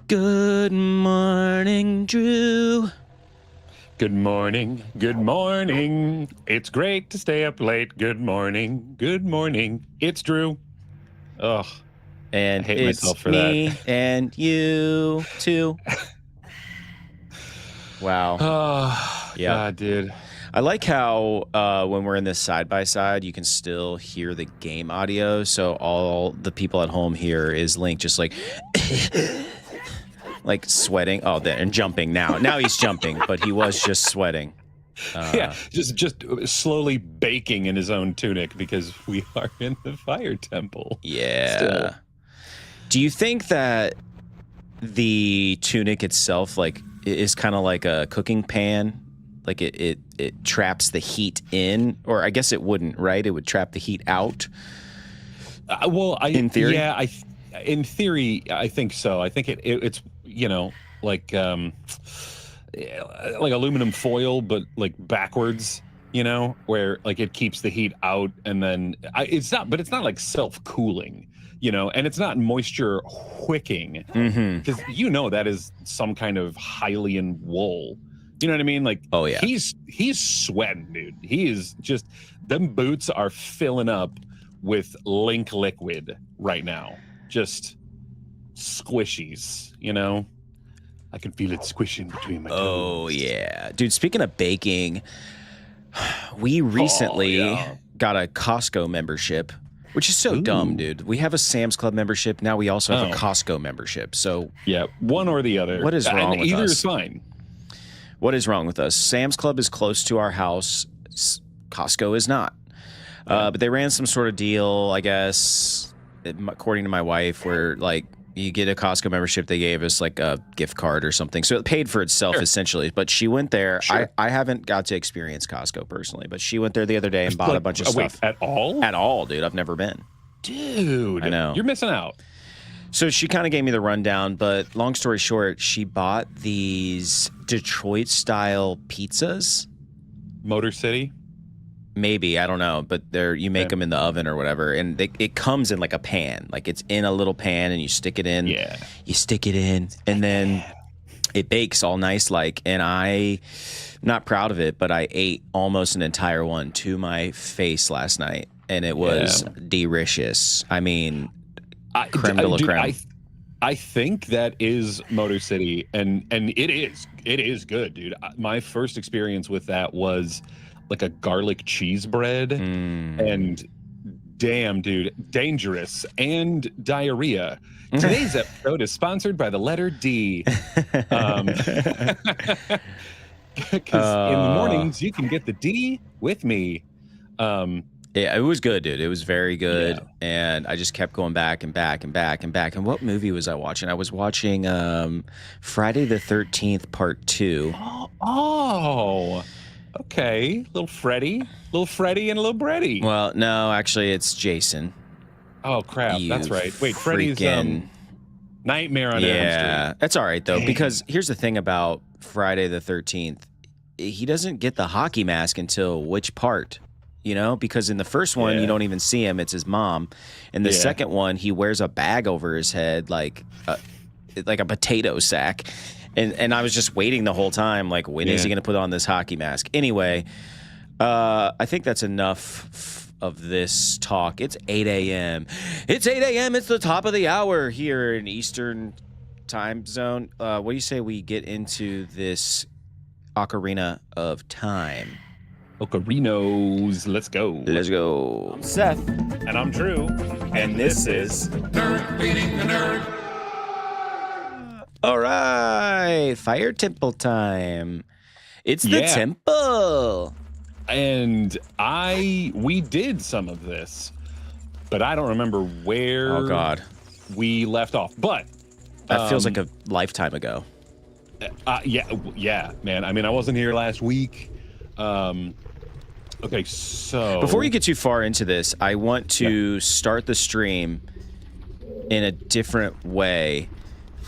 Good morning, Drew. Good morning. Good morning. It's great to stay up late. Good morning. Good morning. It's Drew. Ugh. And I hate it's myself for me that. and you too. Wow. Oh, Yeah. God, dude. I like how when we're in this side by side, you can still hear the game audio. So all the people at home hear is Link just like like sweating. Oh, and jumping now. Now he's jumping, but he was just sweating. Yeah, just slowly baking in his own tunic because we are in the fire temple. Yeah. Still. Do you think that the tunic itself, like, is kind of like a cooking pan? Like it traps the heat in, or I guess it wouldn't, right? It would trap the heat out. Well, in theory, yeah, in theory, I think so. I think it's like aluminum foil, but like backwards. Where like it keeps the heat out, and then it's not like self-cooling. And it's not moisture wicking, because that is some kind of Hylian wool. You know what I mean? Like, oh yeah, he's sweating, dude. He is just, them boots are filling up with Link liquid right now. Just squishies, I can feel it squishing between my toes. Oh yeah, dude. Speaking of baking, we recently got a Costco membership. Which is so dumb, dude. We have a Sam's Club membership. Now we also have a Costco membership. So yeah, one or the other. What is wrong with us? Either is fine. What is wrong with us? Sam's Club is close to our house. Costco is not. But they ran some sort of deal, I guess, according to my wife, where like you get a Costco membership. They gave us like a gift card or something. So it paid for itself essentially. But she went there. Sure. I haven't got to experience Costco personally, but she went there the other day and bought a bunch of stuff. Wait, at all? At all, dude. I've never been. Dude. I know. You're missing out. So she kind of gave me the rundown, but long story short, she bought these Detroit-style pizzas. Motor City? Maybe, I don't know, but you make them in the oven or whatever, and it comes in like a pan, like it's in a little pan, and you stick it in. Yeah. You stick it in, and then it bakes all nice, like. And I'm not proud of it, but I ate almost an entire one to my face last night, and it was delicious. I mean, creme de la creme. I think that is Motor City, and it is good, dude. My first experience with that was like a garlic cheese bread, and damn, dude, dangerous and diarrhea. Today's episode is sponsored by the letter D. Because in the mornings you can get the D with me. Yeah, it was good, dude. It was very good, and I just kept going back and back and back and back. And what movie was I watching? I was watching Friday the 13th Part 2. Oh. Okay, little Freddy and a little Breddy. Well, no, actually, it's Jason. Oh crap, that's right. Wait, Freddy's Nightmare on Elm Street. Yeah, that's all right though, because here's the thing about Friday the 13th: he doesn't get the hockey mask until which part? Because in the first one you don't even see him; it's his mom. In the second one, he wears a bag over his head, like a potato sack. And I was just waiting the whole time, like, when is he going to put on this hockey mask? Anyway, I think that's enough of this talk. It's 8 a.m. It's 8 a.m. It's the top of the hour here in Eastern time zone. What do you say we get into this Ocarina of Time? Ocarinos, let's go. Let's go. I'm Seth. And I'm Drew. And this is Nerd Feeding the Nerd. All right, Fire Temple time. It's the temple. And we did some of this, but I don't remember where we left off. But that feels like a lifetime ago. Yeah, man. I mean, I wasn't here last week. Okay, so before you get too far into this, I want to start the stream in a different way.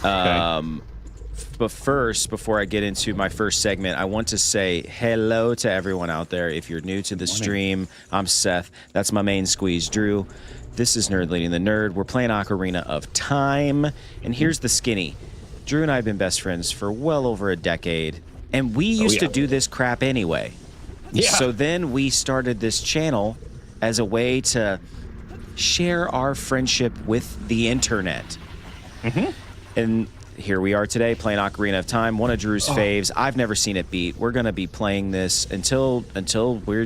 But first, before I get into my first segment, I want to say hello to everyone out there. If you're new to the stream, I'm Seth. That's my main squeeze, Drew. This is Nerd Leading the Nerd. We're playing Ocarina of Time. And here's the skinny. Drew and I have been best friends for well over a decade, and we used to do this crap anyway. Yeah. So then we started this channel as a way to share our friendship with the internet. And here we are today playing Ocarina of Time, one of Drew's faves. I've never seen it beat. We're going to be playing this until we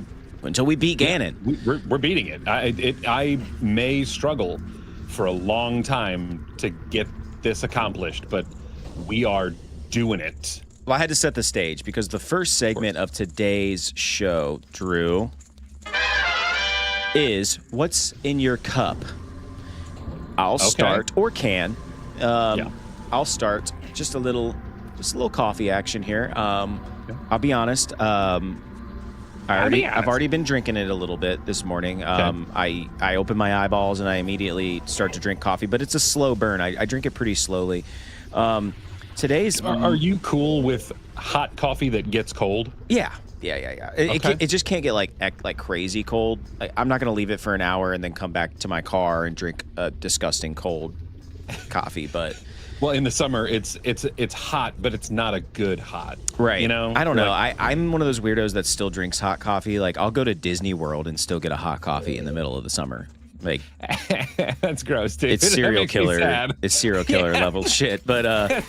beat Ganon. We're beating it. I may struggle for a long time to get this accomplished, but we are doing it. Well, I had to set the stage because the first segment of today's show, Drew, is what's in your cup. I'll start, or can. I'll start. Just a little coffee action here. I'll be honest. I've already been drinking it a little bit this morning. I open my eyeballs and I immediately start to drink coffee, but it's a slow burn. I drink it pretty slowly. Today's. Are you cool with hot coffee that gets cold? Yeah. It just can't get like crazy cold. I'm not gonna leave it for an hour and then come back to my car and drink a disgusting cold coffee. But well, in the summer, it's hot, but it's not a good hot. Right. You know. I don't know. I'm one of those weirdos that still drinks hot coffee. Like I'll go to Disney World and still get a hot coffee in the middle of the summer. Like that's gross, dude. It's serial killer. It's serial killer level shit. But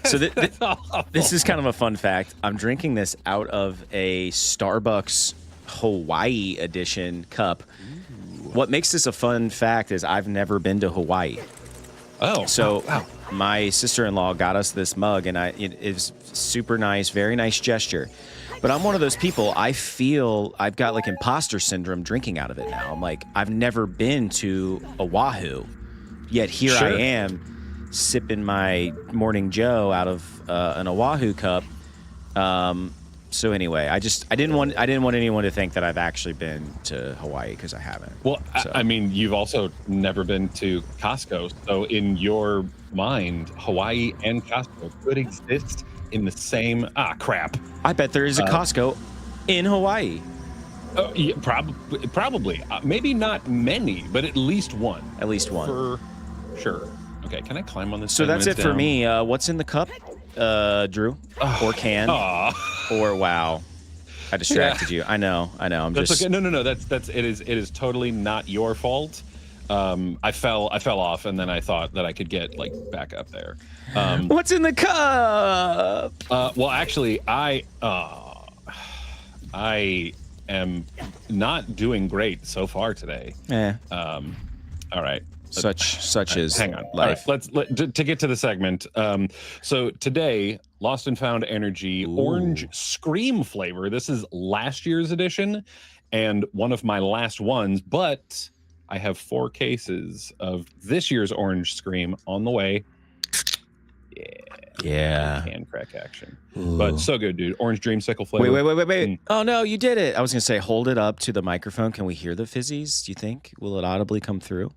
so this is kind of a fun fact. I'm drinking this out of a Starbucks Hawaii edition cup. Ooh. What makes this a fun fact is I've never been to Hawaii. Oh, so wow. My sister-in-law got us this mug, and it is super nice, very nice gesture. But I'm one of those people, I feel I've got like imposter syndrome drinking out of it now. I'm like, I've never been to Oahu, yet here I am sipping my Morning Joe out of an Oahu cup. So anyway, I didn't want anyone to think that I've actually been to Hawaii because I haven't. Well, so. I mean, you've also never been to Costco, so in your mind, Hawaii and Costco could exist in the same. Crap. I bet there is a Costco in Hawaii. Yeah, probably. Maybe not many, but at least one. At least one. For sure. Okay, can I climb on this? So that's it for me. What's in the cup, Drew? Or can? Or wow, I distracted you. I know. I'm that's just okay. No. It is totally not your fault. I fell off, and then I thought that I could get like back up there. What's in the cup? Well, actually, I am not doing great so far today. All right. Such is hang on. life. All right, to get to the segment. So today, Lost and Found Energy Orange Scream flavor. This is last year's edition and one of my last ones, but I have 4 cases of this year's Orange Scream on the way. Yeah. Hand crack action. Ooh. But so good, dude. Orange Dreamsicle flavor. Wait. Oh no, you did it. I was gonna say hold it up to the microphone. Can we hear the fizzies? Do you think? Will it audibly come through?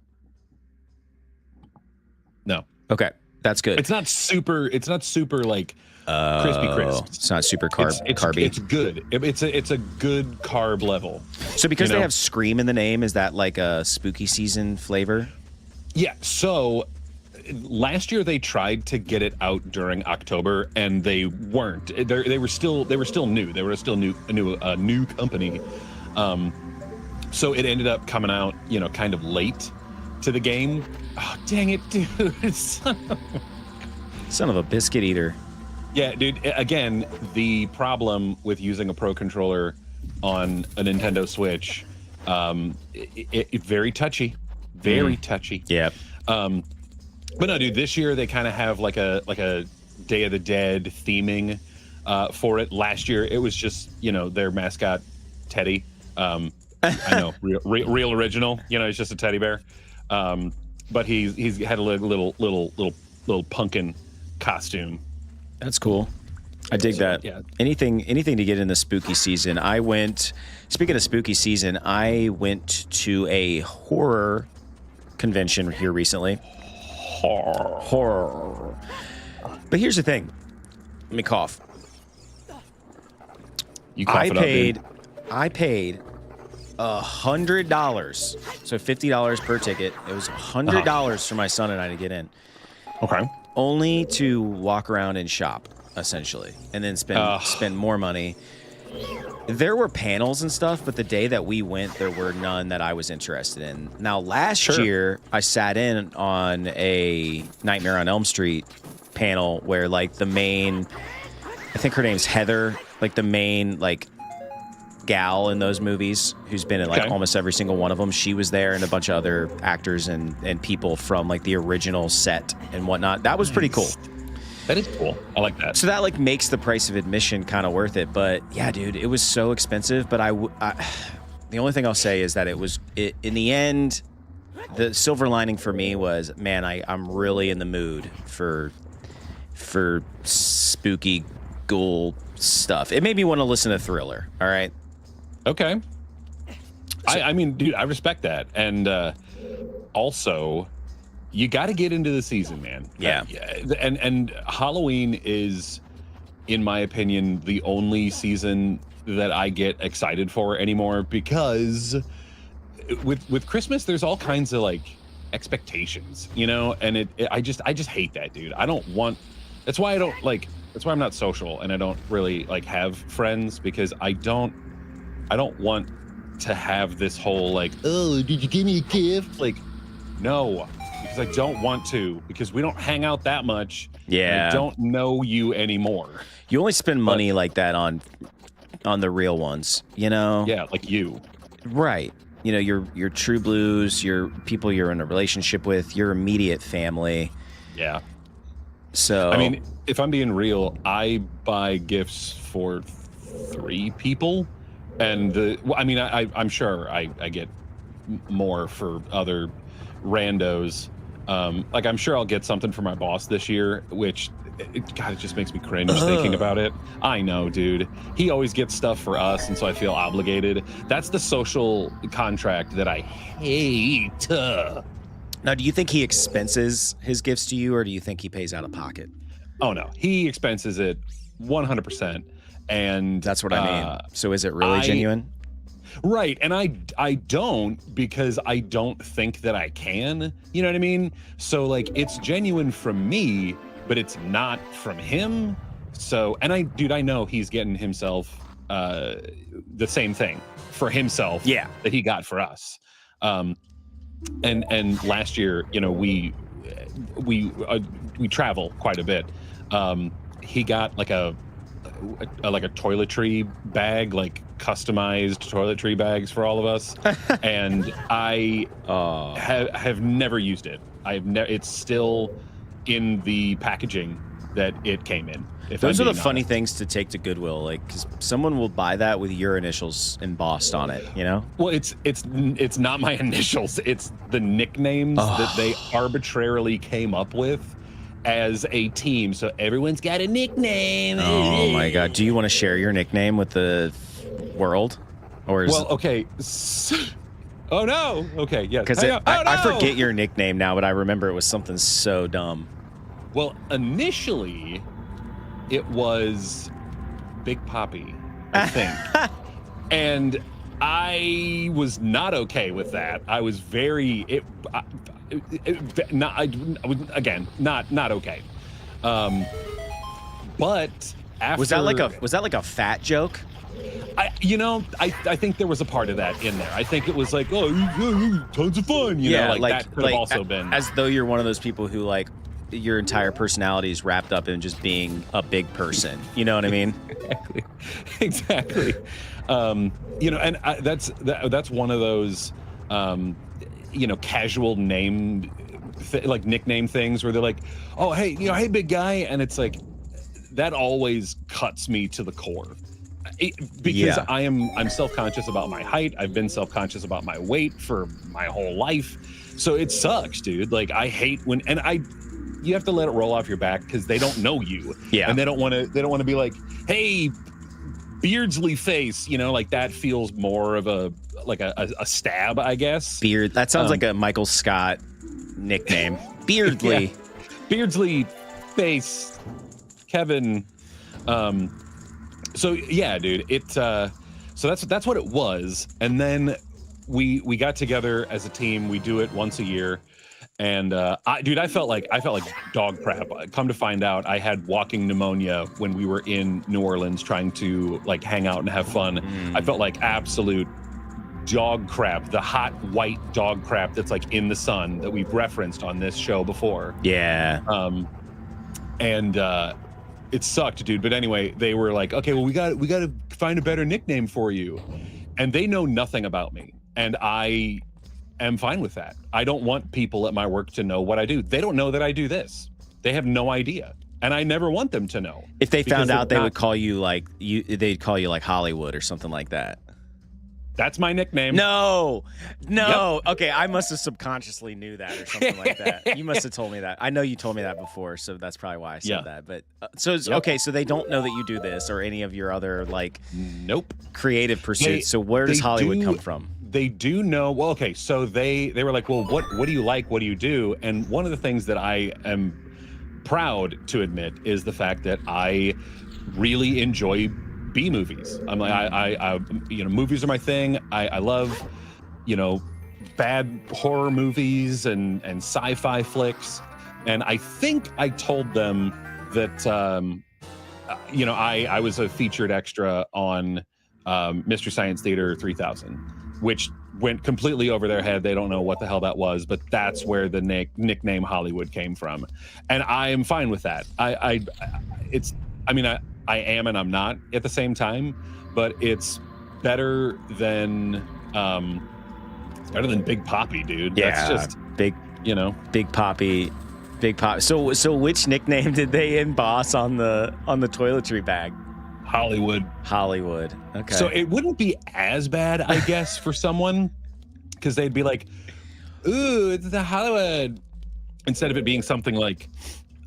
No. Okay, that's good. It's not super like crispy crisp. It's not super carby. It's good. It's a good carb level. So because they have Scream in the name, is that like a spooky season flavor? Yeah. So last year they tried to get it out during October, and they weren't. They were still new. They were still a new company. So it ended up coming out, kind of late to the game. Oh, dang it, dude. Son of a biscuit eater. Yeah, dude. Again, the problem with using a Pro Controller on a Nintendo Switch, it very touchy. Very touchy. Yeah. But no, dude, this year they kind of have like a Day of the Dead theming for it. Last year it was just, their mascot, Teddy. I know, real original. He's just a teddy bear. But he's had a little pumpkin costume. That's cool. I dig that. Yeah. Anything to get in the spooky season. Speaking of spooky season, I went to a horror convention here recently. Horror. But here's the thing. Let me cough. You cough it up, dude. I paid $100, so $50 per ticket. It was $100 for my son and I to get in. Okay. only to walk around and shop, essentially, and then spend more money. There were panels and stuff, but the day that we went, there were none that I was interested in. Now, last year, I sat in on a Nightmare on Elm Street panel where, like, the main, I think her name's Heather, like, the main, like, gal in those movies who's been in, like, almost every single one of them. She was there, and a bunch of other actors and people from, like, the original set and whatnot. That was pretty cool. That is cool. I like that. So that, like, makes the price of admission kind of worth it. But yeah, dude, it was so expensive. But the only thing I'll say is that in the end, the silver lining for me was, man, I'm really in the mood for spooky ghoul stuff. It made me want to listen to Thriller. All right. Okay. I mean, dude, I respect that. And also, you got to get into the season, man. Yeah. And Halloween is, in my opinion, the only season that I get excited for anymore, because with Christmas, there's all kinds of, like, expectations, you know? And I just hate that, dude. I don't want, that's why I'm not social, and I don't really, like, have friends, because I don't want to have this whole, like, oh, did you give me a gift? Like, no. Because I don't want to, because we don't hang out that much. Yeah. I don't know you anymore. You only spend money like that on the real ones, you know? Yeah, like you. Right. You know, your true blues, your people you're in a relationship with, your immediate family. Yeah. So, I mean, if I'm being real, I buy gifts for 3 people. And I'm sure I get more for other randos. Like, I'm sure I'll get something for my boss this year, which, God, it just makes me cringe thinking about it. I know, dude. He always gets stuff for us, and so I feel obligated. That's the social contract that I hate. Now, do you think he expenses his gifts to you, or do you think he pays out of pocket? Oh, no. He expenses it 100%. And that's what I mean. So is it really genuine? Right. And I don't, because I don't think that I can, you know what I mean? So, like, it's genuine from me, but it's not from him. So, and I know he's getting himself the same thing for himself that he got for us. And last year, you know, we travel quite a bit. He got like a toiletry bag, like customized toiletry bags for all of us. And I have never used it. It's still in the packaging that it came in. Those are the funny things to take to Goodwill, like, because someone will buy that with your initials embossed on it, you know? Well, it's not my initials. It's the nicknames that they arbitrarily came up with as a team. So everyone's got a nickname. Oh my God. Do you want to share your nickname with the world? Or okay. Oh no. Okay. Yes. Because I forget your nickname now, but I remember it was something so dumb. Well, initially it was Big Poppy, I think. And I was not okay with that. I was very not okay. But after, was that like a fat joke? I think there was a part of that in there. I think it was like, oh, tons of fun. You know, that could have also been, as though you're one of those people who, like, your entire personality is wrapped up in just being a big person. You know what I mean? Exactly. You know, and that's one of those, you know, casual name, like nickname things where they're like, oh, hey, you know, hey, big guy. And it's like, that always cuts me to the core. Because I'm self-conscious about my height. I've been self-conscious about my weight for my whole life. So it sucks, dude. Like, I hate when, you have to let it roll off your back, because they don't know you. Yeah. And they don't want to be like, hey, Beardsley face, you know, like that feels more of a stab, I guess. Beard. That sounds like a Michael Scott nickname. Beardsley. Yeah. Beardsley face, Kevin. So yeah, dude, so that's what it was. And then we got together as a team. We do it once a year. And I felt like dog crap. Come to find out, I had walking pneumonia when we were in New Orleans trying to like hang out and have fun. I felt like absolute dog crap, the hot white dog crap that's like in the sun that we've referenced on this show before. Yeah. And it sucked, dude. But anyway, they were like, okay, well, we got to find a better nickname for you. And they know nothing about me. And I am fine with that. I don't want people at my work to know what I do. They don't know that I do this. They have no idea. And I never want them to know. If they found out, they would call you like they'd call you like Hollywood or something like that. That's my nickname. No. Yep. Okay, I must have subconsciously knew that or something like that. You must have told me that. I know you told me that before, so that's probably why I said that. But okay, so they don't know that you do this or any of your other like creative pursuits. So where does Hollywood come from? They do know. Well, okay, so they were like, well, what do you like? What do you do? And one of the things that I am proud to admit is the fact that I really enjoy B movies. I'm like, I movies are my thing. I love, bad horror movies and sci-fi flicks. And I think I told them that, I was a featured extra on Mystery Science Theater 3000, which went completely over their head. They don't know what the hell that was, but that's where the nickname Hollywood came from. And I am fine with that. I am and I'm not at the same time, but it's better than Big Poppy, dude. Yeah, that's just big Poppy. So which nickname did they emboss on the toiletry bag? Hollywood. Okay. So it wouldn't be as bad, I guess, for someone, because they'd be like, "Ooh, it's the Hollywood," instead of it being something like,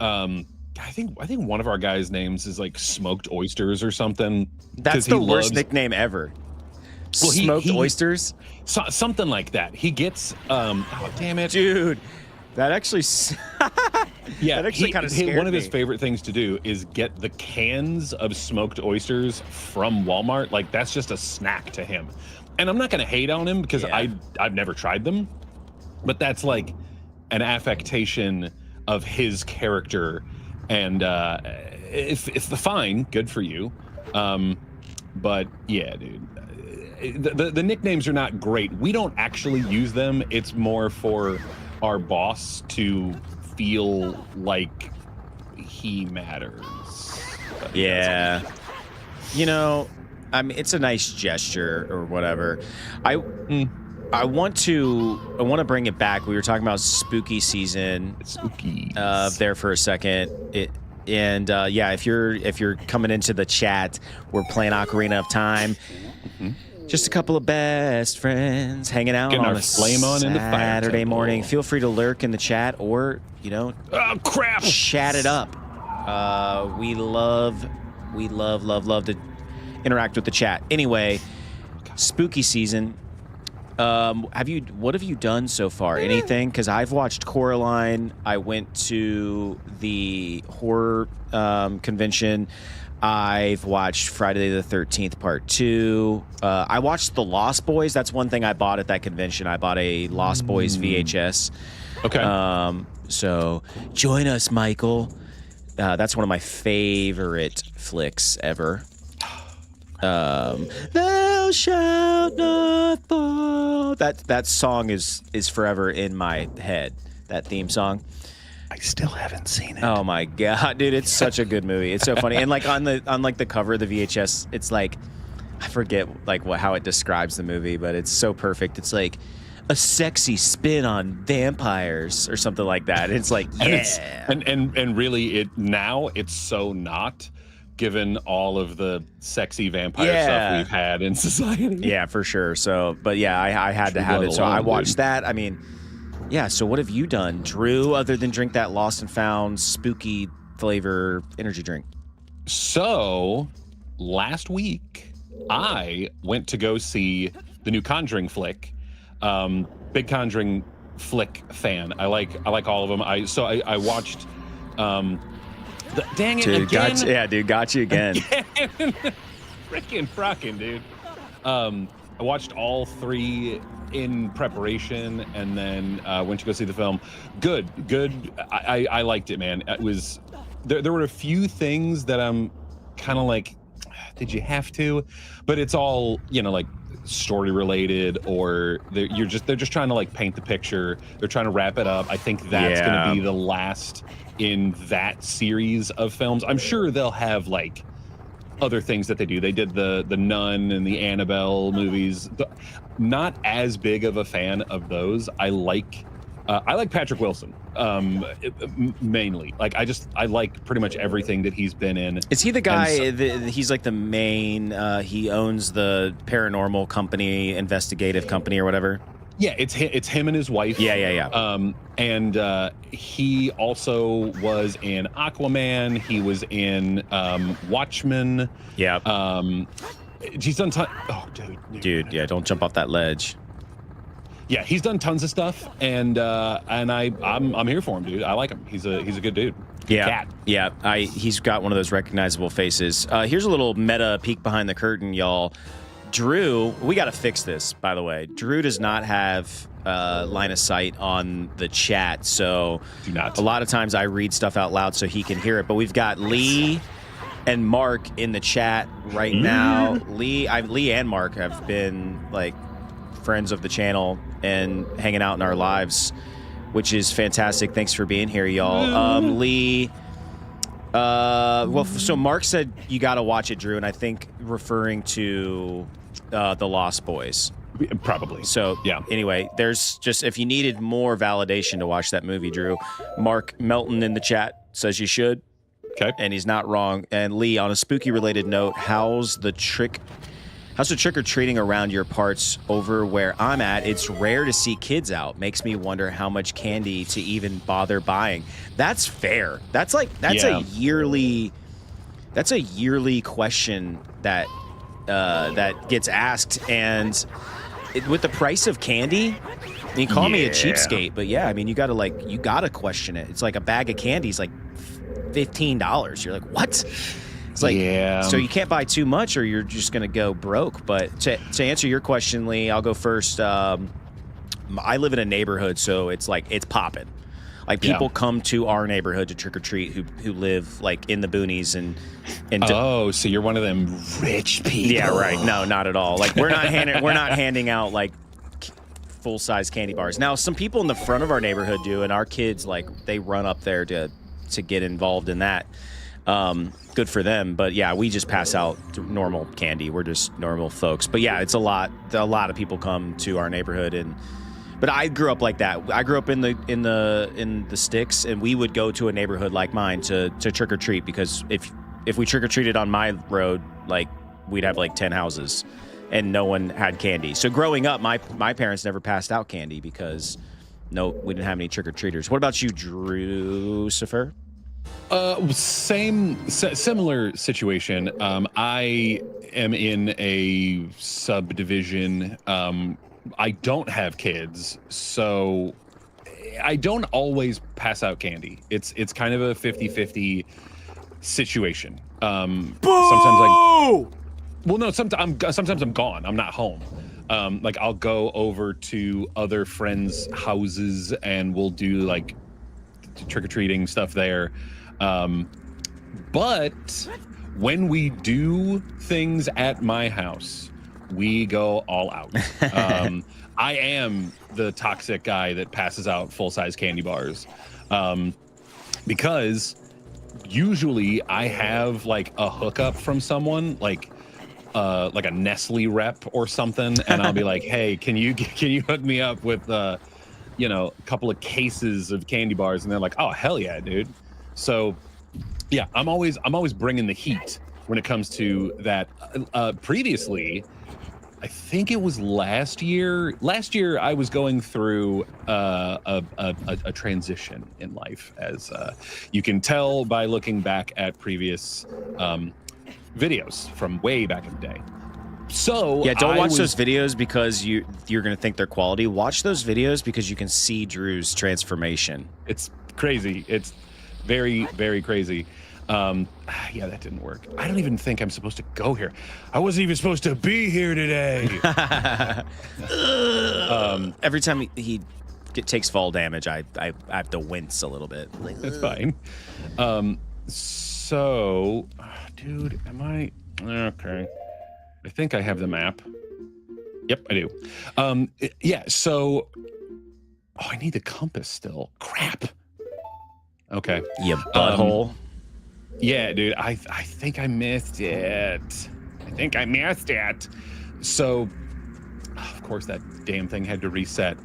I think one of our guys' names is like Smoked Oysters or something. That's the worst nickname ever. Well, Smoked Oysters? Something like that. He gets, oh, damn it. Dude, that actually, yeah, that actually kind of scared me. One of his favorite things to do is get the cans of smoked oysters from Walmart. Like, that's just a snack to him. And I'm not going to hate on him because I've never tried them. But that's like an affectation of his character. And if the fine, good for you. But yeah, dude, the nicknames are not great. We don't actually use them. It's more for our boss to feel like he matters. Yeah. I mean, it's a nice gesture or whatever. I want to bring it back. We were talking about spooky season. Spooky. There for a second. If you're coming into the chat, we're playing Ocarina of Time. Mm-hmm. Just a couple of best friends hanging out on a Saturday morning. Feel free to lurk in the chat or, oh crap, chat it up. We love to interact with the chat. Anyway, spooky season. What have you done so far? Anything? Because I've watched Coraline. I went to the horror convention. I've watched Friday the 13th Part 2. I watched The Lost Boys. That's one thing I bought at that convention. I bought a Lost Boys VHS. Okay. So join us, Michael. That's one of my favorite flicks ever. Thou shalt not fall. That song is forever in my head. That theme song. I still haven't seen it. Oh my god, dude! It's such a good movie. It's so funny, and like on the cover of the VHS, it's like I forget how it describes the movie, but it's so perfect. It's like a sexy spin on vampires or something like that. It's like and really it's so not, given all of the sexy vampire stuff we've had in society. Yeah, for sure. So, but yeah, I had to have it. So I watched that. I mean, yeah. So what have you done, Drew, other than drink that Lost and Found spooky flavor energy drink? So last week, I went to go see the new Conjuring flick. Big Conjuring flick fan. I like all of them. I watched. Dang it, dude, again. Got you again. Frickin' dude. I watched all three in preparation, and then went to go see the film. Good. I liked it, man. It was there were a few things that I'm kind of like, did you have to? But it's all, like story related, or they're just trying to like paint the picture. They're trying to wrap it up. I think that's going to be the last in that series of films. I'm sure they'll have like other things that they do. They did the Nun and the Annabelle movies. Not as big of a fan of those. I like Patrick Wilson mainly. Like I like pretty much everything that he's been in. Is he the guy? He's like the main. He owns the paranormal company, investigative company, or whatever. Yeah, it's him and his wife. Yeah. And he also was in Aquaman. He was in Watchmen. Yeah. He's done dude, yeah, don't jump off that ledge. Yeah, he's done tons of stuff, and I'm here for him, dude. I like him. He's a good dude. Yeah, Cat. Yeah. He's got one of those recognizable faces. Here's a little meta peek behind the curtain, y'all. Drew, we got to fix this, by the way. Drew does not have line of sight on the chat, so do not. A lot of times I read stuff out loud so he can hear it. But we've got Lee and Mark in the chat right now. Lee and Mark have been like friends of the channel and hanging out in our lives, which is fantastic. Thanks for being here, y'all. Lee, so Mark said you got to watch it, Drew, and I think referring to The Lost Boys. Probably. So, yeah. Anyway, there's just, if you needed more validation to watch that movie, Drew, Mark Melton in the chat says you should. Okay. And he's not wrong. And Lee, on a spooky related note, how's the trick-or-treating around your parts over where I'm at? It's rare to see kids out. Makes me wonder how much candy to even bother buying. That's fair. That's a yearly question that gets asked. And with the price of candy, I mean, call me a cheapskate, but yeah, I mean, you gotta question it. It's like a bag of candy is like $15. You're like, what? It's like, so you can't buy too much or you're just going to go broke. But to answer your question, Lee, I'll go first. I live in a neighborhood, so it's like, it's popping. Like people come to our neighborhood to trick or treat who live like in the boonies and so you're one of them rich people. Yeah, right. No, not at all. Like we're not handing out like full size candy bars. Now, some people in the front of our neighborhood do, and our kids like they run up there to get involved in that. Good for them, but yeah, we just pass out normal candy. We're just normal folks. But yeah, it's a lot of people come to our neighborhood, but I grew up like that. I grew up in the sticks, and we would go to a neighborhood like mine to trick or treat, because if we trick or treated on my road, like we'd have like 10 houses and no one had candy. So growing up, my parents never passed out candy because we didn't have any trick or treaters. What about you, Drew Cifer? Similar situation. I am in a subdivision. I don't have kids, so I don't always pass out candy. It's kind of a 50-50 situation. Sometimes I'm gone. I'm not home. Like I'll go over to other friends' houses and we'll do like trick-or-treating stuff there. But when we do things at my house, we go all out. I am the toxic guy that passes out full-size candy bars, because usually I have like a hookup from someone, like a Nestle rep or something, and I'll be like, "Hey, can you hook me up with a couple of cases of candy bars?" And they're like, "Oh, hell yeah, dude!" So, yeah, I'm always bringing the heat when it comes to that. Previously, I think it was last year. Last year, I was going through a transition in life, as you can tell by looking back at previous videos from way back in the day. So yeah, don't watch those videos because you're gonna think they're quality. Watch those videos because you can see Drew's transformation. It's crazy. It's very, very crazy. Yeah, that didn't work. I don't even think I'm supposed to go here. I wasn't even supposed to be here today. Every time he takes fall damage, I have to wince a little bit. That's fine. So, dude, am I okay? I think I have the map. Yep, I do. Yeah. So, I need the compass still. Crap. Okay. You butthole. Yeah, dude. I think I missed it. So, of course, that damn thing had to reset.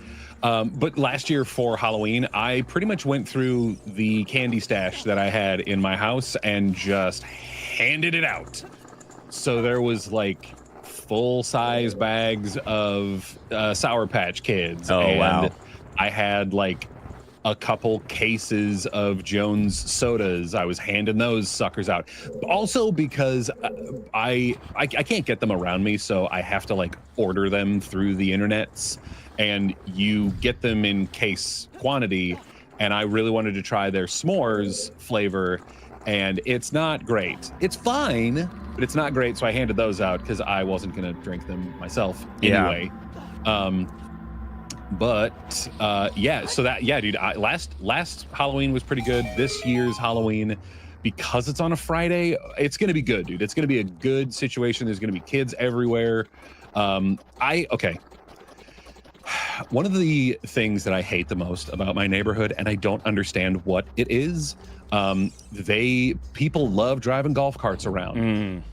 But last year for Halloween, I pretty much went through the candy stash that I had in my house and just handed it out. So there was like full-size bags of Sour Patch Kids. Oh, and wow. I had like a couple cases of Jones sodas. I was handing those suckers out. Also because I can't get them around me, so I have to like order them through the internets. And you get them in case quantity, and I really wanted to try their s'mores flavor, and it's not great. It's fine, but it's not great, so I handed those out because I wasn't going to drink them myself anyway. Yeah, so that, yeah, dude, last Halloween was pretty good. This year's Halloween, because it's on a Friday, it's going to be good, dude. It's going to be a good situation. There's going to be kids everywhere. Okay. One of the things that I hate the most about my neighborhood, and I don't understand what it is, people love driving golf carts around.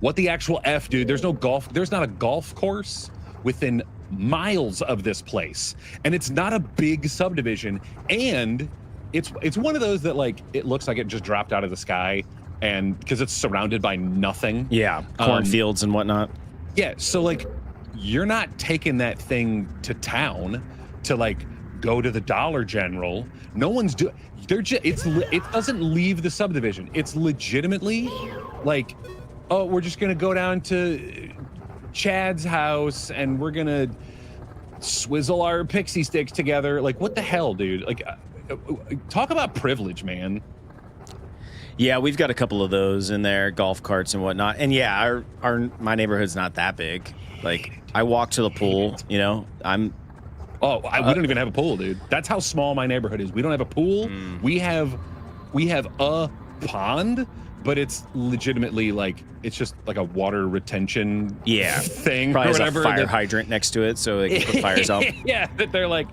What the actual F, dude? There's not a golf course within miles of this place, and it's not a big subdivision, and it's one of those that like it looks like it just dropped out of the sky, and because it's surrounded by nothing. Yeah, cornfields and whatnot. Yeah, so like you're not taking that thing to town to like go to the Dollar General. No one's doing. It doesn't leave the subdivision. It's legitimately like, oh, we're just gonna go down to Chad's house and we're gonna swizzle our pixie sticks together. Like, what the hell, dude? Like, talk about privilege, man. Yeah, we've got a couple of those in there, golf carts and whatnot. And yeah, my neighborhood's not that big. Like, I walk to the pool, you know. We don't even have a pool, dude. That's how small my neighborhood is. We don't have a pool. We have a pond, but it's legitimately like it's just like a water retention thing. Probably or has whatever. a fire hydrant next to it, so they can put fires out. Yeah, that they're like,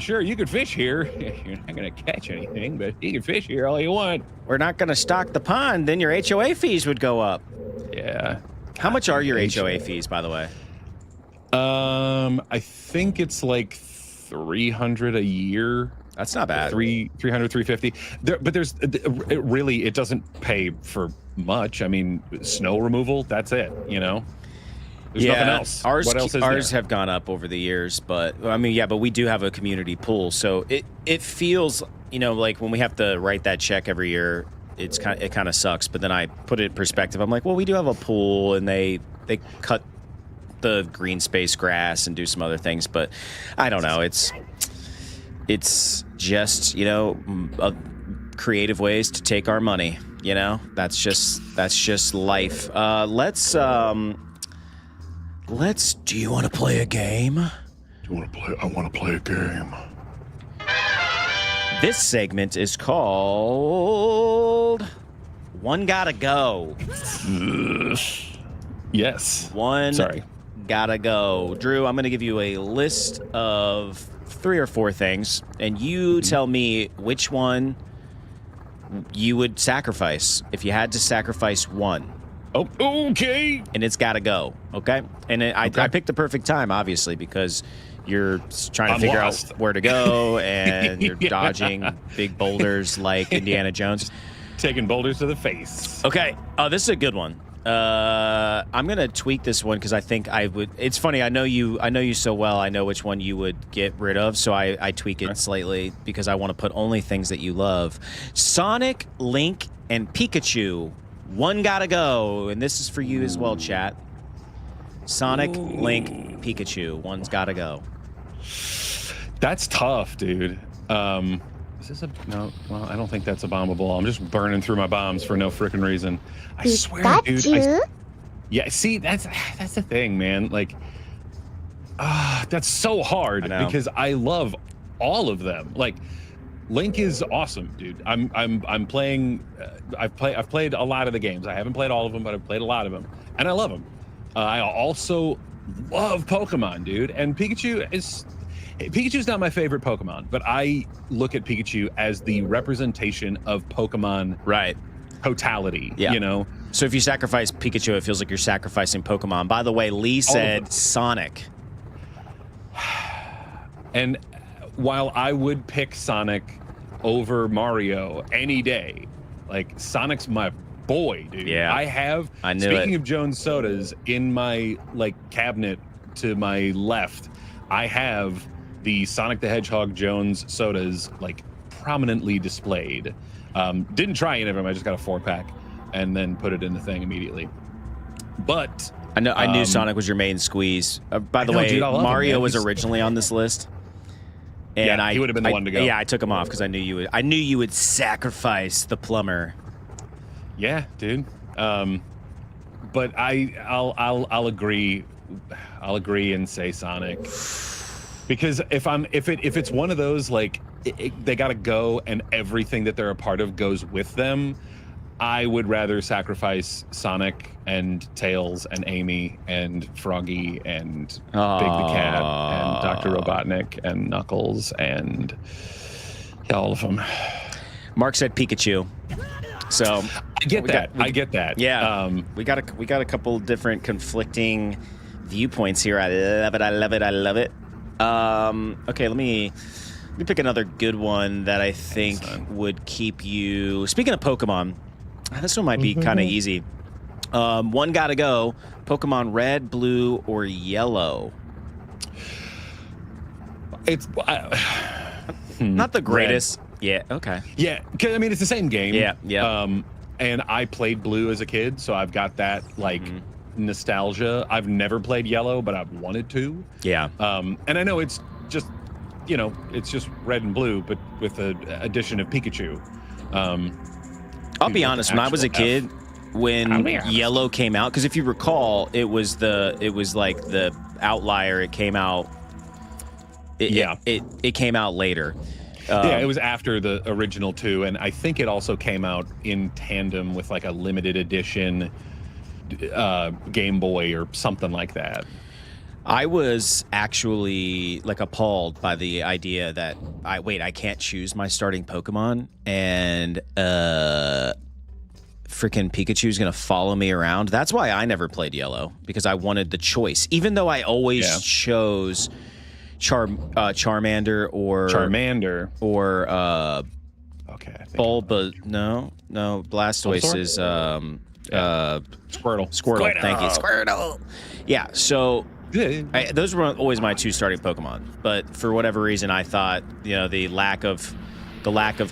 sure, you could fish here. You're not gonna catch anything, but you can fish here all you want. We're not gonna stock the pond, then your HOA fees would go up. Yeah. How much are your HOA fees, by the way? I think it's like $300 a year. That's not bad. 350. But it doesn't pay for much. I mean, snow removal, that's it, you know? There's nothing else. What else is ours there? have gone up over the years, but I mean, yeah, but we do have a community pool, so it feels, you know, like when we have to write that check every year, it kind of sucks. But then I put it in perspective. I'm like, well, we do have a pool, and they cut the green space grass and do some other things, but I don't know. It's just, you know, creative ways to take our money. You know, that's just life. Let's. Do you want to play a game? I want to play a game. This segment is called One Gotta Go. Yes. Sorry. Gotta go. Drew, I'm going to give you a list of 3 or 4 things, and you tell me which one you would sacrifice if you had to sacrifice one. Oh, okay. And it's got to go, okay? And I picked the perfect time, obviously, because you're trying to figure out where to go, and you're dodging big boulders like Indiana Jones. Taking boulders to the face. Okay, this is a good one. I'm gonna tweak this one because I think I would. It's funny. I know you so well. I know which one you would get rid of, so I tweak it slightly because I want to put only things that you love. Sonic, Link, and Pikachu. One gotta go, and this is for you as well, chat. Sonic, Link, Pikachu. One's gotta go. That's tough, dude. Is this a no? Well, I don't think that's a bombable. I'm just burning through my bombs for no freaking reason. I swear, dude. Yeah, see, that's the thing, man. Like, that's so hard because I love all of them. Like, Link is awesome, dude. I'm playing. I've played a lot of the games. I haven't played all of them, but I've played a lot of them, and I love them. I also love Pokemon, dude. And Pikachu's not my favorite Pokemon, but I look at Pikachu as the representation of Pokemon totality. Yeah. You know. So if you sacrifice Pikachu, it feels like you're sacrificing Pokemon. By the way, Lee said Sonic. And while I would pick Sonic over Mario any day, like Sonic's my boy, dude. Yeah. I knew speaking of Jones sodas, in my like cabinet to my left, I have the Sonic the Hedgehog Jones sodas like prominently displayed. Didn't try any of them. I just got a 4-pack and then put it in the thing immediately. But I knew Sonic was your main squeeze. By the way, dude, Mario was originally on this list. And he would have been the one to go. Yeah, I took him off because I knew you would sacrifice the plumber. Yeah, dude. But I'll agree. I'll agree and say Sonic, because if it's one of those like they gotta go and everything that they're a part of goes with them, I would rather sacrifice Sonic and Tails and Amy and Froggy and Big the Cat and Dr. Robotnik and Knuckles and all of them. Mark said Pikachu. So I get that. Yeah. We got a couple different conflicting viewpoints here. I love it. Okay, let me pick another good one that I think would keep you. Speaking of Pokemon, this one might be kind of easy. One gotta go. Pokemon Red, Blue, or Yellow? It's not the greatest. Red. Yeah. Okay. Yeah, because I mean it's the same game. Yeah. And I played Blue as a kid, so I've got that like nostalgia. I've never played Yellow, but I've wanted to. Yeah. And I know it's just, it's just Red and Blue, but with the addition of Pikachu. I'll be honest. When I was a kid, when Yellow came out, because if you recall, it was like the outlier. It came out. It came out later. It was after the original 2, and I think it also came out in tandem with like a limited edition Game Boy or something like that. I was actually like appalled by the idea that I can't choose my starting Pokemon, and freaking Pikachu's gonna follow me around. That's why I never played Yellow, because I wanted the choice, even though I always chose Charmander or Bulba. No, Blastoise Bulbasaur? is Squirtle. Thank you, Squirtle. Yeah, so those were always my 2 starting Pokemon, but for whatever reason, I thought the lack of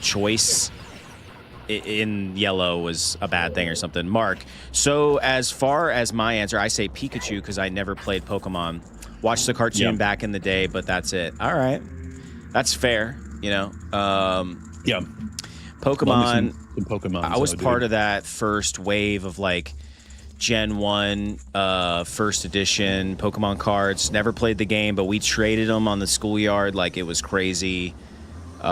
choice in Yellow was a bad thing or something. Mark, so as far as my answer, I say Pikachu because I never played Pokemon. Watched the cartoon back in the day, but that's it. All right, that's fair. Pokemon. Some Pokemon. I was part of that first wave of like Gen 1 first edition Pokemon cards. Never played the game, but we traded them on the schoolyard like it was crazy. If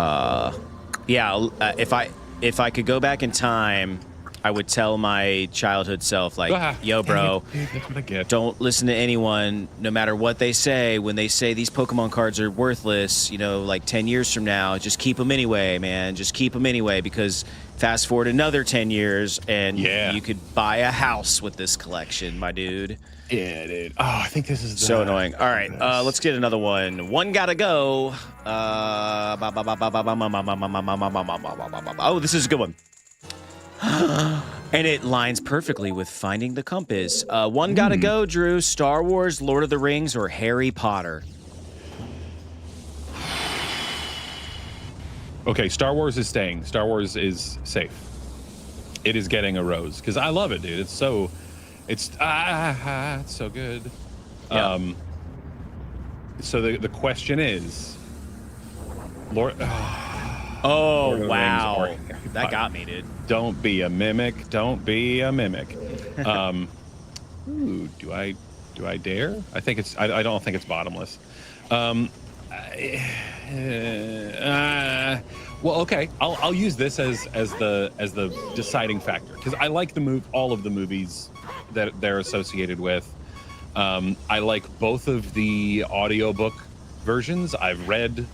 I could go back in time, I would tell my childhood self, like, yo, bro, don't listen to anyone, no matter what they say. When they say these Pokemon cards are worthless, like 10 years from now, just keep them anyway, man. Just keep them anyway, because fast forward another 10 years, and you could buy a house with this collection, my dude. Yeah, dude. Oh, I think this is so annoying. All right, let's get another one. One gotta go. Oh, this is a good one. And it lines perfectly with Finding the Compass. One gotta go, Drew. Star Wars, Lord of the Rings, or Harry Potter? Okay, Star Wars is staying. Star Wars is safe. It is getting a rose because I love it, dude. It's so good. Yeah. So the question is, Lord. Oh, Lord of the wow. Rings or Harry That Potter. got me, dude. Don't be a mimic. Don't be a mimic. Ooh, do I dare? I think it's. I don't think it's bottomless. Well, okay. I'll use this as the deciding factor because I like all of the movies that they're associated with. I like both of the audiobook versions. I've read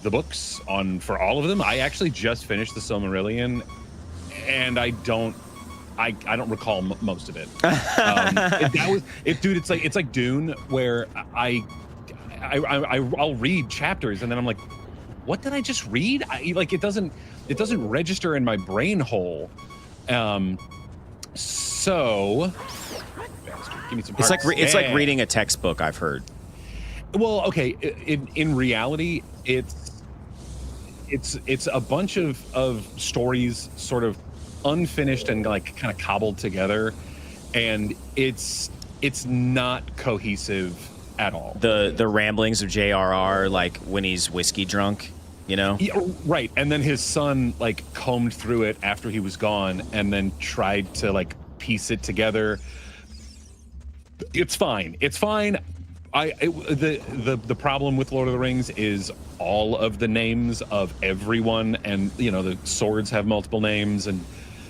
the books for all of them. I actually just finished the Silmarillion, and I don't recall most of it. Dude. It's like Dune, where I'll read chapters and then I'm like, what did I just read? It doesn't register in my brain hole. So give me some It's hearts. it's like reading a textbook, I've heard. Well, okay. In reality, it's a bunch of stories sort of unfinished and like kind of cobbled together, and it's not cohesive at all. The ramblings of J.R.R. like when he's whiskey drunk, you know? Yeah, right. And then his son like combed through it after he was gone and then tried to like piece it together. It's fine. The problem with Lord of the Rings is all of the names of everyone, and the swords have multiple names, and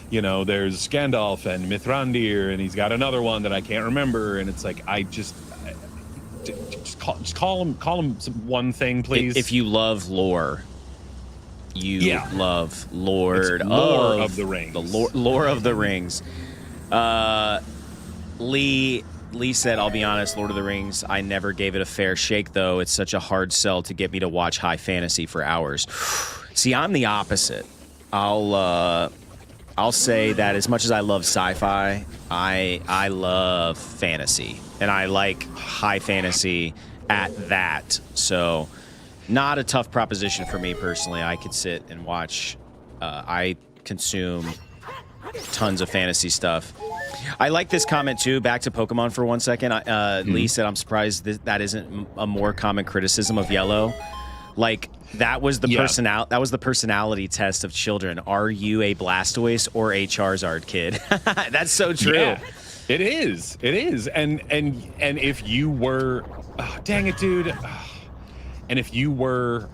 there's Gandalf and Mithrandir, and he's got another one that I can't remember, and it's like just call him one thing, please. If you love lore, love Lord of the Rings. The lore of the Rings. Lee said, I'll be honest, Lord of the Rings, I never gave it a fair shake, though. It's such a hard sell to get me to watch high fantasy for hours. See, I'm the opposite. I'll say that as much as I love sci-fi, I love fantasy, and I like high fantasy at that. So not a tough proposition for me personally. I could sit and watch. I consume tons of fantasy stuff. I like this comment too. Back to Pokemon for 1 second. Lee said, "I'm surprised that isn't a more common criticism of Yellow. Like that was the That was the personality test of children. Are you a Blastoise or a Charizard kid? That's so true. Yeah, it is. It is. And if you were, oh, dang it, dude. And if you were,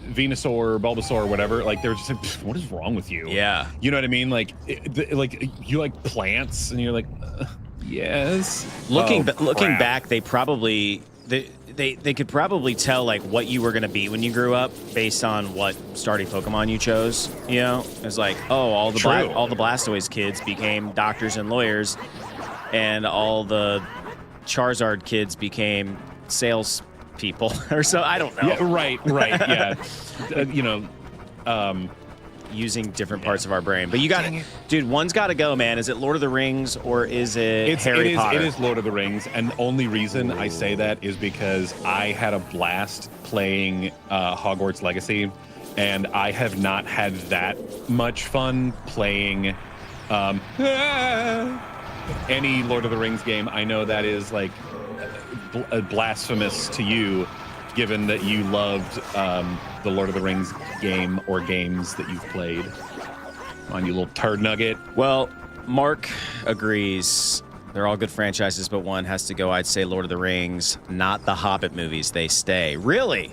Venusaur, Bulbasaur, whatever, like they're just like, what is wrong with you? Yeah, you know what I mean. Like, like you like plants, and you're like, yes. Looking back, they probably they could probably tell like what you were gonna be when you grew up based on what starting Pokemon you chose. You know, it's like, oh, all the Blastoise kids became doctors and lawyers, and all the Charizard kids became sales people or so. I don't know. Yeah, right, yeah. Using different parts of our brain, but you got it, dude. One's got to go, man. Is it Lord of the Rings or is it Harry Potter? It is Lord of the Rings, and the only reason I say that is because I had a blast playing Hogwarts Legacy, and I have not had that much fun playing any Lord of the Rings game. I know that is like blasphemous to you, given that you loved the Lord of the Rings game or games that you've played. Come on, you little turd nugget. Well, Mark agrees. They're all good franchises, but one has to go. I'd say Lord of the Rings, not the Hobbit movies. They stay. Really?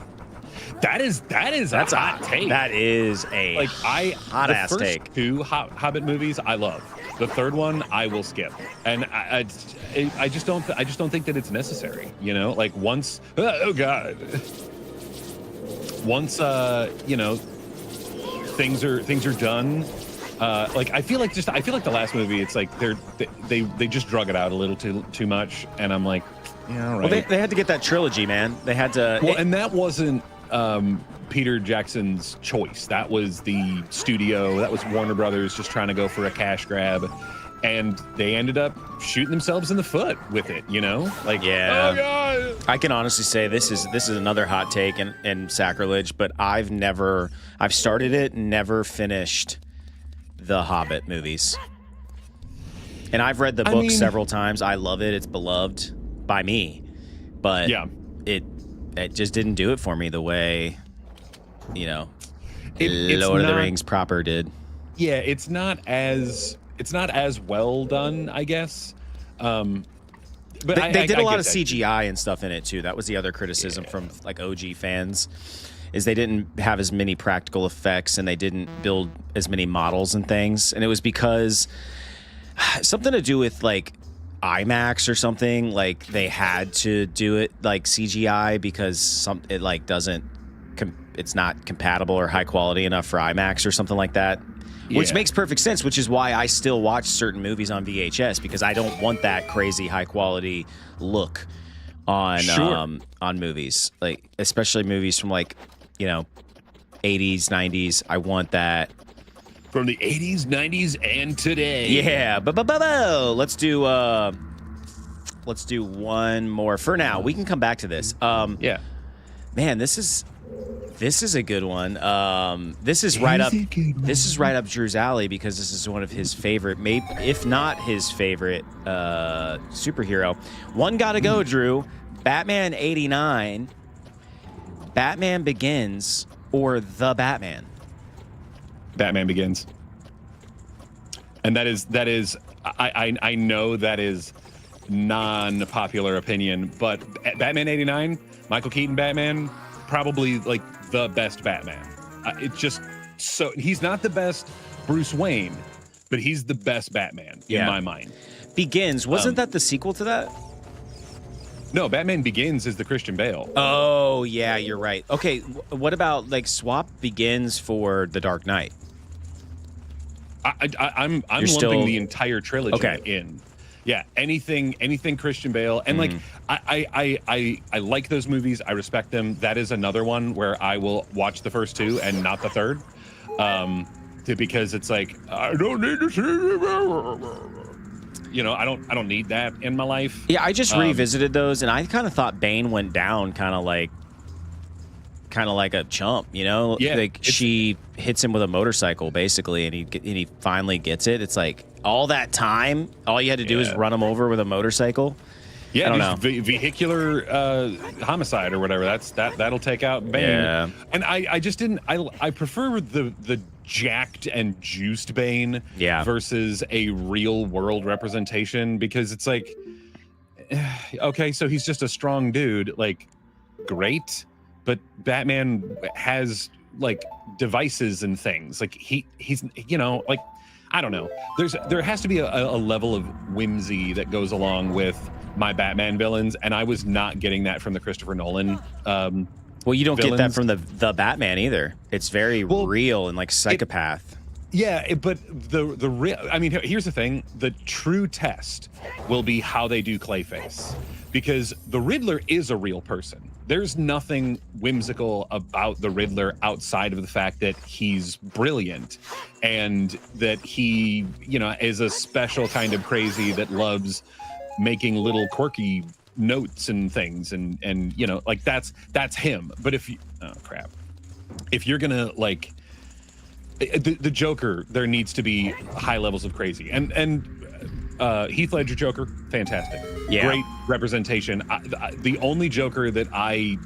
That's a hot take. That is a hot ass take. The first two Hobbit movies I love. The third one I will skip, and I just don't think that it's necessary. You know, like once things are done. Like I feel like the last movie, it's like they just drug it out a little too much, and I'm like, yeah, all right. Well, they had to get that trilogy, man. They had to. Well, and that wasn't Peter Jackson's choice. That was the studio. That was Warner Brothers just trying to go for a cash grab, and they ended up shooting themselves in the foot with it. You know, like, yeah. Oh God. I can honestly say this is another hot take and sacrilege, but I've started it, never finished the Hobbit movies, and I've read the book several times. I love it. It's beloved by me, but yeah, it just didn't do it for me the way you know, It's Lord of the not- Rings proper did. Yeah, it's not as well done, I guess. But They did a lot of get that. CGI and stuff in it too. That was the other criticism from like OG fans, is they didn't have as many practical effects and they didn't build as many models and things. And it was because something to do with like IMAX or something. Like they had to do it like CGI because it like it's not compatible or high quality enough for IMAX or something like that. Which Yeah. makes perfect sense, which is why I still watch certain movies on VHS, because I don't want that crazy high quality look on on movies, like especially movies from like, you know, 80s, 90s. I want that From the 80s, 90s, and today. Yeah, let's do one more for now. We can come back to this. Yeah. Man, this is a good one. This is right up Drew's alley, because this is one of his favorite, maybe if not his favorite superhero. One gotta go, Drew. Batman 89, Batman Begins, or The Batman. Batman Begins. And that is I know that is non-popular opinion, but Batman 89, Michael Keaton Batman, probably like the best Batman. It's just so he's not the best Bruce Wayne, but he's the best Batman in my mind. Begins, wasn't that the sequel to that? No, Batman Begins is the Christian Bale. Oh, yeah, you're right. Okay, what about like swap Begins for The Dark Knight? I'm lumping the entire trilogy in. Yeah, anything Christian Bale, and like I like those movies. I respect them. That is another one where I will watch the first two and not the third, because it's like I don't need to see, you know, I don't need that in my life. Yeah, I just revisited those, and I kind of thought Bane went down kind of like a chump, you know? Yeah, like she hits him with a motorcycle basically, and he finally gets it. It's like all that time, all you had to do is run him over with a motorcycle. Yeah, I don't know. Vehicular homicide or whatever. That'll take out Bane. Yeah. And I just didn't. I prefer the jacked and juiced Bane. Yeah. Versus a real world representation, because it's like, okay, so he's just a strong dude. Like, great, but Batman has like devices and things. Like he's you know, like, I don't know. There has to be a level of whimsy that goes along with my Batman villains, and I was not getting that from the Christopher Nolan. Well, you don't get that from the Batman either. It's very real and like psychopath. But the real. I mean, here's the thing: the true test will be how they do Clayface, because the Riddler is a real person. There's nothing whimsical about the Riddler outside of the fact that he's brilliant and that he, you know, is a special kind of crazy that loves making little quirky notes and things, and you know, like that's him. But if you're gonna like the Joker, there needs to be high levels of crazy, and Heath Ledger Joker, fantastic. Yeah. Great representation. The only Joker that I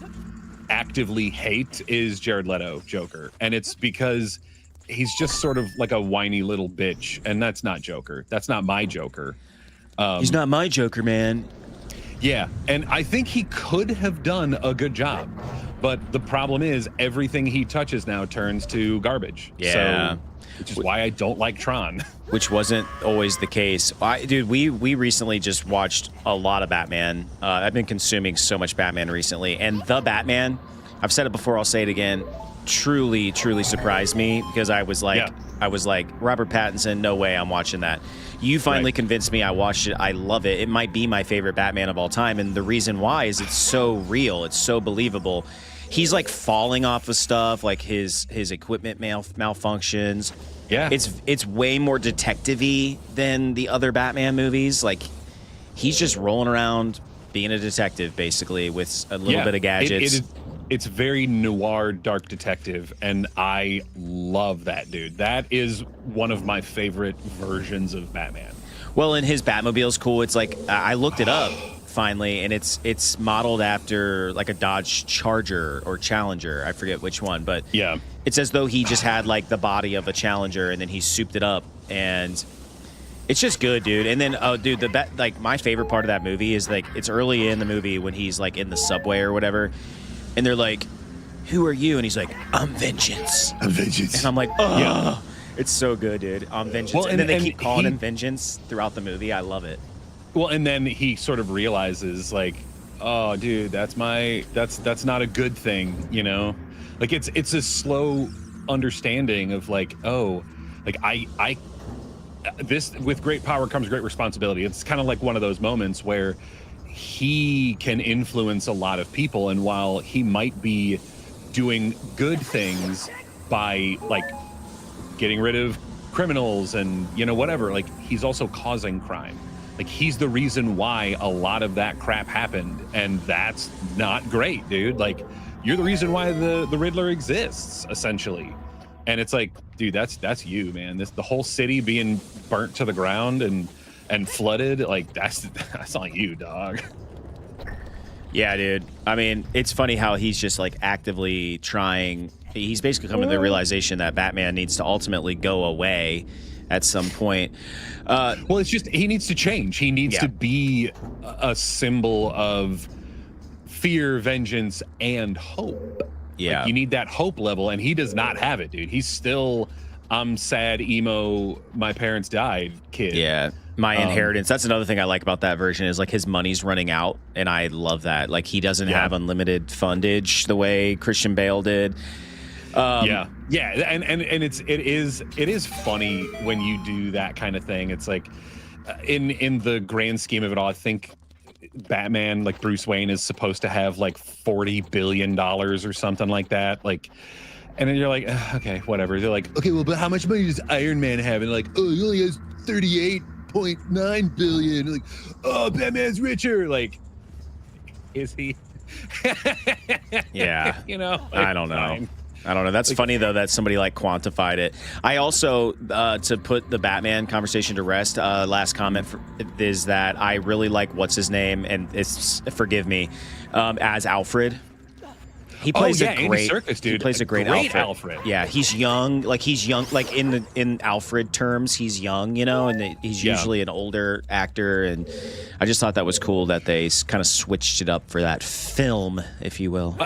actively hate is Jared Leto Joker, and it's because he's just sort of like a whiny little bitch, and that's not Joker. That's not my Joker. He's not my Joker, man. Yeah, and I think he could have done a good job, but the problem is everything he touches now turns to garbage. Yeah. So, which is why I don't like Tron. Which wasn't always the case. We recently just watched a lot of Batman. I've been consuming so much Batman recently, and The Batman, I've said it before, I'll say it again, truly surprised me, because I was like, Robert Pattinson, no way I'm watching that. You finally convinced me. I watched it. I love it. It might be my favorite Batman of all time, and the reason why is it's so real. It's so believable. He's like falling off of stuff, like his equipment malfunctions. Yeah, it's way more detective-y than the other Batman movies. Like, he's just rolling around being a detective, basically, with a little bit of gadgets. It's very noir, dark detective, and I love that, dude. That is one of my favorite versions of Batman. Well, and his Batmobile's cool. It's like, I looked it up. finally, and it's modeled after like a Dodge Charger or Challenger. I forget which one, but yeah, it's as though he just had like the body of a Challenger and then he souped it up, and it's just good, dude. And then, oh, dude, like my favorite part of that movie is like it's early in the movie when he's like in the subway or whatever, and they're like, "Who are you?" And he's like, "I'm Vengeance." I'm Vengeance. And I'm like, "Oh, yeah. It's so good, dude. I'm Vengeance." Well, and then they keep calling him Vengeance throughout the movie. I love it. Well, and then he sort of realizes, like, oh, dude, that's not a good thing, you know? Like, it's a slow understanding of, like, oh, like, this, with great power comes great responsibility. It's kind of like one of those moments where he can influence a lot of people, and while he might be doing good things by, like, getting rid of criminals and, you know, whatever, like, he's also causing crime. Like, he's the reason why a lot of that crap happened, and that's not great, dude. Like, you're the reason why the Riddler exists, essentially. And it's like, dude, that's you, man. The whole city being burnt to the ground and flooded, like, that's on you, dog. Yeah, dude. I mean, it's funny how he's just like actively trying. He's basically coming to the realization that Batman needs to ultimately go away at some point. Well, it's just he needs to change. He needs to be a symbol of fear, vengeance, and hope. Yeah, like, you need that hope level, and he does not have it, dude. He's still, I'm sad, emo, my parents died kid. Yeah, my inheritance. That's another thing I like about that version is like his money's running out, and I love that. Like he doesn't have unlimited fundage the way Christian Bale did. And it is funny when you do that kind of thing. It's like in the grand scheme of it all, I think Batman, like Bruce Wayne, is supposed to have like $40 billion or something like that. Like, and then you're like, okay, whatever. They're like, okay, well, but how much money does Iron Man have? And like, oh, he only has 38.9 billion. Like, oh, Batman's richer. Like, is he? Yeah, you know, like, I don't know. Fine. I don't know. That's like, funny, though, that somebody, like, quantified it. I also, to put the Batman conversation to rest, last comment is that I really like what's-his-name, and it's, forgive me, as Alfred. He plays a great... Serkis, dude. He plays a great Alfred. Yeah, he's young. Like, in Alfred terms, he's young, you know, and he's usually an older actor, and I just thought that was cool that they kind of switched it up for that film, if you will.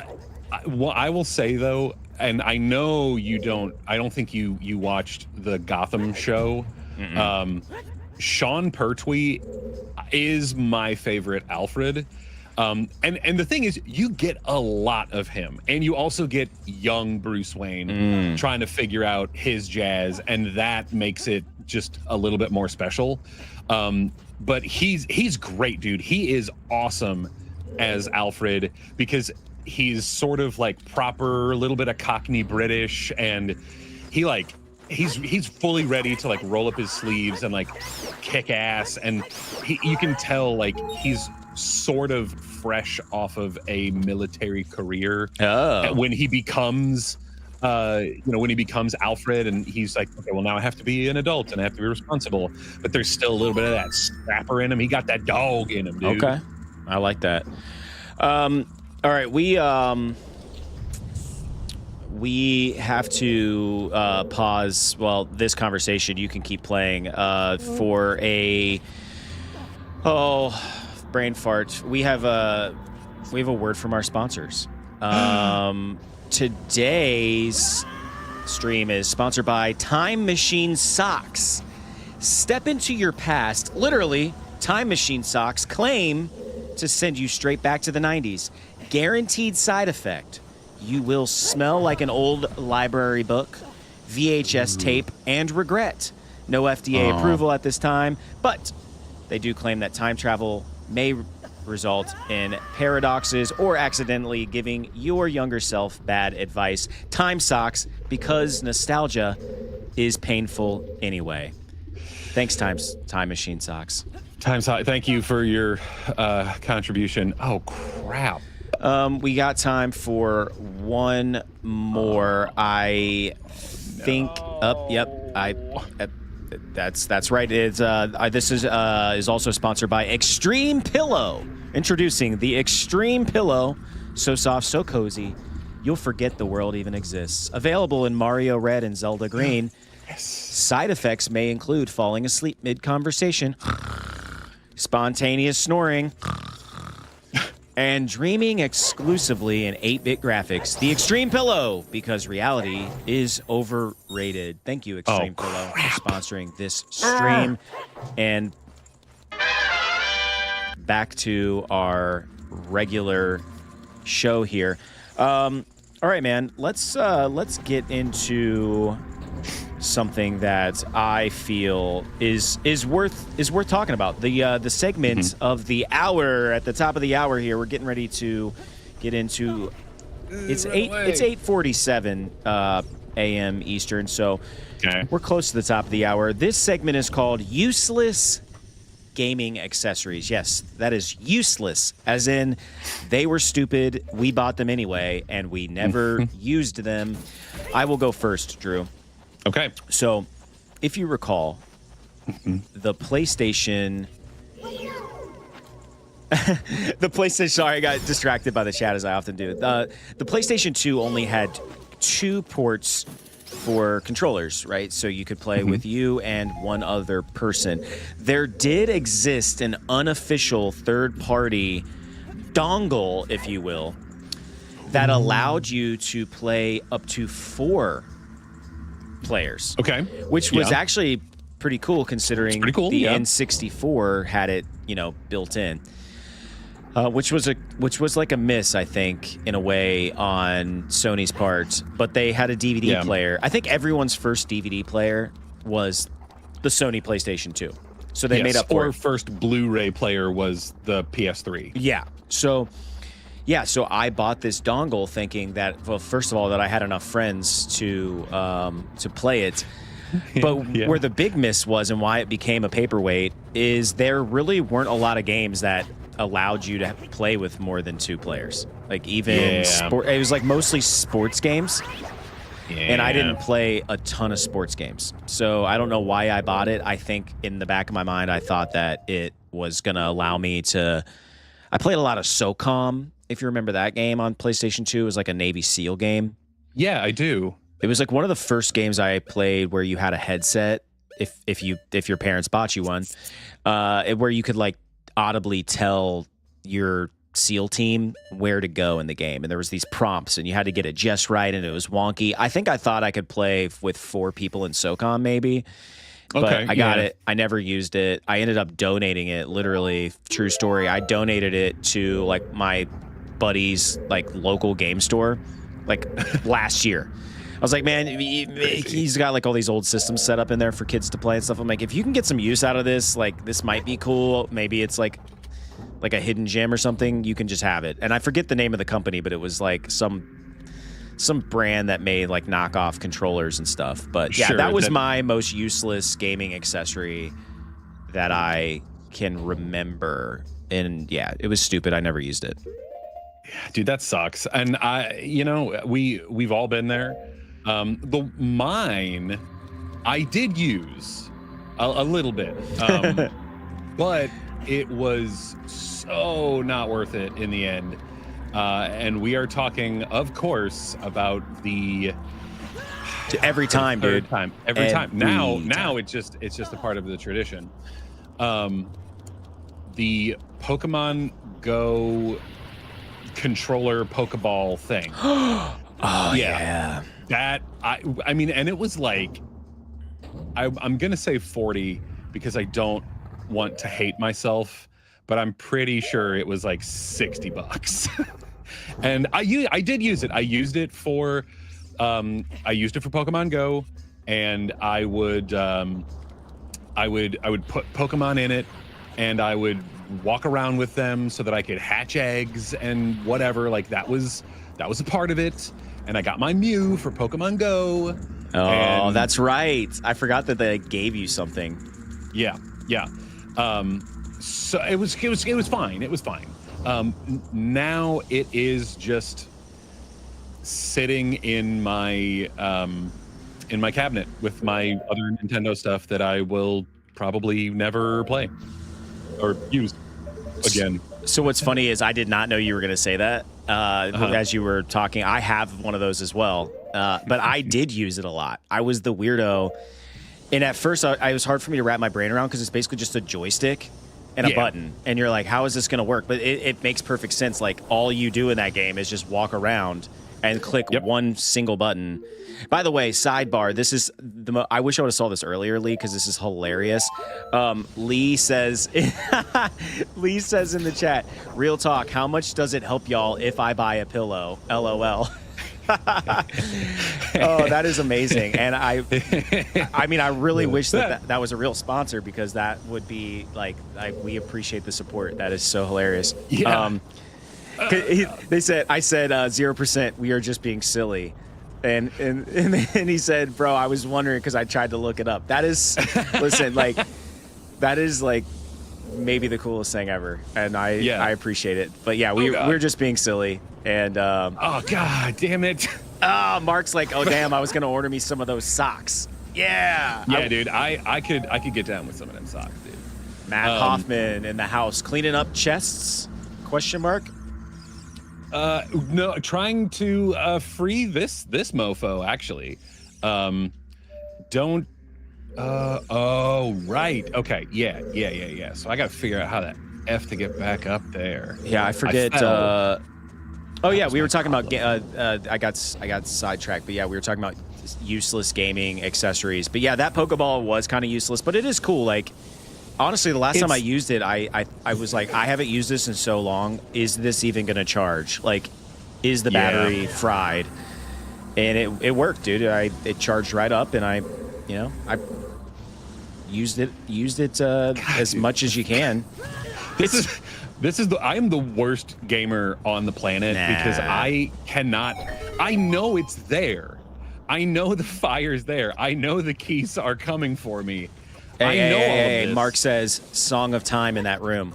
Well, I will say, though... And I know you don't. I don't think you watched the Gotham show. Sean Pertwee is my favorite Alfred. And the thing is, you get a lot of him, and you also get young Bruce Wayne trying to figure out his jazz, and that makes it just a little bit more special. But he's great, dude. He is awesome as Alfred because he's sort of like proper, a little bit of Cockney British, and he's fully ready to like roll up his sleeves and like kick ass, and you can tell like he's sort of fresh off of a military career when he becomes Alfred, and he's like, okay, well, now I have to be an adult and I have to be responsible, but there's still a little bit of that scrapper in him. He got that dog in him, dude. Okay, I like that. All right, we have to pause. Well, this conversation you can keep playing for a brain fart. We have a word from our sponsors. Today's stream is sponsored by Time Machine Socks. Step into your past. Literally, Time Machine Socks claim to send you straight back to the 90s. Guaranteed side effect. You will smell like an old library book, VHS tape, and regret. No FDA approval at this time, but they do claim that time travel may result in paradoxes or accidentally giving your younger self bad advice. Time Socks, because nostalgia is painful anyway. Thanks, Time Machine Socks. Thank you for your contribution. Oh, crap. We got time for one more. I think. That's right. It's this is also sponsored by Extreme Pillow. Introducing the Extreme Pillow, so soft, so cozy, you'll forget the world even exists. Available in Mario Red and Zelda Green. Yes. Side effects may include falling asleep mid-conversation, spontaneous snoring, and dreaming exclusively in 8-bit graphics. The Extreme Pillow, because reality is overrated. Thank you, Extreme Pillow, for sponsoring this stream. And back to our regular show here. All right, man. Let's get into something that I feel is worth talking about. The segment of the hour at the top of the hour here. We're getting ready to get into. It's 8:47 a.m. Eastern, so we're close to the top of the hour. This segment is called Useless Gaming Accessories. Yes, that is useless, as in they were stupid, we bought them anyway, and we never used them. I will go first, Drew. Okay. So, if you recall, the PlayStation... Sorry, I got distracted by the chat, as I often do. The PlayStation 2 only had 2 ports for controllers, right? So you could play with you and one other person. There did exist an unofficial third-party dongle, if you will, that allowed you to play up to 4 players. Okay. Which was actually pretty cool, considering the N64 had it, built in. Which was like a miss, I think, in a way, on Sony's part. But they had a DVD player. I think everyone's first DVD player was the Sony PlayStation 2. So they made up for it. First Blu-ray player was the PS3. Yeah. So I bought this dongle thinking that, well, first of all, that I had enough friends to play it. But where the big miss was and why it became a paperweight is there really weren't a lot of games that allowed you to play with more than 2 players. Like even sport, it was like mostly sports games. And I didn't play a ton of sports games. So I don't know why I bought it. I think in the back of my mind, I thought that it was going to allow me to... I played a lot of SOCOM, if you remember that game on PlayStation 2. It was like a Navy SEAL game. Yeah, I do. It was like one of the first games I played where you had a headset, if your parents bought you one, where you could like audibly tell your SEAL team where to go in the game. And there was these prompts and you had to get it just right, and it was wonky. I thought I could play with 4 people in SOCOM maybe. But I got it. I never used it. I ended up donating it, literally, true story. I donated it to like my buddy's like local game store like last year. I was like, man, he's got like all these old systems set up in there for kids to play and stuff. I'm like, if you can get some use out of this, like this might be cool. Maybe it's like a hidden gem or something. You can just have it. And I forget the name of the company, but it was like some brand that made like knockoff controllers and stuff. But yeah, that was my most useless gaming accessory that I can remember. And yeah, it was stupid. I never used it. Yeah, dude, that sucks. And we've all been there. Mine, I did use a little bit, but it was so not worth it in the end. And we are talking, of course, about the every time, dude. Every time. Now it's just a part of the tradition. The Pokemon Go controller Pokeball thing. Oh yeah. That I mean, and it was like I'm gonna say 40 because I don't want to hate myself, but I'm pretty sure it was like $60. And I did use it. I used it for Pokemon Go, and I would put Pokemon in it, and I would walk around with them so that I could hatch eggs and whatever. Like that was a part of it. And I got my Mew for Pokemon Go. Oh, that's right. I forgot that they gave you something. Yeah. So it was fine. It was fine. Now it is just sitting in my in my cabinet with my other Nintendo stuff that I will probably never play or use again. So what's funny is I did not know you were going to say that as you were talking. I have one of those as well, but I did use it a lot. I was the weirdo. And at first, it was hard for me to wrap my brain around because it's basically just a joystick and a button. And you're like, how is this going to work? But it makes perfect sense. Like, all you do in that game is just walk around and click one single button. By the way, sidebar, this is I wish I would have saw this earlier, Lee, because this is hilarious. Lee says in the chat, real talk, how much does it help y'all if I buy a pillow? LOL. Oh, that is amazing. And I mean, I really wish that was a real sponsor, because that would be like, we appreciate the support. That is so hilarious. Yeah. I said 0%. We are just being silly. And he said, bro, I was wondering because I tried to look it up. That is, listen, like, that is like maybe the coolest thing ever. And I appreciate it. But yeah, we're just being silly. And oh god damn it. Mark's like, oh damn, I was gonna order me some of those socks. Yeah. Dude, I could get down with some of them socks, dude. Matt Hoffman in the house cleaning up chests? Question mark. No, trying to free this mofo actually. Don't. Oh right. Okay. Yeah. So I got to figure out how the f to get back up there. Yeah, I forget. Oh yeah, we were talking about. I got sidetracked, but yeah, we were talking about useless gaming accessories. But yeah, that Pokeball was kind of useless, but it is cool. Like, honestly, the last time I used it, I was like, I haven't used this in so long. Is this even gonna charge? Like, is the battery fried? And it worked, dude. It charged right up, and I used it as much as you can. I am the worst gamer on the planet because I know it's there. I know the fire's there. I know the keys are coming for me. I know all of this. Mark says Song of Time in that room.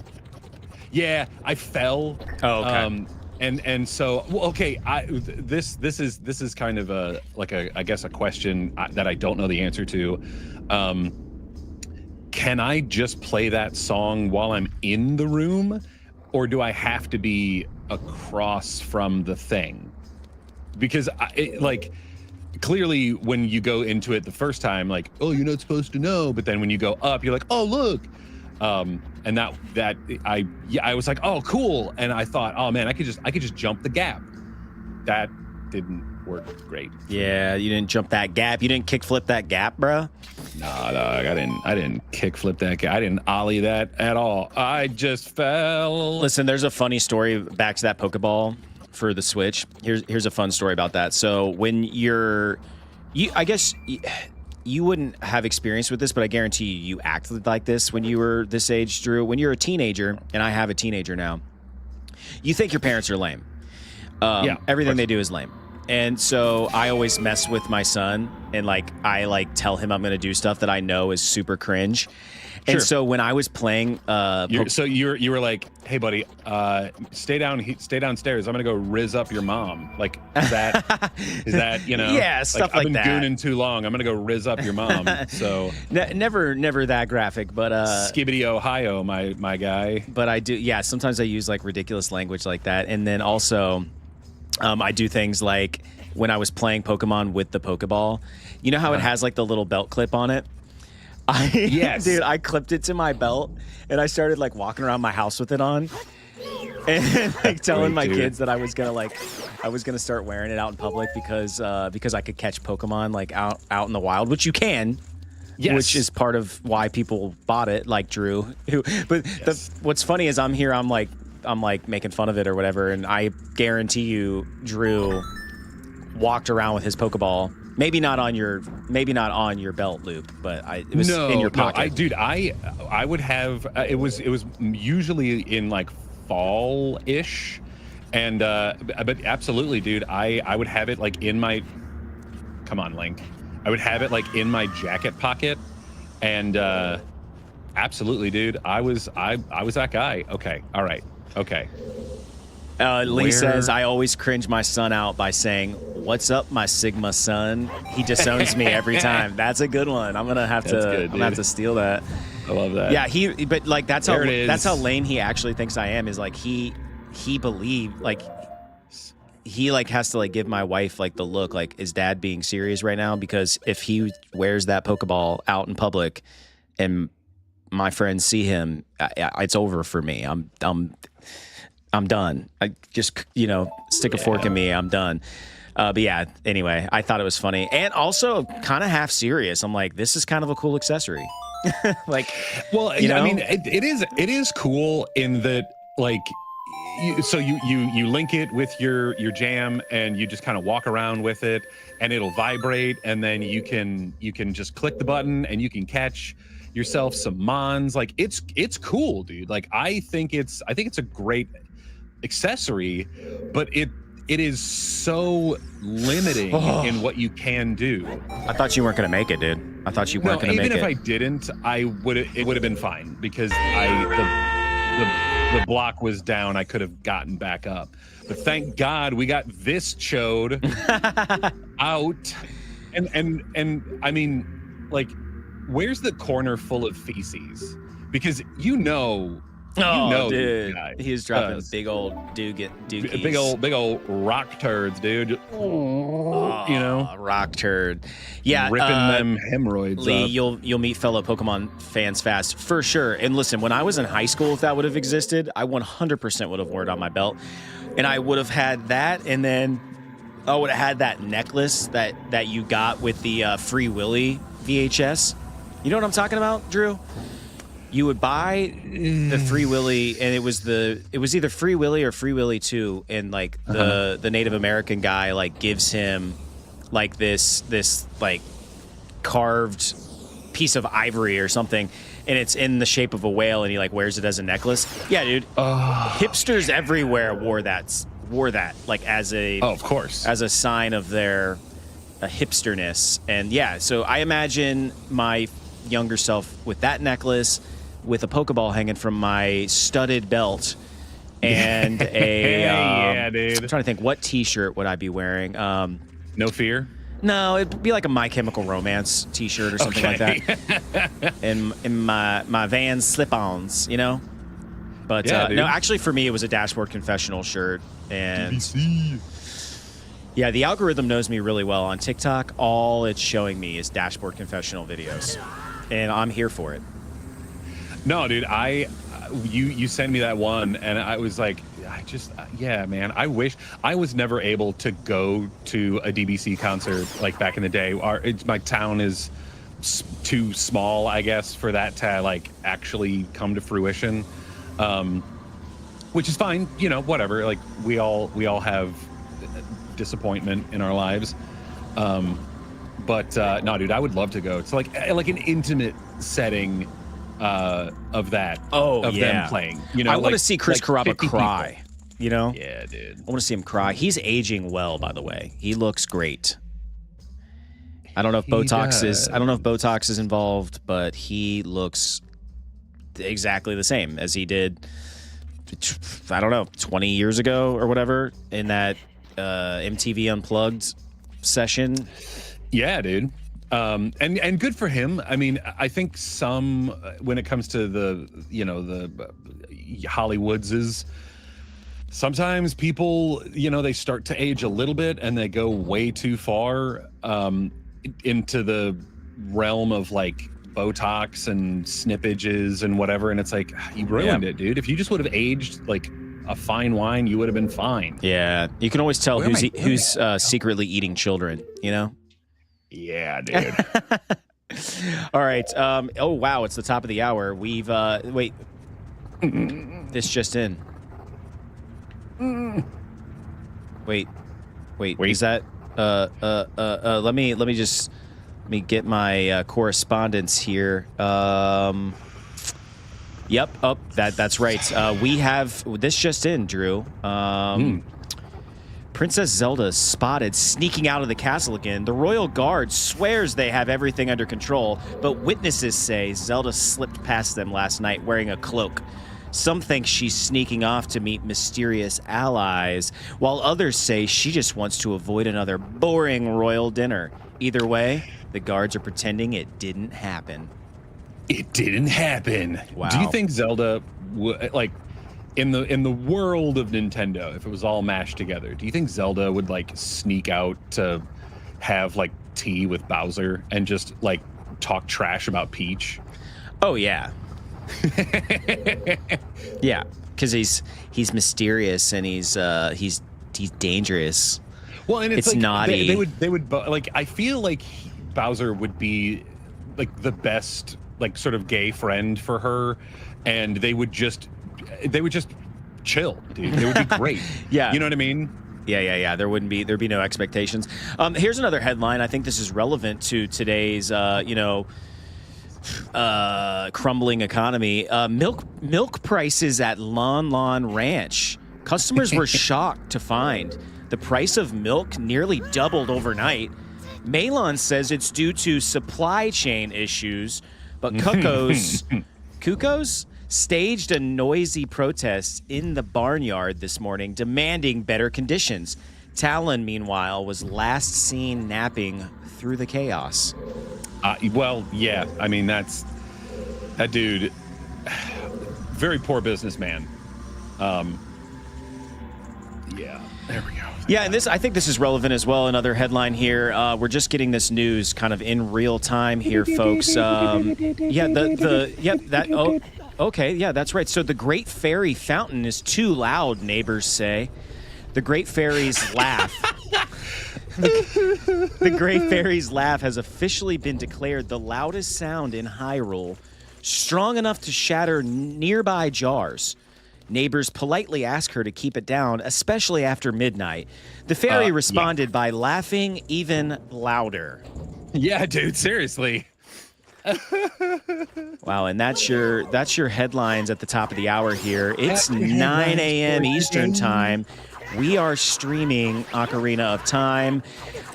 Yeah, I fell. Oh, okay. And so, well, okay, this is kind of I guess a question that I don't know the answer to. Can I just play that song while I'm in the room, or do I have to be across from the thing? Because clearly when you go into it the first time, like, oh, you're not supposed to know, but then when you go up, you're like, oh, look. And I was like, oh, cool. And I thought, oh man, I could just jump the gap. That didn't work great. Yeah, you didn't jump that gap. You didn't kickflip that gap, bro. No, I didn't kickflip that gap. I didn't ollie that at all. I just fell. Listen, there's a funny story back to that Pokeball for the Switch. Here's a fun story about that. So when I guess you wouldn't have experience with this, but I guarantee you acted like this when you were this age, Drew. When you're a teenager, and I have a teenager now, you think your parents are lame. Everything they do is lame. And so I always mess with my son, and I tell him I'm going to do stuff that I know is super cringe. And so when I was playing, you were like, "Hey, buddy, stay downstairs. I'm gonna go riz up your mom." Like, is that Yeah, stuff like that. I've been gooning too long. I'm gonna go riz up your mom. So never that graphic, but Skibbity Ohio, my guy. But I do, yeah. Sometimes I use like ridiculous language like that, and then also, I do things like when I was playing Pokemon with the Pokeball. You know how it has like the little belt clip on it? Yes. Dude, I clipped it to my belt and I started like walking around my house with it on and like telling my kids that I was gonna start wearing it out in public because I could catch Pokemon like out in the wild, which you can. Yes. Which is part of why people bought it, like Drew. What's funny is I'm making fun of it or whatever, and I guarantee you Drew walked around with his Pokeball. Maybe not on your belt loop, but it was in your pocket. I would have. It was usually in like fall-ish, and but absolutely, dude. I would have it like in my. Come on, Link. I would have it like in my jacket pocket, and absolutely, dude. I was that guy. Okay, all right, okay. Lee says, I always cringe my son out by saying, "What's up, my Sigma son?" He disowns me every time. That's a good one. I'm gonna have to steal that. I love that. Yeah, but like that's how lame he actually thinks I am. Is like he believed like he like has to like give my wife like the look like, is dad being serious right now? Because if he wears that Pokeball out in public and my friends see him, it's over for me. I'm done. I just, stick a fork in me. I'm done. But yeah, anyway, I thought it was funny and also kind of half serious. I'm like, this is kind of a cool accessory. Like, well, I mean, it is cool in that, like, you link it with your jam and you just kind of walk around with it and it'll vibrate, and then you can just click the button and you can catch yourself some mons. Like, it's cool, dude. Like, I think it's a great accessory, but it is so limiting in what you can do. I thought you weren't gonna make it, dude. I thought you weren't gonna make it. Even if I didn't, it would have been fine because the block was down. I could have gotten back up. But thank God we got this chode out. And I mean, like, where's the corner full of feces? Because dude, he's dropping big old dookies. Big old rock turds, dude. Rock turd. Yeah, ripping them hemorrhoids. Lee, up. you'll meet fellow Pokemon fans fast for sure. And listen, when I was in high school, if that would have existed, I 100% would have worn it on my belt, and I would have had that, and then I would have had that necklace that you got with the Free Willy VHS. You know what I'm talking about, Drew? You would buy the Free Willy, and it was either Free Willy or Free Willy 2, and like the Native American guy like gives him like this like carved piece of ivory or something, and it's in the shape of a whale, and he like wears it as a necklace. Yeah, dude. Hipsters everywhere wore that like as a of course, as a sign of their hipsterness. And yeah, so I imagine my younger self with that necklace, with a Pokeball hanging from my studded belt, and yeah, dude. I'm trying to think, what T-shirt would I be wearing? No Fear? No, it'd be like a My Chemical Romance T-shirt or something like that. and my Vans slip-ons, But no, actually for me it was a Dashboard Confessional shirt. And DBC. Yeah, the algorithm knows me really well. On TikTok, all it's showing me is Dashboard Confessional videos, and I'm here for it. No, dude, you sent me that one, and I was like, yeah, man. I wish I was never able to go to a DBC concert like back in the day. My town is too small, I guess, for that to like actually come to fruition, which is fine. Whatever. Like we all have disappointment in our lives, but no, dude, I would love to go. It's like an intimate setting of that. Them playing. I want to see Chris Carrabba cry. Yeah, dude. I want to see him cry. He's aging well, by the way. He looks great. I don't know if Botox is involved, but he looks exactly the same as he did. I don't know, 20 years ago or whatever in that MTV Unplugged session. Yeah, dude. And good for him. I mean, I think when it comes to the Hollywoods, sometimes people, they start to age a little bit and they go way too far into the realm of like Botox and snippages and whatever. And it's like, you ruined it, dude. If you just would have aged like a fine wine, you would have been fine. Yeah. You can always tell who's secretly eating children, Yeah, dude. All right. Oh, wow. It's the top of the hour. We've wait. This just in. Wait. Is that let me get my correspondence here. Yep. Oh, that's right. We have this just in, Drew. Princess Zelda is spotted sneaking out of the castle again. The royal guard swears they have everything under control, but witnesses say Zelda slipped past them last night wearing a cloak. Some think she's sneaking off to meet mysterious allies, while others say she just wants to avoid another boring royal dinner. Either way, the guards are pretending it didn't happen. It didn't happen. Wow. Do you think Zelda, like, in the world of Nintendo, if it was all mashed together, do you think Zelda would like sneak out to have like tea with Bowser and just like talk trash about Peach? Oh yeah. Yeah, because he's mysterious and he's dangerous. Well, and it's like, naughty. They would like, I feel like Bowser would be like the best like sort of gay friend for her, and they would just chill, dude. They would be great. Yeah, you know what I mean? Yeah. There'd be no expectations. Here's another headline. I think this is relevant to today's crumbling economy. Milk prices at Lon Lon Ranch. Customers were shocked to find the price of milk nearly doubled overnight. Malon says it's due to supply chain issues, but Cuckoos staged a noisy protest in the barnyard this morning, demanding better conditions. Talon, meanwhile, was last seen napping through the chaos. Well, yeah. I mean, that dude, very poor businessman. Yeah, there we go. Yeah, and I think this is relevant as well. Another headline here. We're just getting this news kind of in real time here, folks. Okay, yeah, that's right. So the Great Fairy Fountain is too loud, neighbors say. The Great Fairy's laugh. The Great Fairy's laugh has officially been declared the loudest sound in Hyrule, strong enough to shatter nearby jars. Neighbors politely ask her to keep it down, especially after midnight. The fairy responded by laughing even louder. Yeah, dude, seriously. Wow, and that's your headlines at the top of the hour here. It's 9 a.m. Eastern time. We are streaming Ocarina of Time.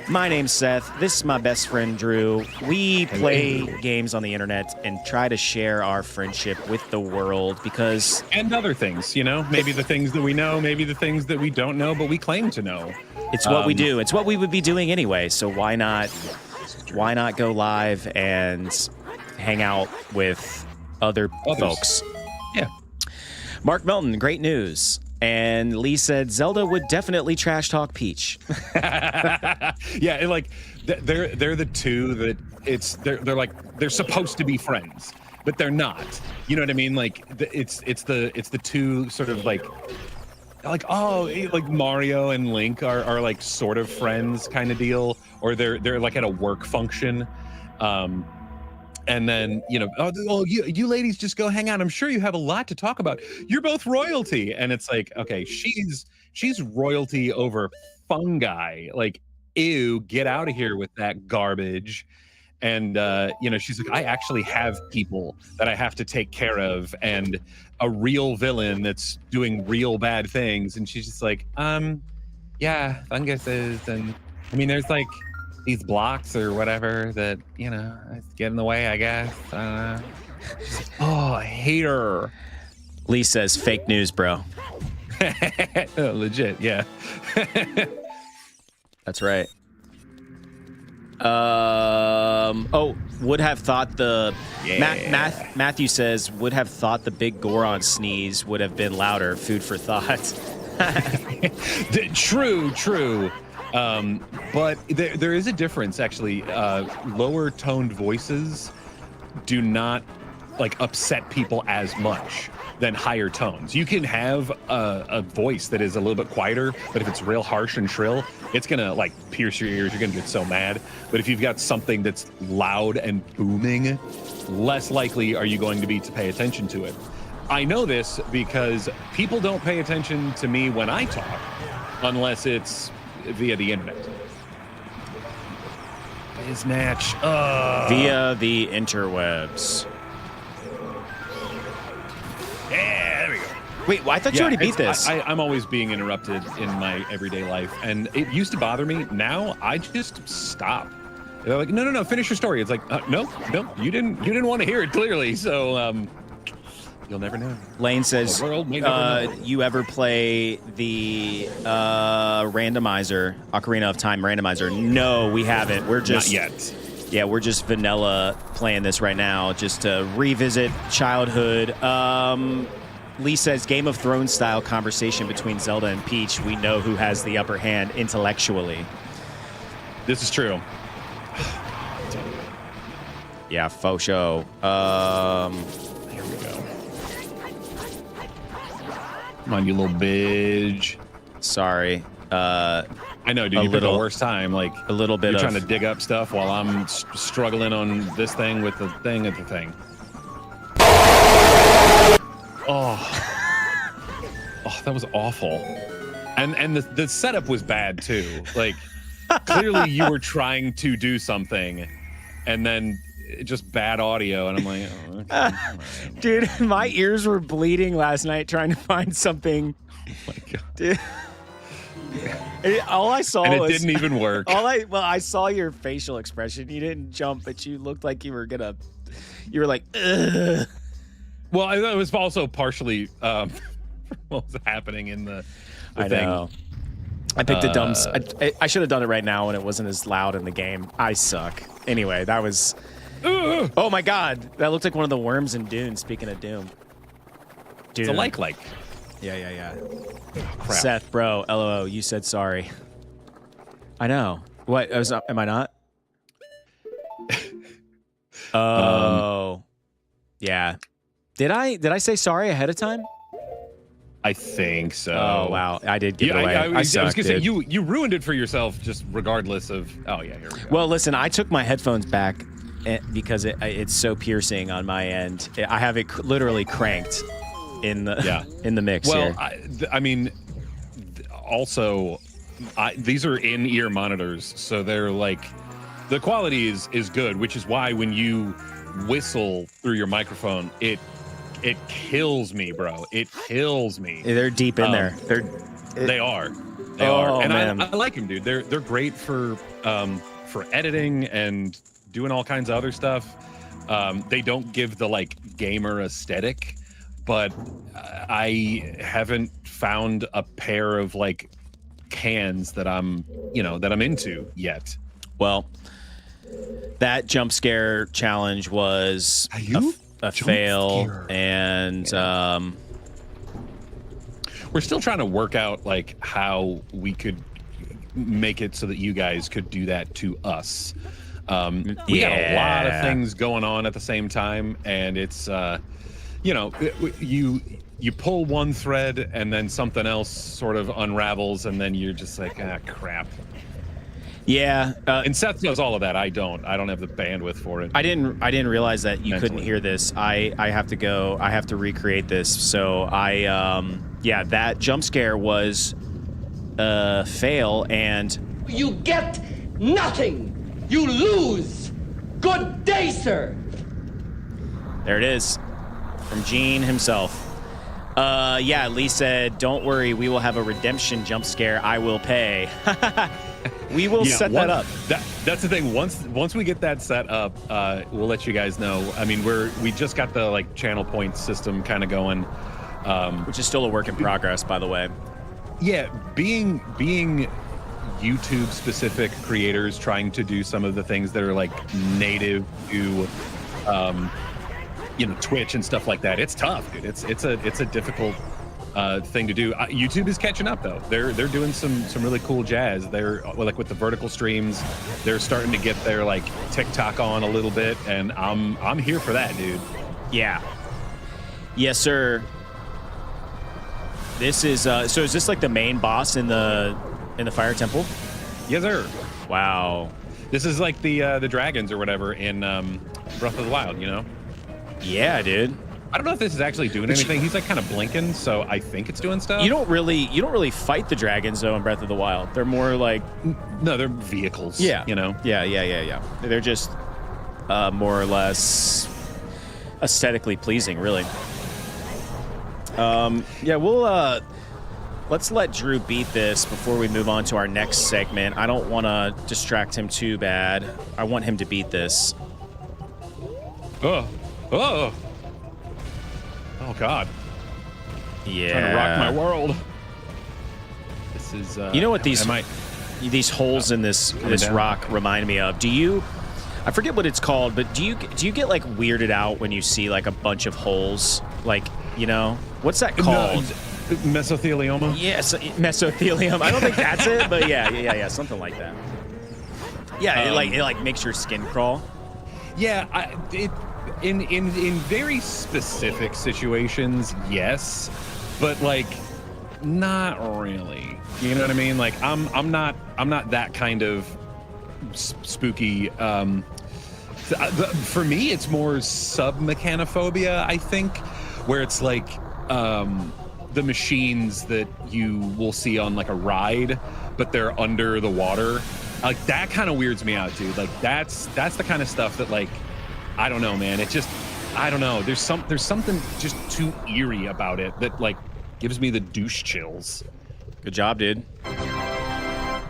My name's Seth. This is my best friend, Drew. We play games on the internet and try to share our friendship with the world because... And other things, you know? Maybe the things that we know, maybe the things that we don't know, but we claim to know. It's what we do. It's what we would be doing anyway, so why not go live and hang out with others. Folks? Yeah. Mark Melton, great news. And Lee said Zelda would definitely trash talk Peach. Yeah, and like they're the two that they're like they're supposed to be friends, but they're not. You know what I mean? Like it's the two sort of like Mario and Link are like sort of friends kind of deal, or they're like at a work function. And then, you know, you ladies just go hang out. I'm sure you have a lot to talk about. You're both royalty. And it's like, okay, she's royalty over fungi. Like, ew, get out of here with that garbage. And, you know, she's like, I actually have people that I have to take care of and a real villain that's doing real bad things. And she's just like, yeah, funguses. And I mean, there's like these blocks or whatever that, you know, get in the way, I guess. Oh, I hate her. Lee says fake news, bro. Legit, yeah. That's right. Would have thought the Matthew says would have thought the big Goron sneeze would have been louder. Food for thought. True. But there is a difference, actually. Lower toned voices do not like upset people as much than higher tones. You can have a voice that is a little bit quieter, but if it's real harsh and shrill, it's gonna like pierce your ears. You're gonna get so mad. But if you've got something that's loud and booming, less likely are you going to be to pay attention to it. I know this because people don't pay attention to me when I talk unless it's via the internet. Biznatch. Via the interwebs. Yeah, there we go. Wait, I thought you already beat this. I'm always being interrupted in my everyday life, and it used to bother me. Now I just stop. They're like, no, finish your story. It's like, no, you didn't want to hear it clearly. So, You'll never know. Lane says, The world may never know. you ever play the randomizer, Ocarina of Time randomizer? No, we haven't. We're just... Not yet. Yeah, we're just vanilla playing this right now, just to revisit childhood. Lee says, Game of Thrones style conversation between Zelda and Peach. We know who has the upper hand intellectually. This is true. Yeah, faux show. Here we go. Come on, you little bitch. Sorry. I know, dude. You picked the worst time. Like a little bit. You're trying to dig up stuff while I'm struggling on this thing with the thing at the thing. Oh, that was awful. And the setup was bad too. Like clearly you were trying to do something, and then just bad audio, and I'm like, oh, okay. Right. Dude, my ears were bleeding last night trying to find something. Oh my God. Dude. All I saw and it was, didn't even work. I saw your facial expression. You didn't jump, but you looked like you were like, ugh. Well, it was also partially what was happening in the I thing. know. I picked a dumb. I should have done it right now when it wasn't as loud in the game. I suck. Anyway, that was. Oh my God, that looked like one of the worms in Dune. Speaking of Doom, Dune. It's a like. Yeah. Crap. Seth, bro, LOL. You said sorry. I know. What? Am I not? Oh. Yeah. Did I say sorry ahead of time? I think so. Oh wow, I did give it away. I was suck, gonna say dude. you ruined it for yourself, just regardless of. Oh yeah, here we go. Well, listen, I took my headphones back because it's so piercing on my end. I have it literally cranked in the mix here. I mean, also, these are in-ear monitors, so they're like the quality is good, which is why when you whistle through your microphone, it kills me, bro. It kills me. They're deep in there. They are, and man. I like them, dude. They're great for editing and doing all kinds of other stuff. They don't give the like gamer aesthetic, but I haven't found a pair of like cans that I'm into yet. Well, that jump scare challenge was a fail, scare? and we're still trying to work out like how we could make it so that you guys could do that to us. We got a lot of things going on at the same time, and it's you pull one thread and then something else sort of unravels, and then you're just like, crap. Yeah, and Seth knows all of that. I don't have the bandwidth for it. I didn't realize that you couldn't Mentally. hear this. I have to recreate this. So that jump scare was a fail, and You get nothing. You lose. Good day, sir. there it is from Gene himself. Lee said, "Don't worry, we will have a redemption jump scare. I will pay." We will set that up. That's the thing. Once we get that set up, we'll let you guys know. I mean, we just got the like channel point system kind of going, Which is still a work in progress, by the way. Yeah, being YouTube specific creators trying to do some of the things that are like native to Twitch and stuff like that. It's tough, dude. It's a difficult thing to do. YouTube is catching up though. They're doing some really cool jazz. They're like with the vertical streams, they're starting to get their like TikTok on a little bit, and I'm here for that, dude. Yeah. Yes, sir. This is so is this like the main boss in the Fire Temple? Yes, sir. Wow. This is like the dragons or whatever in Breath of the Wild, you know? Yeah, dude. I don't know if this is actually doing anything. He's like kind of blinking, so I think it's doing stuff. You don't really fight the dragons though in Breath of the Wild. They're more like No, they're vehicles. Yeah. You know? Yeah. They're just more or less aesthetically pleasing, really. We'll let's let Drew beat this before we move on to our next segment. I don't want to distract him too bad. I want him to beat this. Oh Oh God. Yeah. Trying to rock my world. This is. You know what these holes in this down. rock remind me of? I forget what it's called, but do you get like weirded out when you see like a bunch of holes? Like, you know, what's that called? Mesothelioma? Yes, mesothelium. I don't think that's it, but yeah, something like that. Yeah, it like makes your skin crawl. Yeah, in very specific situations, yes, but like not really. You know what I mean? Like I'm not that kind of spooky. For me, it's more submechanophobia, I think, where it's like the machines that you will see on like a ride, but they're under the water. Like that kind of weirds me out, dude. Like that's the kind of stuff that, like, I don't know, man. It just, I don't know. There's something just too eerie about it that like gives me the douche chills. Good job, dude.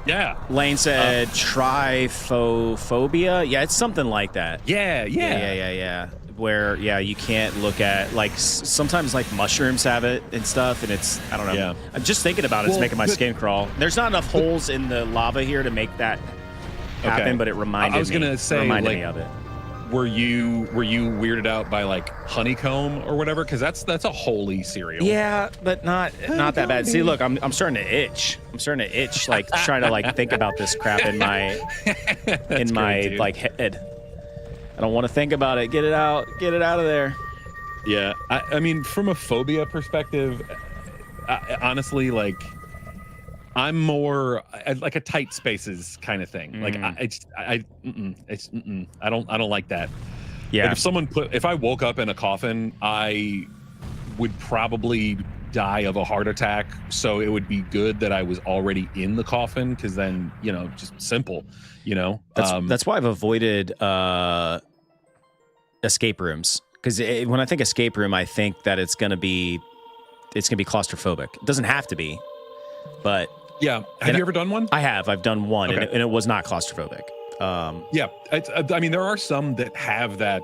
Yeah. Lane said trypophobia. Yeah, it's something like that. Yeah. Where, you can't look at, like, sometimes, like, mushrooms have it and stuff, and it's, I don't know. Yeah. I'm just thinking about it. It's making my skin crawl. There's not enough holes in the lava here to make that happen, but it reminded me. I was going to say, reminded me of it. Were you weirded out by, like, honeycomb or whatever? Because that's a holy cereal. Yeah, but not that bad. See, look, I'm starting to itch. Like, trying to, like, think about this crap in my like, head. I don't want to think about it. Get it out of there. Yeah, I mean, from a phobia perspective, honestly, like, I'm more like a tight spaces kind of thing. Like, I don't like that. Yeah. Like if I woke up in a coffin, I would probably die of a heart attack. So it would be good that I was already in the coffin, because then, you know, just simple, you know. That's why I've avoided escape rooms, because when I think escape room, I think that it's gonna be claustrophobic. It doesn't have to be, but yeah. Have you ever done one? I have. I've done one, Okay. and it was not claustrophobic. Yeah, I mean, there are some that have that,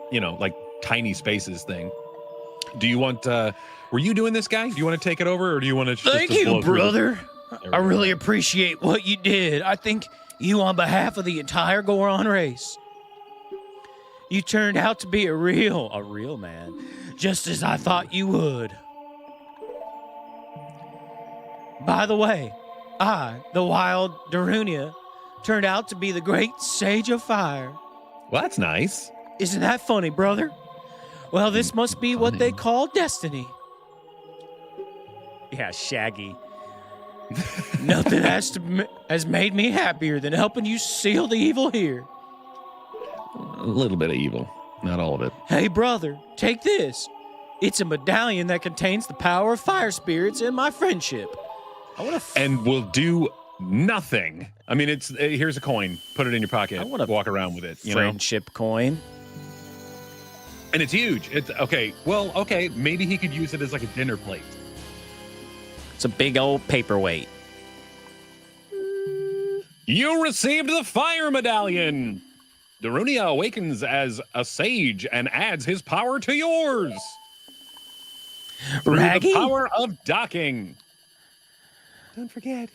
you know, like tiny spaces thing. Do you want? Were you doing this, guy? Do you want to take it over, or do you want to? Thank you, brother. I really appreciate what you did. I think you, on behalf of the entire Goron race, you turned out to be a real man, just as I thought you would. By the way, I, the wild Darunia, turned out to be the great sage of fire. Well, that's nice. Isn't that funny, brother? Well, this must be what they call destiny. Yeah, Shaggy. Nothing has made me happier than helping you seal the evil here. A little bit of evil, not all of it. Hey, brother, take this. It's a medallion that contains the power of fire spirits and my friendship. And will do nothing. I mean, it's here's a coin. Put it in your pocket. I want to walk around with it. You friendship coin. And it's huge. It's okay. Well, okay. Maybe he could use it as like a dinner plate. It's a big old paperweight. You received the fire medallion. Darunia awakens as a sage and adds his power to yours. Through Raggy? the power of docking. Don't forget,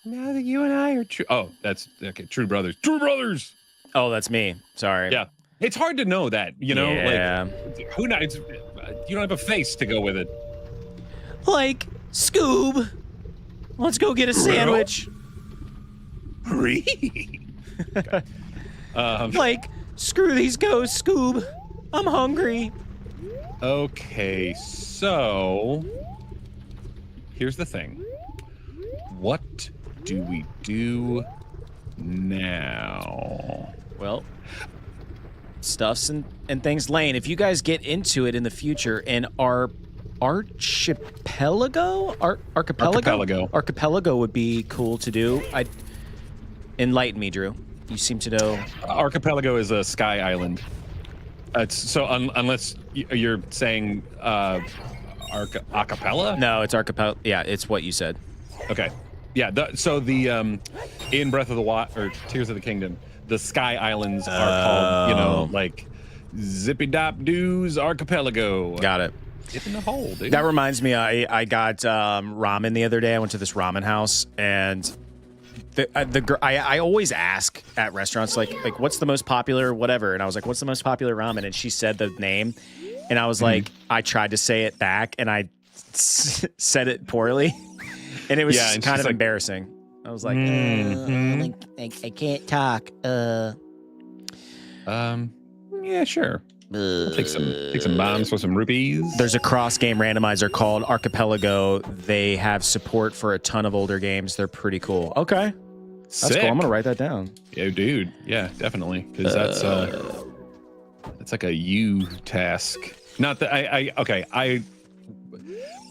now that you and I are true. Oh, that's okay. True brothers. True brothers. Oh, that's me. Sorry. Yeah. It's hard to know that, you know? Yeah. Like, who knows? You don't have a face to go with it. Like, Scoob, let's go get a sandwich. Like, screw these ghosts, Scoob. I'm hungry. Okay, so here's the thing. What do we do now? Well, stuffs and things. Lane, if you guys get into it in the future and are archipelago would be cool to do. Enlighten me, Drew. You seem to know. Archipelago is a sky island. Unless you're saying acapella? No, it's archipelago. Yeah, it's what you said. Okay. Yeah. In Breath of the Wild or Tears of the Kingdom, the sky islands are called, like Zippy Dop Doos Archipelago. Got it. Dip in the hole, dude. That reminds me, I got ramen the other day. I went to this ramen house, and I always ask at restaurants like what's the most popular whatever, and I was like, what's the most popular ramen? And she said the name, and I was like, I tried to say it back, and I said it poorly, and it was kind of embarrassing. I was like, I can't talk. Yeah, sure. Take some bombs for some rupees. There's a cross game randomizer called Archipelago. They have support for a ton of older games. They're pretty cool. Okay, that's cool. I'm gonna write that down. Yeah, dude. Yeah, definitely. Because that's like a you task. Not that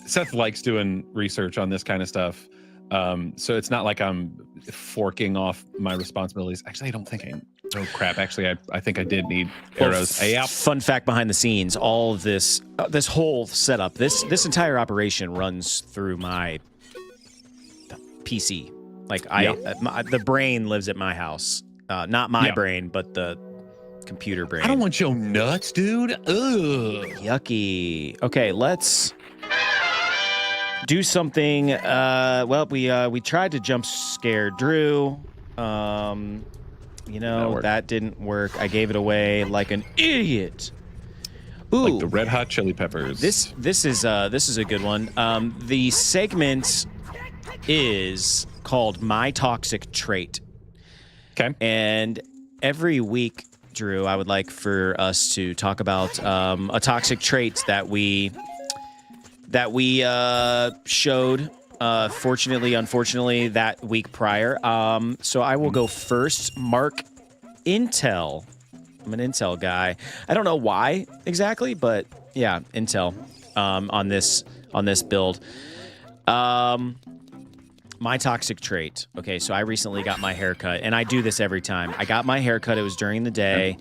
Seth likes doing research on this kind of stuff. So it's not like I'm forking off my responsibilities. Actually, I don't think oh crap! Actually, I think I did need arrows. Fun fact behind the scenes: all of this whole setup, this entire operation runs through my PC. Like the brain lives at my house, not my brain, but the computer brain. I don't want your nuts, dude. Ugh. Yucky. Okay, let's do something. We tried to jump scare Drew. That didn't work. I gave it away like an idiot. Ooh, like the Red Hot Chili Peppers. This is a good one. The segment is called My Toxic Trait. Okay. And every week, Drew, I would like for us to talk about a toxic trait that we showed. Fortunately, unfortunately, that week prior. So I will go first. Mark, Intel. I'm an Intel guy. I don't know why exactly, but yeah, Intel on this build. My toxic trait. Okay, so I recently got my hair cut, and I do this every time. I got my hair cut. It was during the day,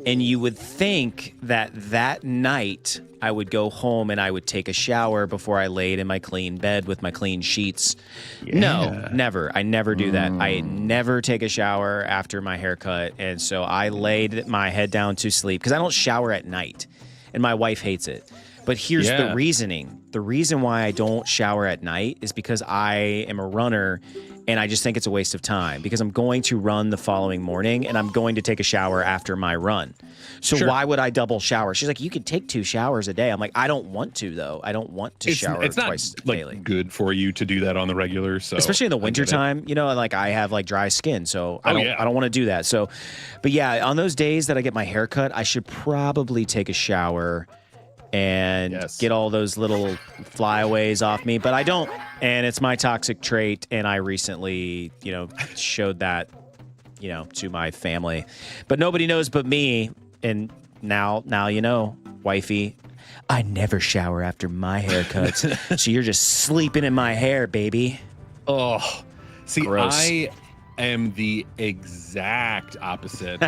and you would think that night I would go home and I would take a shower before I laid in my clean bed with my clean sheets. Yeah. No, never. I never do that. I never take a shower after my haircut, and so I laid my head down to sleep because I don't shower at night, and my wife hates it. But here's the reasoning. The reason why I don't shower at night is because I am a runner, and I just think it's a waste of time because I'm going to run the following morning, and I'm going to take a shower after my run. So why would I double shower? She's like, you could take 2 showers a day. I'm like, I don't want to, though. I don't want to shower twice daily. It's good for you to do that on the regular. So especially in the wintertime, like I have like dry skin, so I don't want to do that. So, but yeah, on those days that I get my hair cut, I should probably take a shower and get all those little flyaways off me, but I don't, and it's my toxic trait, and I recently, showed that, to my family, but nobody knows but me, and now wifey, I never shower after my haircuts, so you're just sleeping in my hair, baby. Oh, see, gross. I am the exact opposite.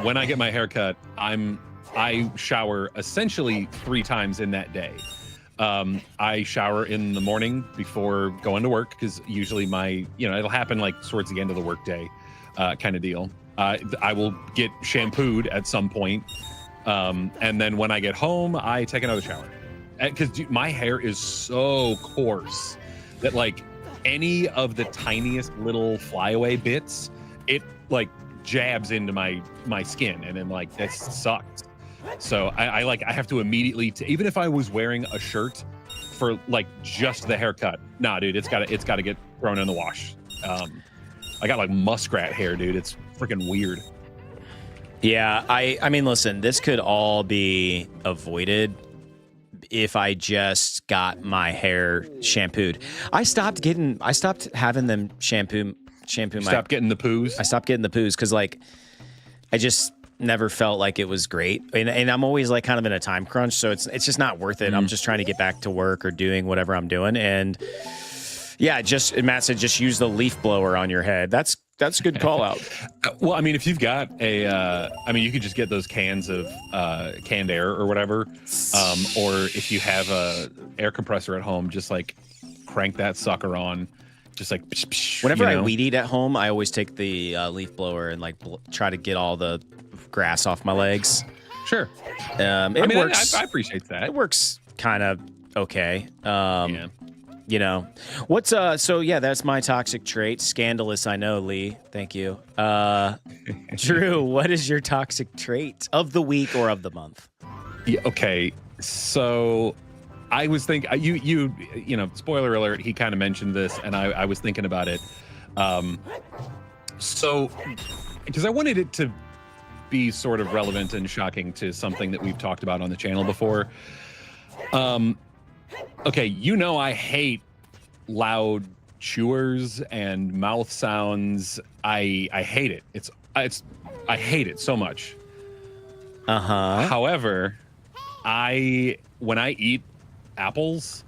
When I get my haircut, I shower essentially 3 times in that day. I shower in the morning before going to work because usually it'll happen like towards the end of the workday kind of deal. I will get shampooed at some point. And then when I get home, I take another shower. Because my hair is so coarse that like any of the tiniest little flyaway bits, it like jabs into my skin. And then like that sucks. So I have to immediately, even if I was wearing a shirt for like just the haircut, nah, dude, it's gotta get thrown in the wash. I got like muskrat hair, dude. It's freaking weird. Yeah, I mean, listen, this could all be avoided if I just got my hair shampooed. I stopped having them shampoo my. Stop getting the poos. I stopped getting the poos because like I just never felt like it was great, and I'm always like kind of in a time crunch, so it's just not worth it. I'm just trying to get back to work or doing whatever I'm doing, and Matt said just use the leaf blower on your head. That's a good call out. Well, I mean, if you've got you could just get those cans of canned air or whatever, or if you have a air compressor at home, just like crank that sucker on. Just like whenever I weed eat at home, I always take the leaf blower and like try to get all the grass off my legs. Sure. It works. I appreciate that. It works kind of okay. Yeah. You know, what's so yeah, that's my toxic trait. Scandalous, I know, Lee. Thank you. Drew, what is your toxic trait of the week or of the month? Yeah, okay. So I was thinking you know, spoiler alert, he kind of mentioned this and I was thinking about it. So because I wanted it to be sort of relevant and shocking to something that we've talked about on the channel before. Okay, you know I hate loud chewers and mouth sounds. I hate it. I hate it so much. However, when I eat apples,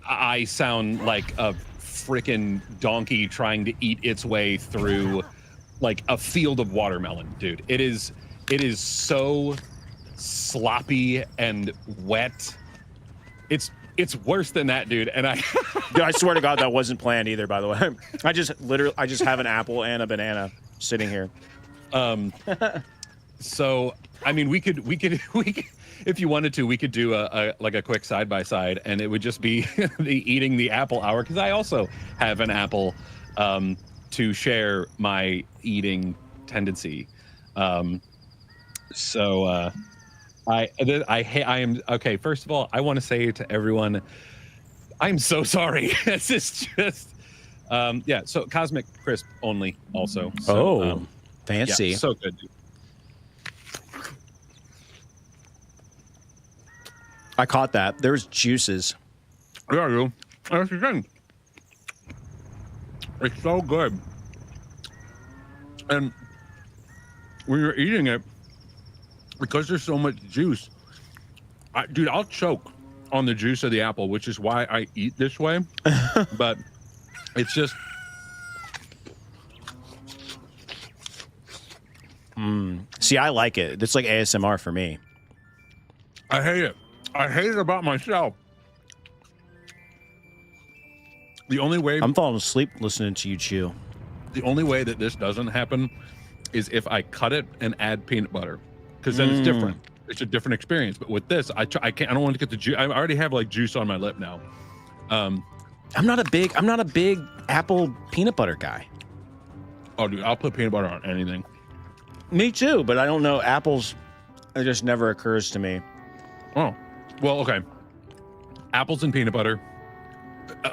I sound like a freaking donkey trying to eat its way through like a field of watermelon, dude. It is so sloppy and wet. It's worse than that, dude. And I swear to God, that wasn't planned either, by the way. I just have an apple and a banana sitting here. So I mean, we could if you wanted to, we could do a quick side by side, and it would just be the eating the apple hour, because I also have an apple to share my eating tendency. I am okay. First of all, I want to say to everyone, I'm so sorry. This is just yeah. So Cosmic Crisp only also. So, fancy. Yeah, so good. I caught that. There's juices. Yeah, you. That's the thing. It's so good. And when you're eating it, because there's so much juice, dude, I'll choke on the juice of the apple, which is why I eat this way. But it's just... See, I like it. It's like ASMR for me. I hate it. I hate it about myself. The only way... I'm falling asleep listening to you chew. The only way that this doesn't happen is if I cut it and add peanut butter, because then it's different. It's a different experience. But with this, I can't. I don't want to get the juice. I already have like juice on my lip now. I'm not a big apple peanut butter guy. Oh, dude, I'll put peanut butter on anything. Me too, but I don't know. Apples, it just never occurs to me. Oh, well, okay. Apples and peanut butter,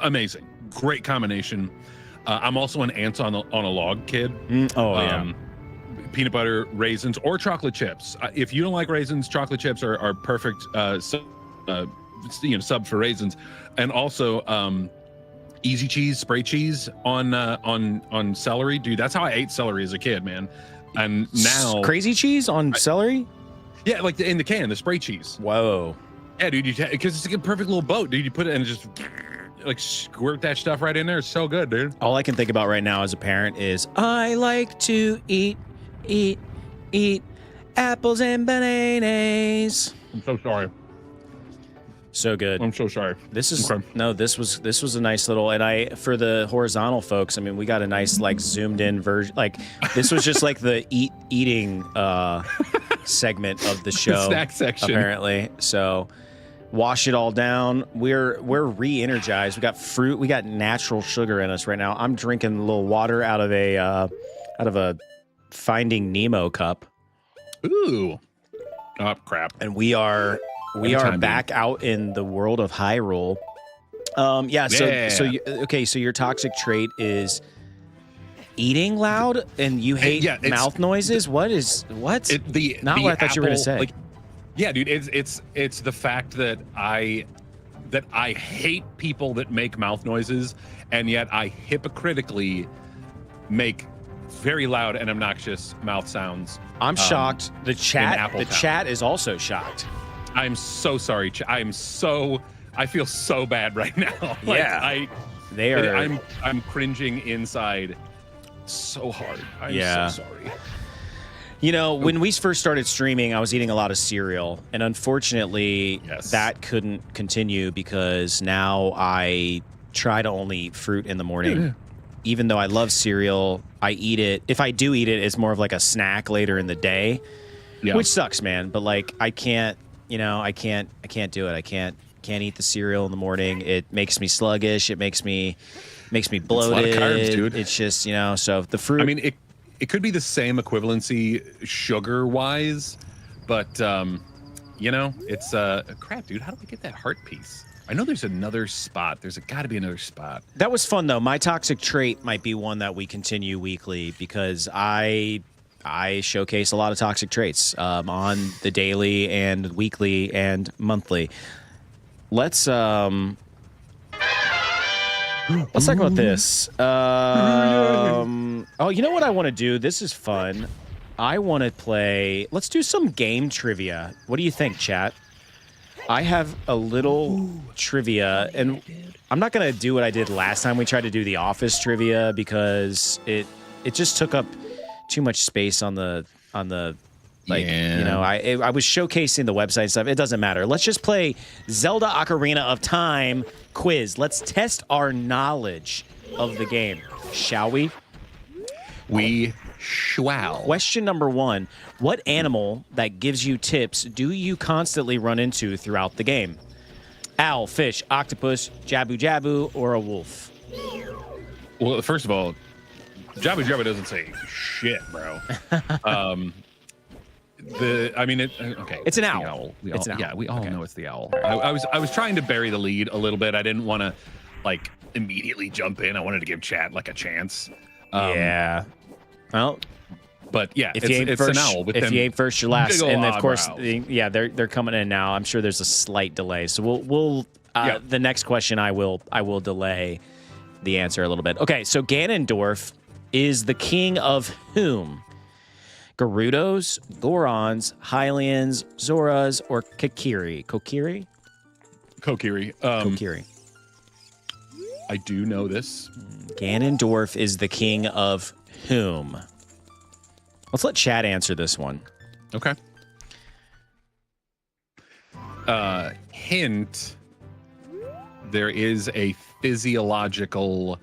amazing, great combination. I'm also an ants on a log kid. Yeah. Peanut butter, raisins, or chocolate chips. If you don't like raisins, chocolate chips are perfect. Sub for raisins, and also easy cheese, spray cheese on celery, dude. That's how I ate celery as a kid, man. And now crazy cheese on celery. Yeah, like in the can, the spray cheese. Whoa. Yeah, dude, because it's like a perfect little boat, dude. You put it and just like squirt that stuff right in there. It's so good, dude. All I can think about right now as a parent is I like to eat apples and bananas. I'm so sorry. So good. I'm so sorry. This is Okay. no. This was a nice little, and I for the horizontal folks. I mean, we got a nice like zoomed in version. Like this was just like the eating segment of the show, snack section, apparently. So wash it all down. We're re-energized. We got fruit. We got natural sugar in us right now. I'm drinking a little water out of a Finding Nemo cup. Ooh. Oh crap. And we are back out in the world of Hyrule. So your toxic trait is eating loud, and you hate mouth noises. What? Not what I thought you were gonna say. Like, yeah, dude, it's the fact that I hate people that make mouth noises, and yet I hypocritically make very loud and obnoxious mouth sounds. I'm shocked. The chat is also shocked. I'm so sorry. I feel so bad right now. I'm cringing inside so hard. I'm so sorry. You know, when we first started streaming, I was eating a lot of cereal, and unfortunately, that couldn't continue because now I try to only eat fruit in the morning. even though I love cereal, I eat it. If I do eat it, it's more of like a snack later in the day, which sucks, man. But like, I can't do it. I can't eat the cereal in the morning. It makes me sluggish. It makes me bloated. It's a lot of carbs, dude. It's just, so the fruit. I mean, it could be the same equivalency sugar-wise, but, it's crap, dude. How do I get that heart piece? I know there's another spot. There's got to be another spot. That was fun, though. My toxic trait might be one that we continue weekly because I showcase a lot of toxic traits on the daily and weekly and monthly. Let's talk about this. Oh, you know what I want to do? This is fun. I want to play. Let's do some game trivia. What do you think, chat? I have a little trivia, and I'm not gonna do what I did last time we tried to do the Office trivia because it just took up too much space on the like, I was showcasing the website and stuff. It doesn't matter. Let's just play Zelda Ocarina of Time quiz. Let's test our knowledge of the game, shall we? We shall. Question number 1. What animal that gives you tips do you constantly run into throughout the game? Owl, fish, octopus, jabu jabu, or a wolf? Well, first of all, jabu jabu doesn't say shit, bro. Okay. It's an owl. It's an owl. Yeah, we all know it's the owl. I was trying to bury the lead a little bit. I didn't want to like immediately jump in. I wanted to give chat like a chance. Yeah. Well, but yeah, if you ain't first, an owl. If you ain't first, you're last. And of course, they're coming in now. I'm sure there's a slight delay. So we'll the next question I will delay the answer a little bit. Okay, so Ganondorf is the king of whom? Gerudos, Gorons, Hylians, Zoras, or Kokiri? Kokiri. Kokiri. I do know this. Ganondorf is the king of whom? Let's let Chad answer this one. Okay. Hint. There is a physiological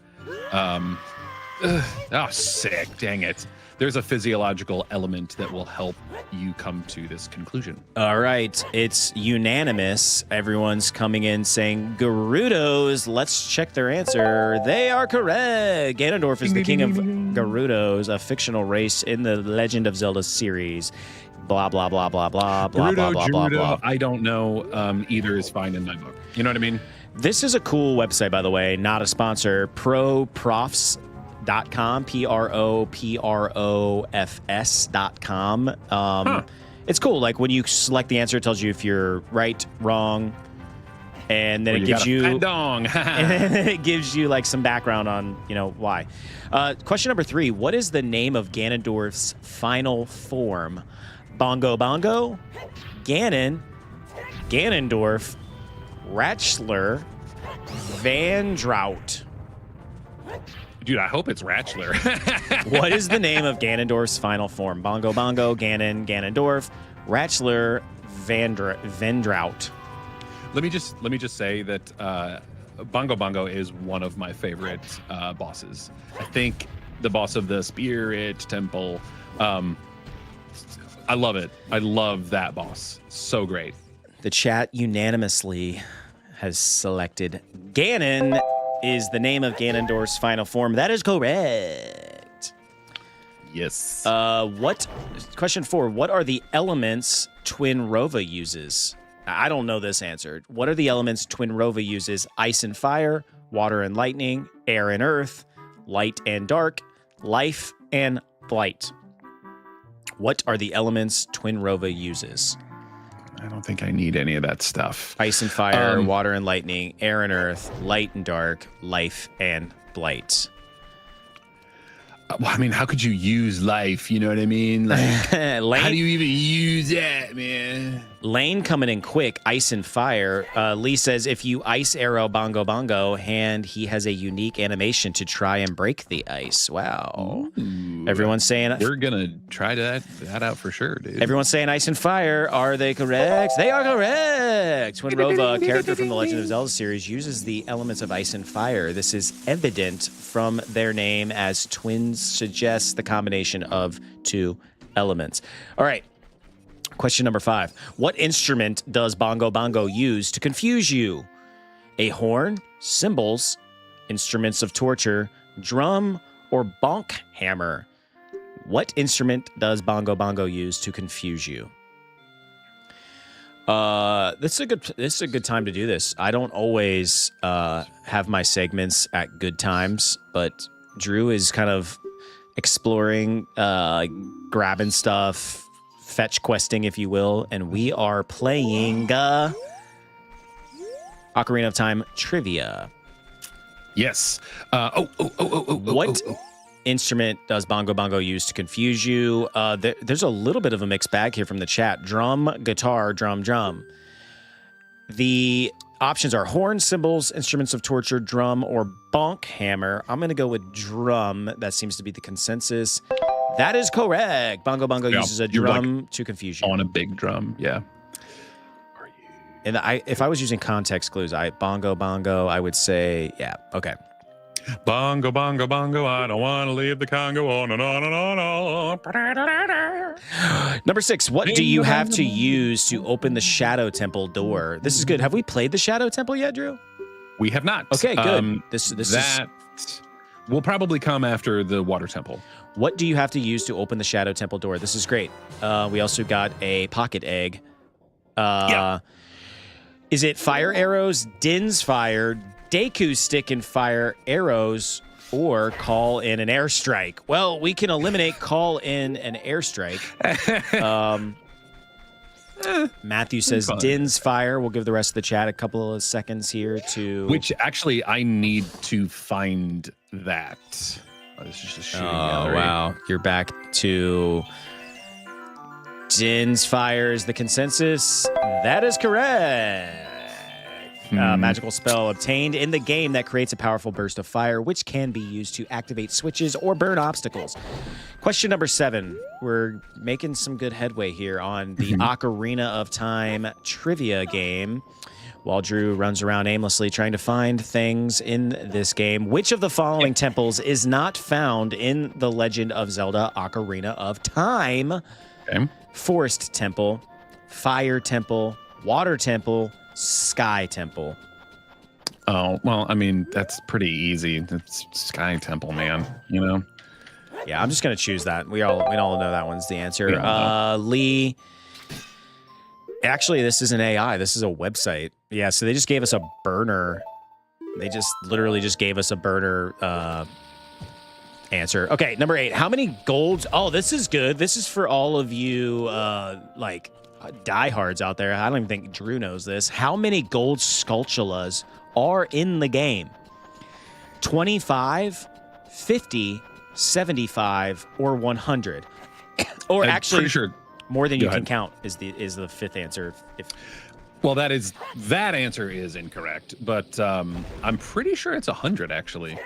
sick, dang it. There's a physiological element that will help you come to this conclusion. All right, it's unanimous. Everyone's coming in saying Gerudos. Let's check their answer. They are correct. Ganondorf is the king of Gerudos, a fictional race in the Legend of Zelda series. Blah, blah, blah, blah, blah, blah, blah, blah, blah, blah. I don't know. Either is fine in my book. You know what I mean? This is a cool website, by the way. Not a sponsor. ProProfs.com, PROPROFS.com. It's cool. Like when you select the answer, it tells you if you're right, wrong, and then it gives you and then it gives you like some background on why. Question number 3: what is the name of Ganondorf's final form? Bongo Bongo, Ganon, Ganondorf, Ratchler, Vandrout. Dude, I hope it's Ratchler. What is the name of Ganondorf's final form? Bongo Bongo, Ganon, Ganondorf, Ratchler, Vandrout. Let me just say that Bongo Bongo is one of my favorite bosses. I think the boss of the Spirit Temple. I love it. I love that boss. So great. The chat unanimously has selected Ganon is the name of Ganondorf's final form. That is correct. Yes. Question 4. What are the elements Twin Rova uses? I don't know this answer. What are the elements Twin Rova uses? Ice and fire, water and lightning, air and earth, light and dark, life and blight. What are the elements Twin Rova uses? I don't think I need any of that stuff. Ice and fire, water and lightning, air and earth, light and dark, life and blight. Well, I mean, how could you use life? You know what I mean? Like, how do you even use that, man? Lane coming in quick, ice and fire. Lee says, if you ice arrow Bongo Bongo, and he has a unique animation to try and break the ice. Wow. Ooh, Everyone's saying... We're going to try that out for sure, dude. Everyone's saying ice and fire. Are they correct? They are correct. When Rova, a character from the Legend of Zelda series, uses the elements of ice and fire, this is evident from their name, as twins suggests the combination of two elements. All right. Question number 5. What instrument does Bongo Bongo use to confuse you? A horn, cymbals, instruments of torture, drum, or bonk hammer? What instrument does Bongo Bongo use to confuse you? This is a good time to do this. I don't always have my segments at good times, but Drew is kind of exploring, grabbing stuff, fetch questing, if you will, and we are playing Ocarina of Time trivia. Yes. What instrument does Bongo Bongo use to confuse you? There's a little bit of a mixed bag here from the chat. Drum, guitar, drum, drum. The options are horn, cymbals, instruments of torture, drum, or bonk hammer. I'm going to go with drum. That seems to be the consensus. That is correct. Bongo Bongo uses a drum to confuse you. On a big drum, yeah. And if I was using context clues, Bongo Bongo, I would say, yeah, okay. Bongo, bongo, bongo, I don't want to leave the Congo on and on and on and on. Number 6, what do you have to use to open the Shadow Temple door? This is good. Have we played the Shadow Temple yet, Drew? We have not. Okay, good. That will probably come after the Water Temple. What do you have to use to open the Shadow Temple door? This is great. We also got a pocket egg. Yeah. Is it fire arrows, Din's fire, Deku's stick and fire arrows, or call in an airstrike? Well, we can eliminate call in an airstrike. Matthew says Din's fire. We'll give the rest of the chat a couple of seconds here to... Which, actually, I need to find that. Oh, this is just shooting gallery. Wow. You're back to... Din's fire is the consensus. That is correct. Magical spell obtained in the game that creates a powerful burst of fire, which can be used to activate switches or burn obstacles. Question number 7. We're making some good headway here on the Ocarina of Time trivia game. While Drew runs around aimlessly trying to find things in this game, which of the following temples is not found in the Legend of Zelda Ocarina of Time? Okay. Forest Temple, Fire Temple, Water Temple, Sky Temple. Oh, well, I mean, that's pretty easy. It's Sky Temple, man, you know? Yeah, I'm just going to choose that. We all know that one's the answer. Lee. Actually, this is an AI. This is a website. Yeah, so they just gave us a burner. They just literally just gave us a burner answer. Okay, number 8. How many golds? Oh, this is good. This is for all of you like diehards out there. I don't even think Drew knows this. How many gold sculptulas are in the game? 25, 50, 75, or 100? Or I'm actually, pretty sure more than you can count is the fifth answer. Well, that answer is incorrect, but I'm pretty sure it's 100 actually.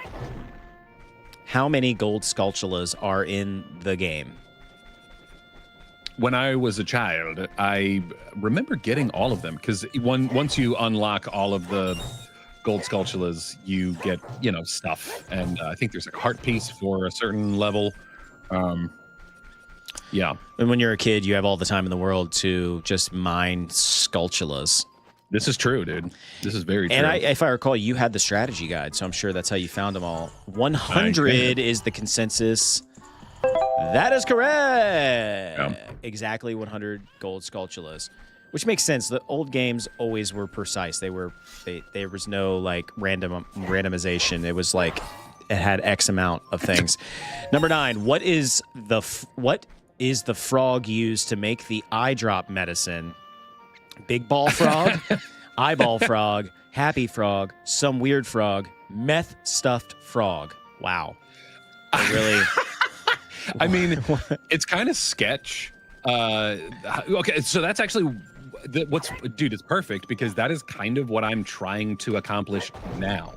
How many gold sculptulas are in the game? When I was a child, I remember getting all of them because once you unlock all of the gold sculptulas, you get, stuff. And I think there's a heart piece for a certain level. Yeah. And when you're a kid, you have all the time in the world to just mine sculptulas. This is true, dude. This is very true. And if I recall, you had the strategy guide, so I'm sure that's how you found them all. 100 is the consensus. That is correct. Yeah. Exactly 100 gold sculptulas, which makes sense. The old games always were precise. There was no like randomization. It was like it had X amount of things. Number 9. What is the frog used to make the eye drop medicine? Big ball frog, eyeball frog, happy frog, some weird frog, meth stuffed frog. Wow. Really. I mean, it's kind of sketch. Okay, so that's actually dude, it's perfect because that is kind of what I'm trying to accomplish now.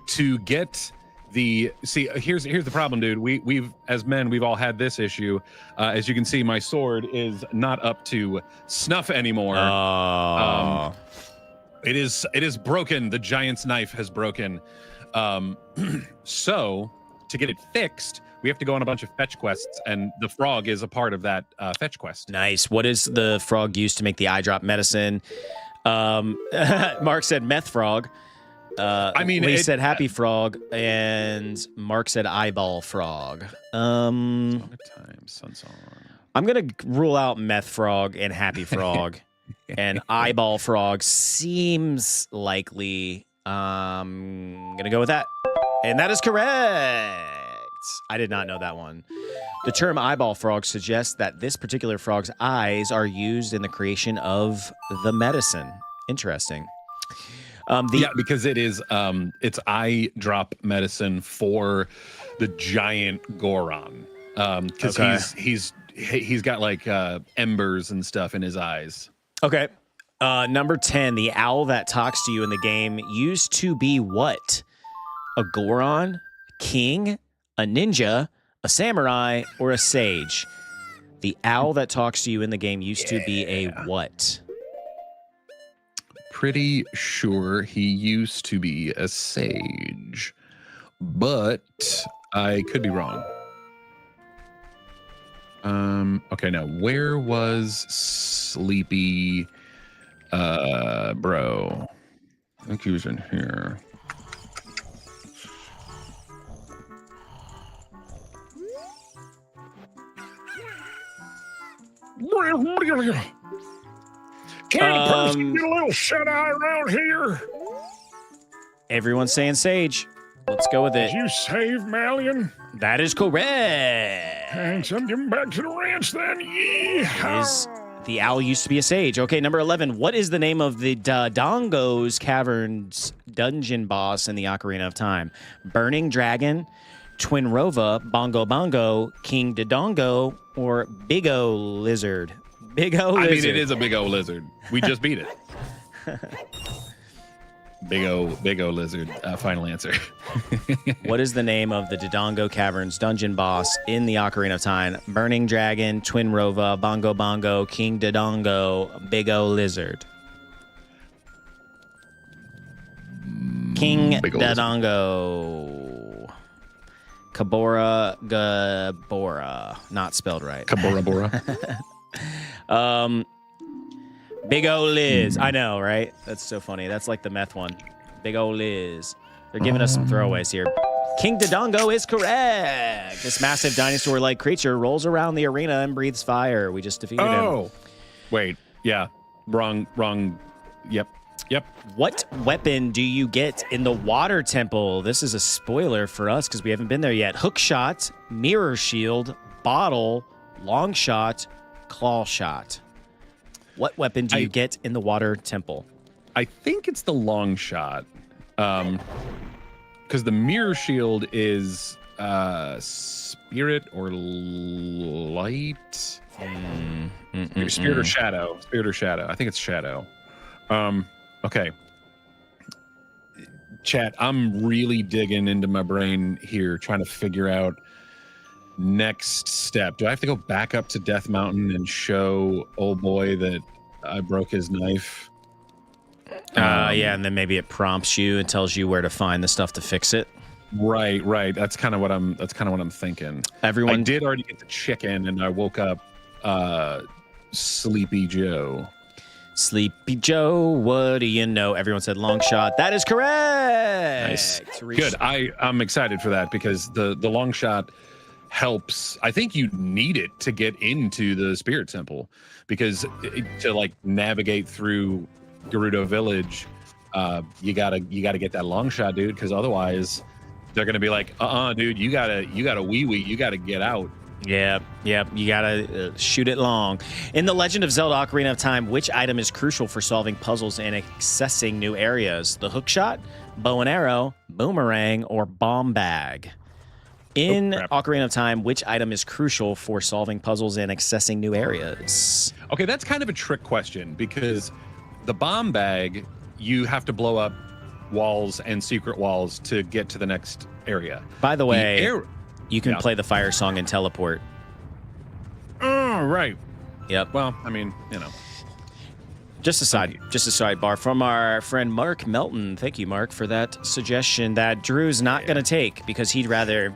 To get here's the problem, dude. We've as men, we've all had this issue. As you can see, my sword is not up to snuff anymore. It is broken. The giant's knife has broken. So to get it fixed, we have to go on a bunch of fetch quests, and the frog is a part of that fetch quest. Nice. What is the frog used to make the eye drop medicine? Mark said meth frog. Lee said happy frog, and Mark said eyeball frog. Time, Sunsong. I'm gonna rule out meth frog and happy frog, and eyeball frog seems likely. I'm gonna go with that, and that is correct. I did not know that one. The term eyeball frog suggests that this particular frog's eyes are used in the creation of the medicine. Interesting. Because it is it's eye drop medicine for the giant Goron. Because he's got like embers and stuff in his eyes. Okay. Number 10, the owl that talks to you in the game used to be what? A Goron, king, a ninja, a samurai, or a sage? The owl that talks to you in the game used to be a what? Pretty sure he used to be a sage, but I could be wrong. Okay, now where was Sleepy bro? I think he was in here. Can a person get a little shut-eye around here? Everyone's saying sage. Let's go with it. Did you save Malion? That is correct. Thanks, I'm getting back to the ranch then. The owl used to be a sage. Okay, number 11. What is the name of the Dodongo's Caverns dungeon boss in the Ocarina of Time? Burning Dragon, Twin Rova, Bongo Bongo, King Dodongo, or Big O Lizard? Big O Lizard. I mean, it is a big O lizard. We just beat it. Big O lizard. Final answer. What is the name of the Dodongo Caverns dungeon boss in the Ocarina of Time? Burning Dragon, Twin Rova, Bongo Bongo, King Dodongo, Big O Lizard. King Big O Dodongo. Kabora Gabora. Not spelled right. Kabora Bora. Big O Liz. I know, right? That's so funny. That's like the meth one. Big O Liz. They're giving us some throwaways here. King Dodongo is correct. This massive dinosaur-like creature rolls around the arena and breathes fire. We just defeated him. Wait. Yeah. Wrong. Yep. What weapon do you get in the water temple? This is a spoiler for us because we haven't been there yet. Hook shot, mirror shield, bottle, long shot, claw shot. What weapon do you get in the water temple? I think it's the long shot. Because the mirror shield is spirit or light. Spirit or shadow. Spirit or shadow. I think it's shadow. Okay. Chat, I'm really digging into my brain here, trying to figure out next step. Do I have to go back up to Death Mountain and show old boy that I broke his knife? Yeah, and then maybe it prompts you and tells you where to find the stuff to fix it. Right. That's kind of what I'm thinking. I did already get the chicken, and I woke up Sleepy Joe. Sleepy Joe, what do you know? Everyone said long shot. That is correct. Nice. Good. I'm excited for that because the long shot helps. I think you need it to get into the Spirit Temple because to like navigate through Gerudo Village, you gotta get that long shot, dude. Because otherwise, they're gonna be like, dude, you gotta wee, you gotta get out. Yeah, you gotta shoot it long. In The Legend of Zelda Ocarina of Time, which item is crucial for solving puzzles and accessing new areas? The hook shot, bow and arrow, boomerang, or bomb bag? In crap. Ocarina of Time, which item is crucial for solving puzzles and accessing new areas? Okay, that's kind of a trick question because the bomb bag, you have to blow up walls and secret walls to get to the next area. By the way, air- you can Yeah. play the fire song and teleport. Oh, right. Yep. Well, I mean, you know. Just a sidebar from our friend Mark Melton. Thank you, Mark, for that suggestion that Drew's not going to take because he'd rather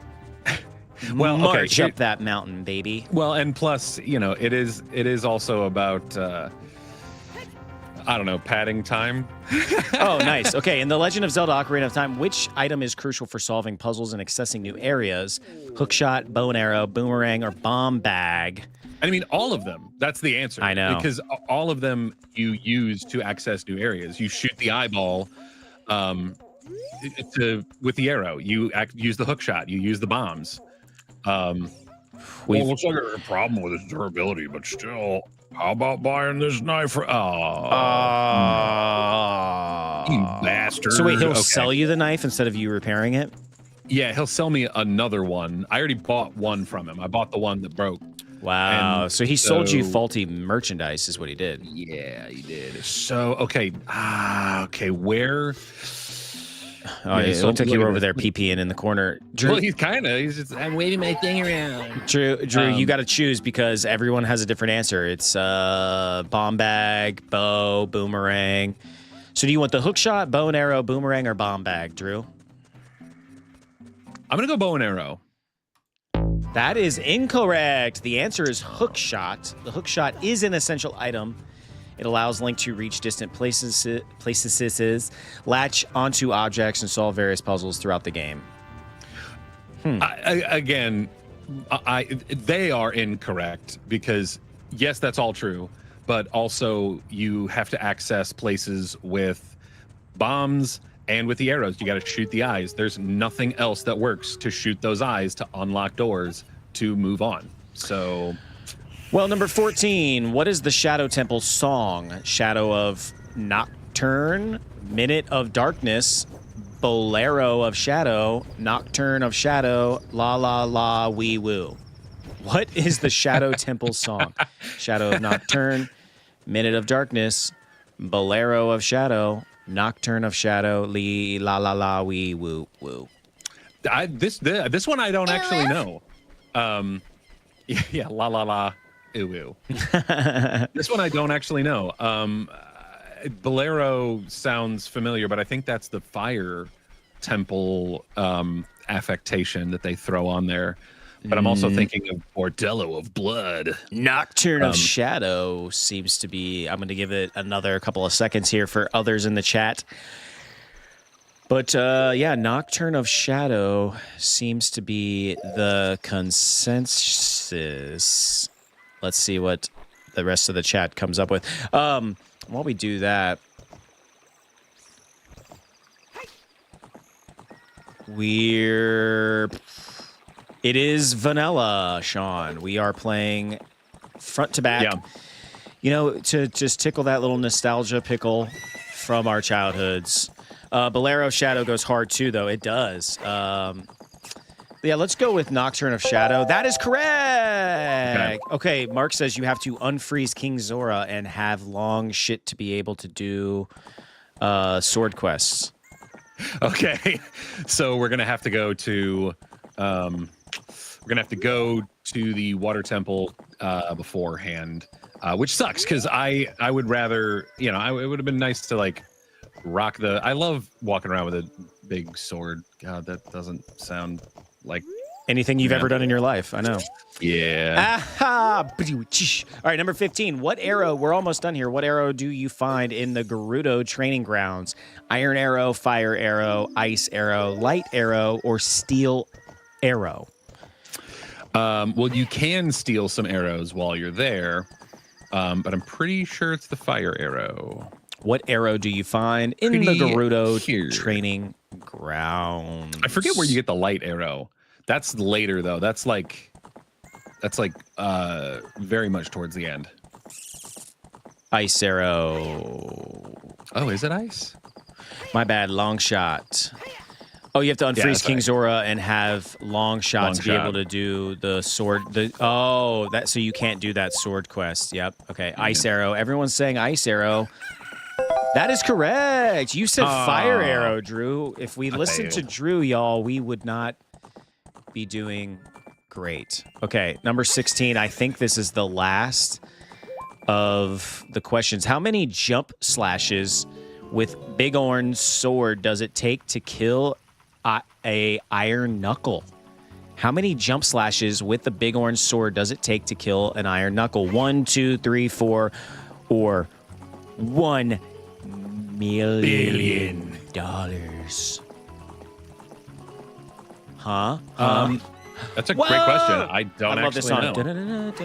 march up that mountain, baby. Well, and plus, you know, it is also about I don't know, padding time. Oh, nice. Okay, in The Legend of Zelda Ocarina of Time, which item is crucial for solving puzzles and accessing new areas? Hookshot, bow and arrow, boomerang, or bomb bag? I mean, all of them. That's the answer. I know. Because all of them you use to access new areas. You shoot the eyeball with the arrow. You use the hookshot. You use the bombs. Well, it looks like there's a problem with its durability, but still, how about buying this knife for? You bastard! So wait, he'll Okay. sell you the knife instead of you repairing it? Yeah, he'll sell me another one. I already bought one from him. I bought the one that broke. Wow. And So he sold you so- faulty merchandise is what he did. Yeah, he did. So okay, where? Oh, yeah, it so looked like you look were at over this. there pee-peeing in the corner. Drew, Well, he's just. I'm waving my thing around. Drew, you got to choose because everyone has a different answer. It's bomb bag, bow, boomerang. So do you want the hook shot, bow and arrow, boomerang, or bomb bag, Drew? I'm gonna go bow and arrow. That is incorrect. The answer is hook shot. The hook shot is an essential item. It allows Link to reach distant places, latch onto objects, and solve various puzzles throughout the game. They are incorrect because yes, that's all true, but also you have to access places with bombs and with the arrows. You got to shoot the eyes. There's nothing else that works to shoot those eyes to unlock doors to move on. So. Well, number 14, what is the Shadow Temple song? Shadow of Nocturne, Minute of Darkness, Bolero of Shadow, Nocturne of Shadow, La La La Wee Woo. What is the Shadow Temple song? Shadow of Nocturne, Minute of Darkness, Bolero of Shadow, Nocturne of Shadow, La La La Wee Woo Woo. This one I don't actually know. Yeah, La La La. Ooh. This one I don't actually know. Bolero sounds familiar, but I think that's the fire temple affectation that they throw on there. But I'm also thinking of Bordello of Blood. Nocturne of Shadow seems to be. I'm going to give it another couple of seconds here for others in the chat. But yeah, Nocturne of Shadow seems to be the consensus. Let's see what the rest of the chat comes up with. While we do that, it is vanilla, Sean. We are playing front to back. Yeah. You know, to just tickle that little nostalgia pickle from our childhoods. Bolero of Shadow goes hard too, though. It does. Yeah, let's go with Nocturne of Shadow. That is correct. Okay, Mark says you have to unfreeze King Zora and have long shit to be able to do sword quests. Okay, so we're gonna have to go to the water temple beforehand, which sucks because I would rather, you know, it would have been nice to like rock the. I love walking around with a big sword. God, that doesn't sound like anything you've ever done in your life. I know. Yeah. Aha! All right, number 15. What arrow? We're almost done here. What arrow do you find in the Gerudo training grounds? Iron arrow, fire arrow, ice arrow, light arrow, or steel arrow? Well, you can steal some arrows while you're there, but I'm pretty sure it's the fire arrow. What arrow do you find in the Gerudo training grounds? I forget where you get the light arrow. That's later though. That's like very much towards the end. Ice arrow. Oh, is it ice? My bad. Long shot. Oh, you have to unfreeze that's King right. Zora and have long shot Long to be shot. able to do the sword. So you can't do that sword quest. Yep. Okay. Ice arrow. Everyone's saying ice arrow. That is correct. You said fire arrow, Drew. If we listened to Drew, y'all, we would not be doing great. Okay, number 16. I think this is the last of the questions. How many jump slashes with Big Oran's sword does it take to kill a iron knuckle? How many jump slashes with the Big Orange sword does it take to kill an iron knuckle? 1, 2, 3, 4, or $1 million. Huh? That's a great question. I don't I love this actually song.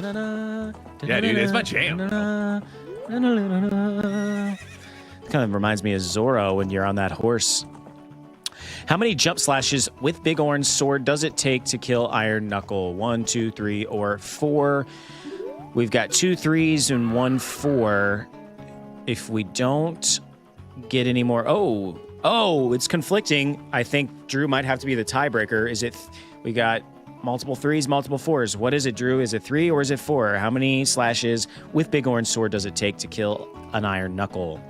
know. Yeah, dude, it's my jam. Kind of reminds me of Zorro when you're on that horse. How many jump slashes with Big Oran's sword does it take to kill Iron Knuckle? 1, 2, 3, or 4? We've got 2 3s and 1 4. If we don't get any more... Oh, it's conflicting. I think Drew might have to be the tiebreaker. Is it... We got multiple 3s, multiple 4s. What is it, Drew? Is it 3 or is it 4? How many slashes with Big Oran's sword does it take to kill an Iron Knuckle?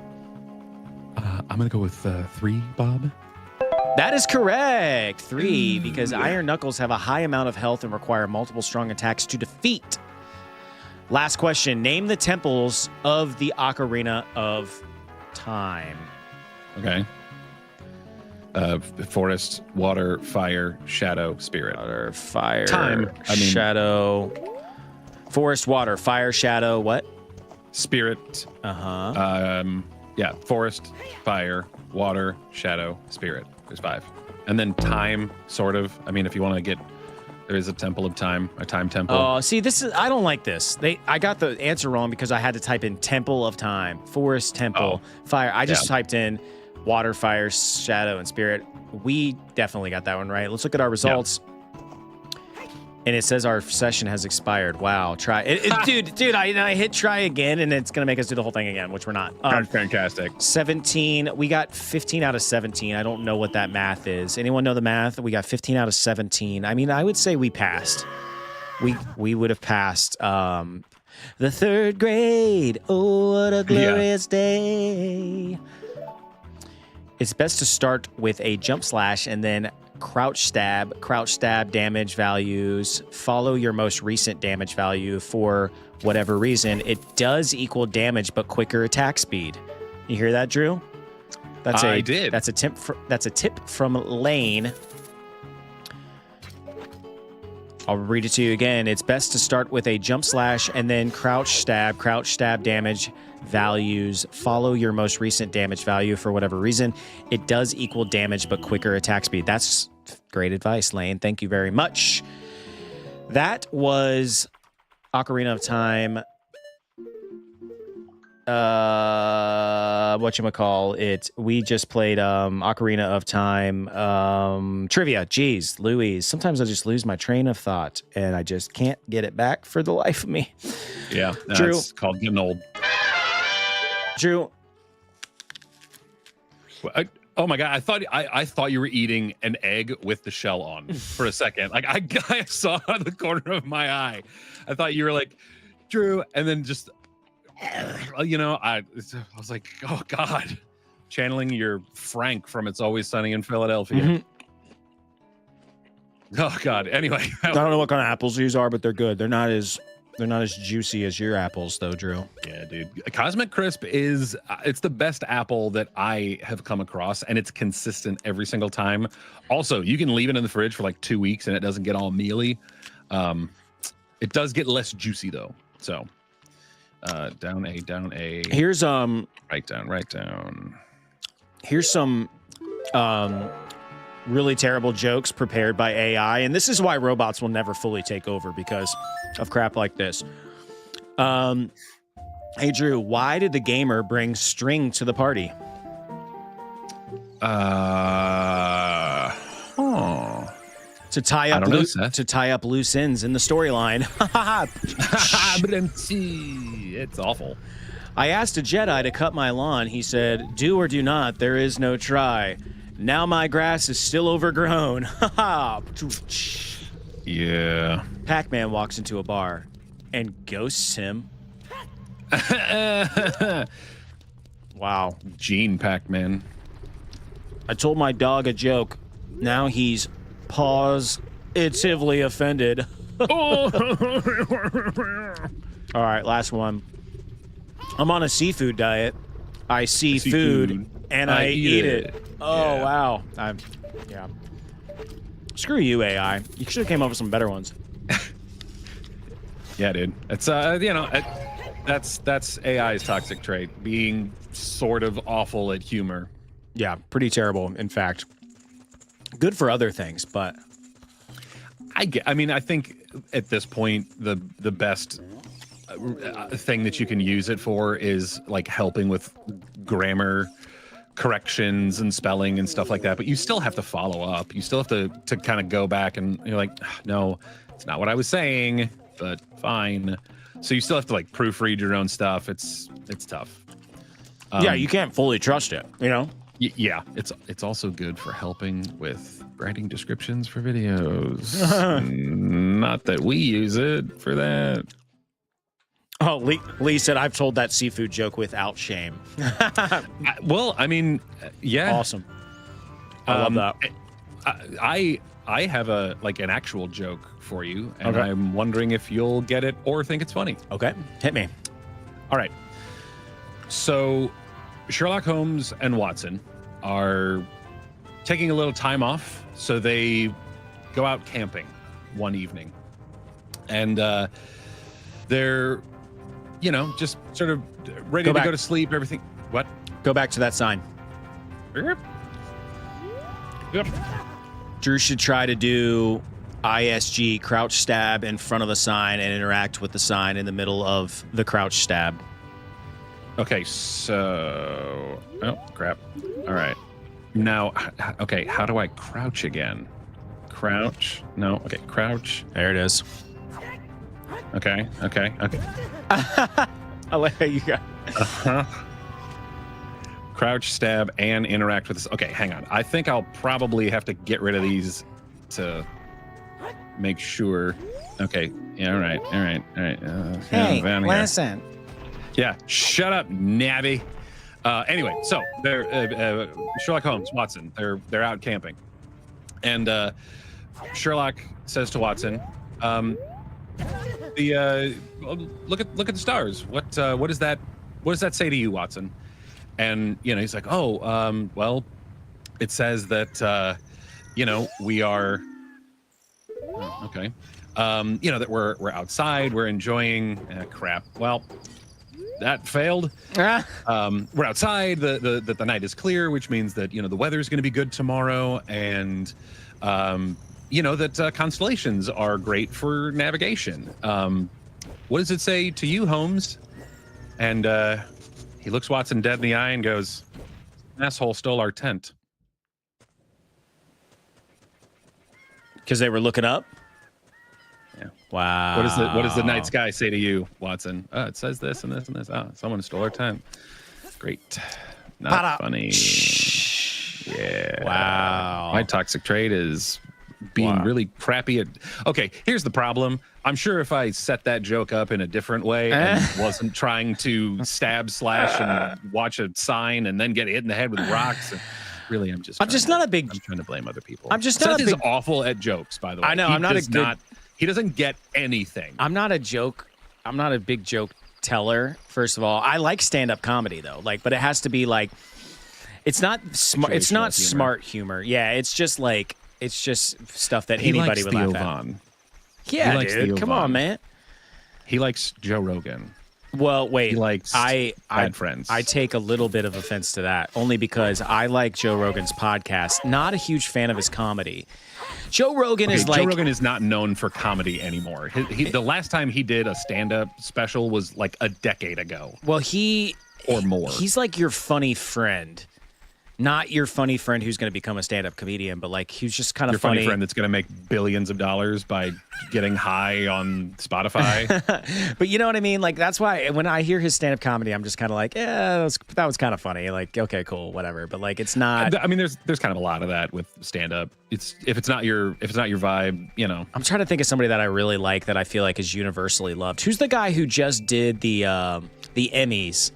I'm going to go with 3, Bob. That is correct. 3, because Iron Knuckles have a high amount of health and require multiple strong attacks to defeat. Last question. Name the temples of the Ocarina of Time. Okay. Forest, water, fire, shadow, spirit. Water, fire, Time. shadow. Forest, water, fire, shadow, what? Spirit. Yeah, forest, fire, water, shadow, spirit. There's 5. And then time, sort of. I mean, if you want to get... There is a temple of time, a time temple. Oh, see, this is... I don't like this. I got the answer wrong because I had to type in Temple of Time, Forest, Temple, Fire. I just typed in water, fire, shadow, and spirit. We definitely got that one right. Let's look at our results. And it says our session has expired. Wow. Try it. Dude, I hit try again, and it's going to make us do the whole thing again, which we're not. Fantastic. 17. We got 15 out of 17. I don't know what that math is. Anyone know the math? We got 15 out of 17. I mean, I would say we passed. We would have passed the 3rd grade. Oh, what a glorious day. It's best to start with a jump slash and then crouch stab damage values. Follow your most recent damage value for whatever reason. It does equal damage, but quicker attack speed. You hear that, Drew? I did. That's a tip from Lane. I'll read it to you again. It's best to start with a jump slash and then crouch stab damage values. Follow your most recent damage value for whatever reason. It does equal damage, but quicker attack speed. That's great advice, Lane. Thank you very much. That was Ocarina of Time. Whatchamacall? We just played Ocarina of Time trivia. Jeez, Louise. Sometimes I just lose my train of thought and I just can't get it back for the life of me. Yeah, Drew. it's called getting old. Drew. Oh my god! I thought you were eating an egg with the shell on for a second. Like I saw out of the corner of my eye. I thought you were like Drew, and then just I was like, oh god, channeling your Frank from It's Always Sunny in Philadelphia. Mm-hmm. Oh god. Anyway, I don't know what kind of apples these are, but they're good. They're not as juicy as your apples, though, Drew. Yeah, dude. Cosmic Crisp is it's the best apple that I have come across, and it's consistent every single time. Also, you can leave it in the fridge for like 2 weeks, and it doesn't get all mealy. It does get less juicy though. So, down A. Here's Right down. Here's some really terrible jokes prepared by AI, and this is why robots will never fully take over, because of crap like this. Hey Drew, why did the gamer bring string to the party? To tie up loose ends in the storyline. It's awful. I asked a Jedi to cut my lawn. He said, "Do or do not. There is no try." Now my grass is still overgrown. Ha Yeah. Pac-Man walks into a bar and ghosts him. Wow. Gene Pac-Man. I told my dog a joke. Now he's positively offended. All right, last one. I'm on a seafood diet. I see food and I eat it. Oh, Yeah. wow. Yeah. Screw you, AI. You should have came up with some better ones. Yeah, dude. It's that's AI's toxic trait, being sort of awful at humor. Yeah, pretty terrible, in fact. Good for other things, but I mean, I think at this point the best thing that you can use it for is like helping with grammar corrections and spelling and stuff like that, but you still have to follow up. You still have to kind of go back and you're like, no, it's not what I was saying, but fine. So you still have to like proofread your own stuff. It's tough. yeah, you can't fully trust it, you know? Yeah, it's also good for helping with writing descriptions for videos. Not that we use it for that. Oh, Lee said I've told that seafood joke without shame. Well, I mean, yeah. Awesome. I love that. I have an actual joke for you, and Okay. I'm wondering if you'll get it or think it's funny. Okay, hit me. All right. So Sherlock Holmes and Watson are taking a little time off, so they go out camping one evening. And they're, just sort of ready to go to sleep, everything. What? Go back to that sign. Yep. Drew should try to do ISG, crouch stab in front of the sign and interact with the sign in the middle of the crouch stab. Okay, so... Oh, crap. All right. Now, okay, how do I crouch again? Crouch? No, okay, crouch. There it is. Okay. I like how you got. Uh-huh. Crouch, stab, and interact with this. Okay, hang on. I think I'll probably have to get rid of these to make sure. Okay, yeah, all right. Hey, down here. listen. Yeah, shut up, Nabby. Anyway, so they're Sherlock Holmes, Watson. They're out camping, and Sherlock says to Watson, look at the stars. What does that say to you, Watson? And he's like, well, it says that we are okay. That we're outside, we're enjoying. Crap. Well, that failed. We're outside. The night is clear, which means that the weather is going to be good tomorrow, and that constellations are great for navigation. What does it say to you, Holmes? And he looks Watson dead in the eye and goes, "Asshole stole our tent." Because they were looking up? Yeah. Wow. What does the night sky say to you, Watson? It says this and this and this. Someone stole our tent. Great. Not funny. Yeah. Wow. My toxic trait is being really crappy at... Okay, here's the problem. I'm sure if I set that joke up in a different way and wasn't trying to stab, slash, and watch a sign and then get hit in the head with rocks... Really, I'm trying to blame other people. I'm just not Seth is awful at jokes, by the way. I know, He doesn't get anything. I'm not a big joke teller, first of all. I like stand-up comedy, though. But it has to be it's not smart. It's not smart humor. Yeah, it's just stuff that anybody would laugh at. Yeah, dude, come on, man. He likes Joe Rogan. Well, wait. He likes Bad Friends. I take a little bit of offense to that, only because I like Joe Rogan's podcast. Not a huge fan of his comedy. Joe Rogan Joe Rogan is not known for comedy anymore. The last time he did a stand-up special was a decade ago. Well, or more. He's like your funny friend. Not your funny friend who's going to become a stand-up comedian, but like who's just kind of Your funny friend that's going to make billions of dollars by getting high on Spotify. But you know what I mean? Like that's why when I hear his stand-up comedy, I'm just kind of like, yeah, that was kind of funny. Like, okay, cool, whatever. But like, it's not. I mean, there's kind of a lot of that with stand-up. If it's not your vibe, you know. I'm trying to think of somebody that I really like that I feel like is universally loved. Who's the guy who just did the Emmys?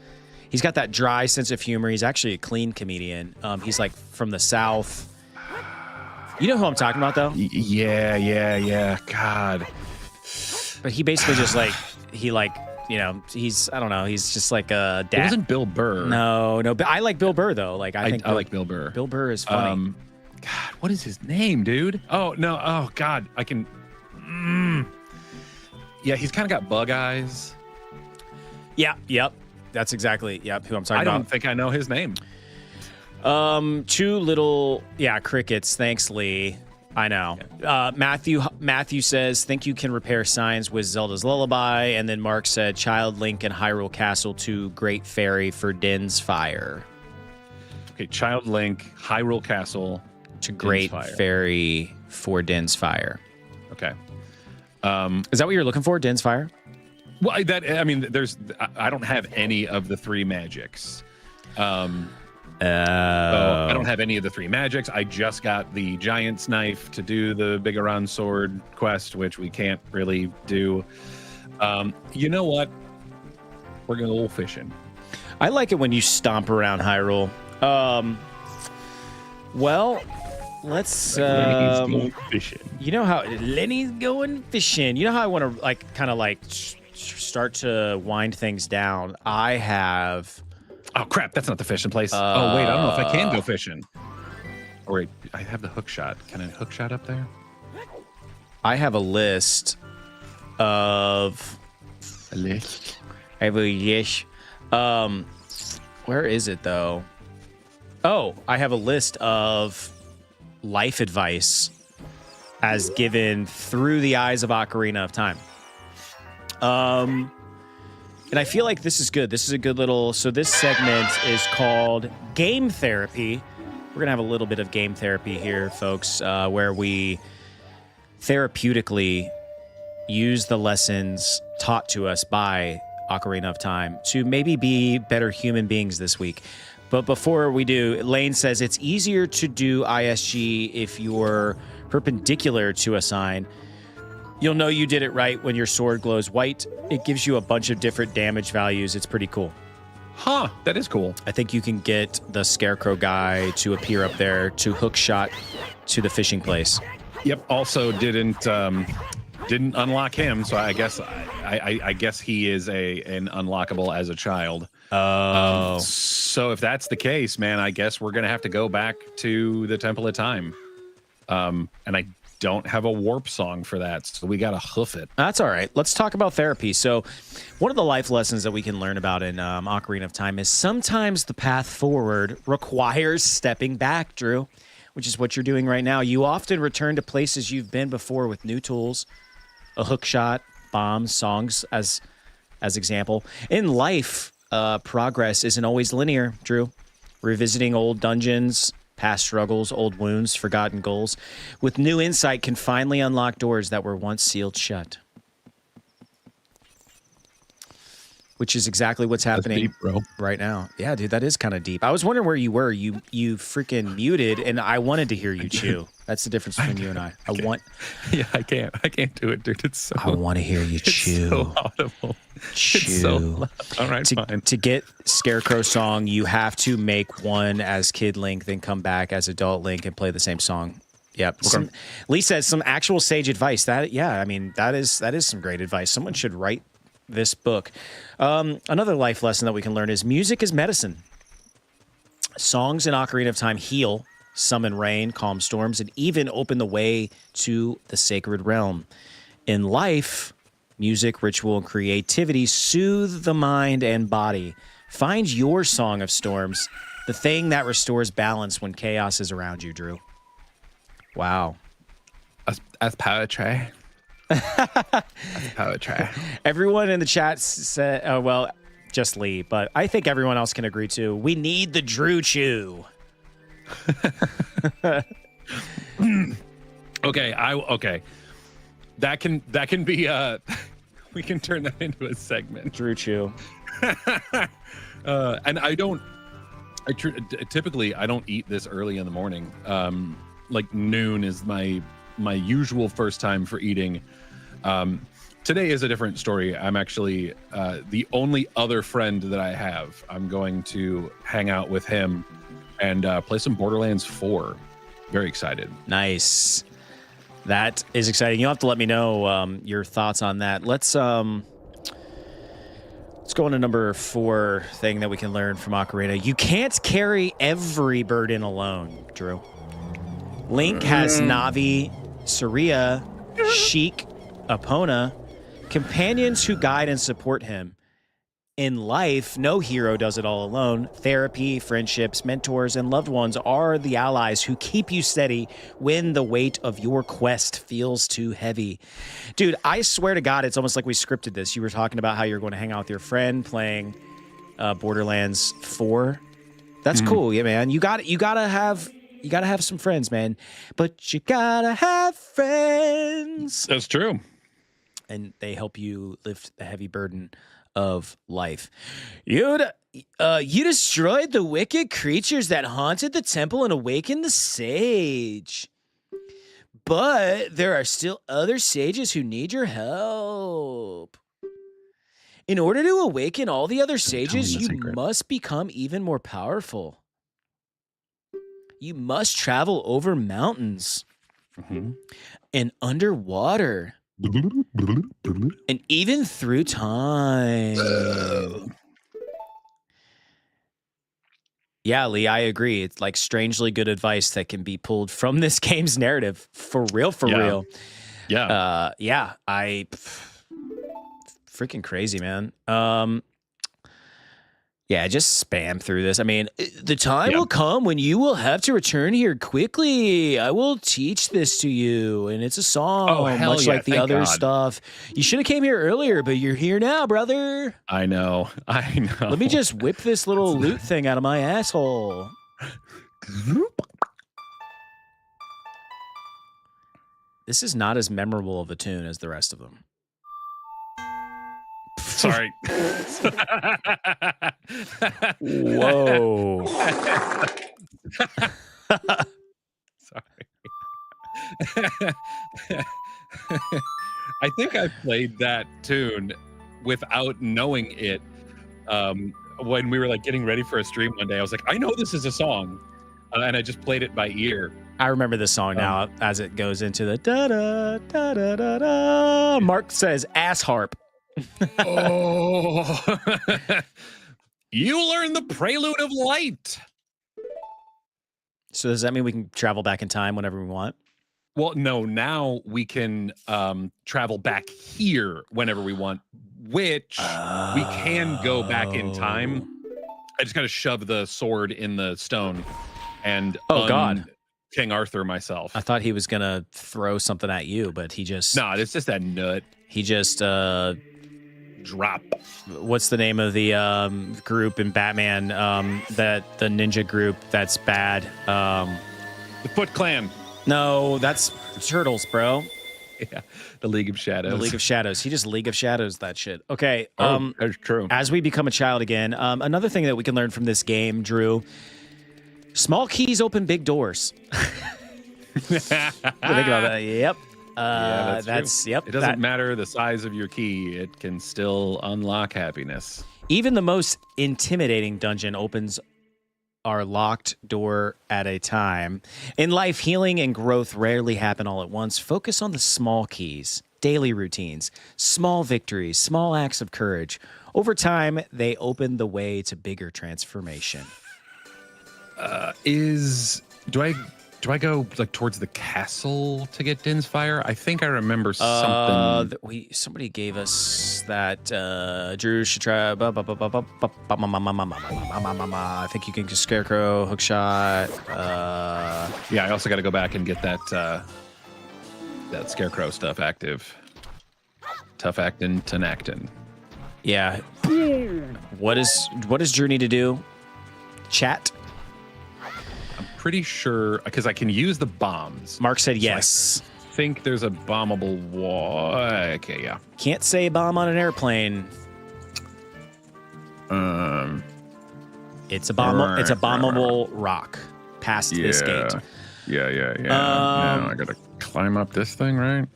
He's got that dry sense of humor. He's actually a clean comedian. He's like from the South. You know who I'm talking about, though? Yeah. God. But he basically just like, he's, I don't know. He's just like a dad. It wasn't Bill Burr. No. But I like Bill Burr, though. Like I like Bill Burr. Bill Burr is funny. God, what is his name, dude? Oh, no. Oh, God. I can. Yeah, he's kind of got bug eyes. Yeah, yep. That's exactly, who I'm talking about. I don't think I know his name. Two little, crickets. Thanks, Lee. I know. Matthew says, think you can repair signs with Zelda's Lullaby. And then Mark said, Child Link and Hyrule Castle to Great Fairy for Din's Fire. Okay, Child Link, Hyrule Castle to Great Fairy for Din's Fire. Okay. Is that what you're looking for, Din's Fire? Well, I don't have any of the three magics. So I don't have any of the three magics. I just got the Giant's Knife to do the Big Around Sword quest, which we can't really do. You know what? We're going to go fishing. I like it when you stomp around Hyrule. Well, let's. Lenny's going fishing. You know how Lenny's going fishing. You know how I want to start to wind things down. I have. Oh crap! That's not the fishing place. Oh wait, I don't know if I can go fishing. Oh wait, I have the hook shot. Can I hook shot up there? I have a list of. A list. I have a list. Where is it though? Oh, I have a list of life advice as given through the eyes of Ocarina of Time. And I feel like this is good. This is a good little... So this segment is called Game Therapy. We're going to have a little bit of game therapy here, folks, where we therapeutically use the lessons taught to us by Ocarina of Time to maybe be better human beings this week. But before we do, Lane says it's easier to do ISG if you're perpendicular to a sign. You'll know you did it right when your sword glows white. It gives you a bunch of different damage values. It's pretty cool. Huh, that is cool. I think you can get the Scarecrow guy to appear up there to hook shot to the fishing place. Yep, also didn't unlock him, so I guess I guess he is an unlockable as a child. Oh. So if that's the case, man, I guess we're gonna have to go back to the Temple of Time. And I don't have a warp song for that, so we gotta hoof it. That's all right. Let's talk about therapy. So one of the life lessons that we can learn about in Ocarina of Time is sometimes the path forward requires stepping back, Drew, which is what you're doing right now. You often return to places you've been before with new tools, a hook shot, bombs, songs as example. In life, progress isn't always linear, Drew. Revisiting old dungeons, past struggles, old wounds, forgotten goals, with new insight can finally unlock doors that were once sealed shut. Which is exactly what's happening deep, bro. Right now. Yeah, dude, that is kind of deep. I was wondering where you were. You freaking muted, and I wanted to hear you chew. That's the difference between you and I. Yeah, I can't do it, dude. It's so. I want to hear you chew. It's so audible. Chew. It's so loud. All right, fine. To get Scarecrow song, you have to make one as Kid Link, then come back as Adult Link and play the same song. Yep. Lee says some actual sage advice. That is some great advice. Someone should write this book. Another life lesson that we can learn is music is medicine. Songs in Ocarina of Time heal, summon rain, calm storms, and even open the way to the sacred realm. In life, music, ritual, and creativity soothe the mind and body. Find your song of storms, the thing that restores balance when chaos is around you, Drew. Wow. That's poetry. That's poetry. Everyone in the chat said, just Lee, but I think everyone else can agree too. We need the Drew Chew. Okay, okay. That can be we can turn that into a segment. Drew Chew. And typically I don't eat this early in the morning. Like noon is my usual first time for eating. Today is a different story. I'm actually the only other friend that I have. I'm going to hang out with him and play some Borderlands 4. Very excited. Nice. That is exciting. You'll have to let me know your thoughts on that. Let's go on to number 4 thing that we can learn from Ocarina. You can't carry every burden alone, Drew. Link has Navi, Saria, Sheik, Epona, companions who guide and support him. In life, no hero does it all alone. Therapy, friendships, mentors, and loved ones are the allies who keep you steady when the weight of your quest feels too heavy. Dude, I swear to God, it's almost like we scripted this. You were talking about how you're going to hang out with your friend playing Borderlands 4. That's cool, yeah, man. You gotta have some friends, man. But you gotta have friends. That's true. And they help you lift the heavy burden of life. You destroyed the wicked creatures that haunted the temple and awakened the sage. But there are still other sages who need your help. In order to awaken all the other sages, you must become even more powerful. You must travel over mountains and underwater. And even through time. Yeah, Lee, I agree. It's like strangely good advice that can be pulled from this game's narrative. For real, real. Yeah. Freaking crazy, man. Yeah, just spam through this. I mean, the time will come when you will have to return here quickly. I will teach this to you. And it's a song, much like the other stuff. You should have came here earlier, but you're here now, brother. I know. Let me just whip this little loot thing out of my asshole. This is not as memorable of a tune as the rest of them. Sorry. Whoa. Sorry. I think I played that tune without knowing it. When we were like getting ready for a stream one day, I was like, I know this is a song. And I just played it by ear. I remember this song now as it goes into the da-da, da-da, da-da. Mark says ass harp. Oh, you learn the prelude of light. So does that mean we can travel back in time whenever we want? Well, no, now we can travel back here whenever we want, which we can go back in time. I just got to shove the sword in the stone and God, King Arthur myself. I thought he was gonna throw something at you, but he just it's just that nut. He just drop. What's the name of the group in Batman? That the ninja group that's bad. The Foot Clan. No, that's Turtles, bro. Yeah, the League of Shadows. The League of Shadows. He just League of Shadows that shit. Okay. That's true. As we become a child again, another thing that we can learn from this game, Drew. Small keys open big doors. Think about that. Yep. That's true. It doesn't matter the size of your key; it can still unlock happiness. Even the most intimidating dungeon opens our locked door at a time. In life, healing and growth rarely happen all at once. Focus on the small keys, daily routines, small victories, small acts of courage. Over time, they open the way to bigger transformation. Do I go like towards the castle to get Din's Fire? I think I remember something. Somebody gave us that. Drew should try. I think you can just Scarecrow, Hookshot. Yeah, I also got to go back and get that that Scarecrow stuff active. Tough actin', tenactin'. Yeah. What does Drew need to do? Chat. pretty sure because I can use the bombs. Mark said So yes. I think there's a bombable wall. Okay, yeah. Can't say bomb on an airplane. It's a bomb. Right, It's a bombable rock past this gate. Yeah. Now I gotta climb up this thing, right?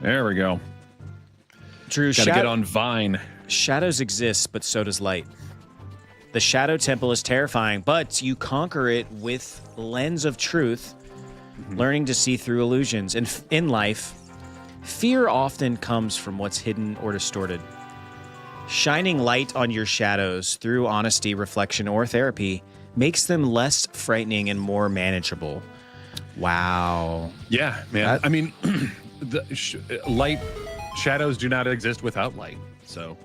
There we go. Drew, Gotta get on Vine. shadows exist, but so does light. The Shadow Temple is terrifying, but you conquer it with lens of truth, learning to see through illusions. And in life, fear often comes from what's hidden or distorted. Shining light on your shadows through honesty, reflection, or therapy makes them less frightening and more manageable. Wow. Yeah, man. I mean, light shadows do not exist without light. So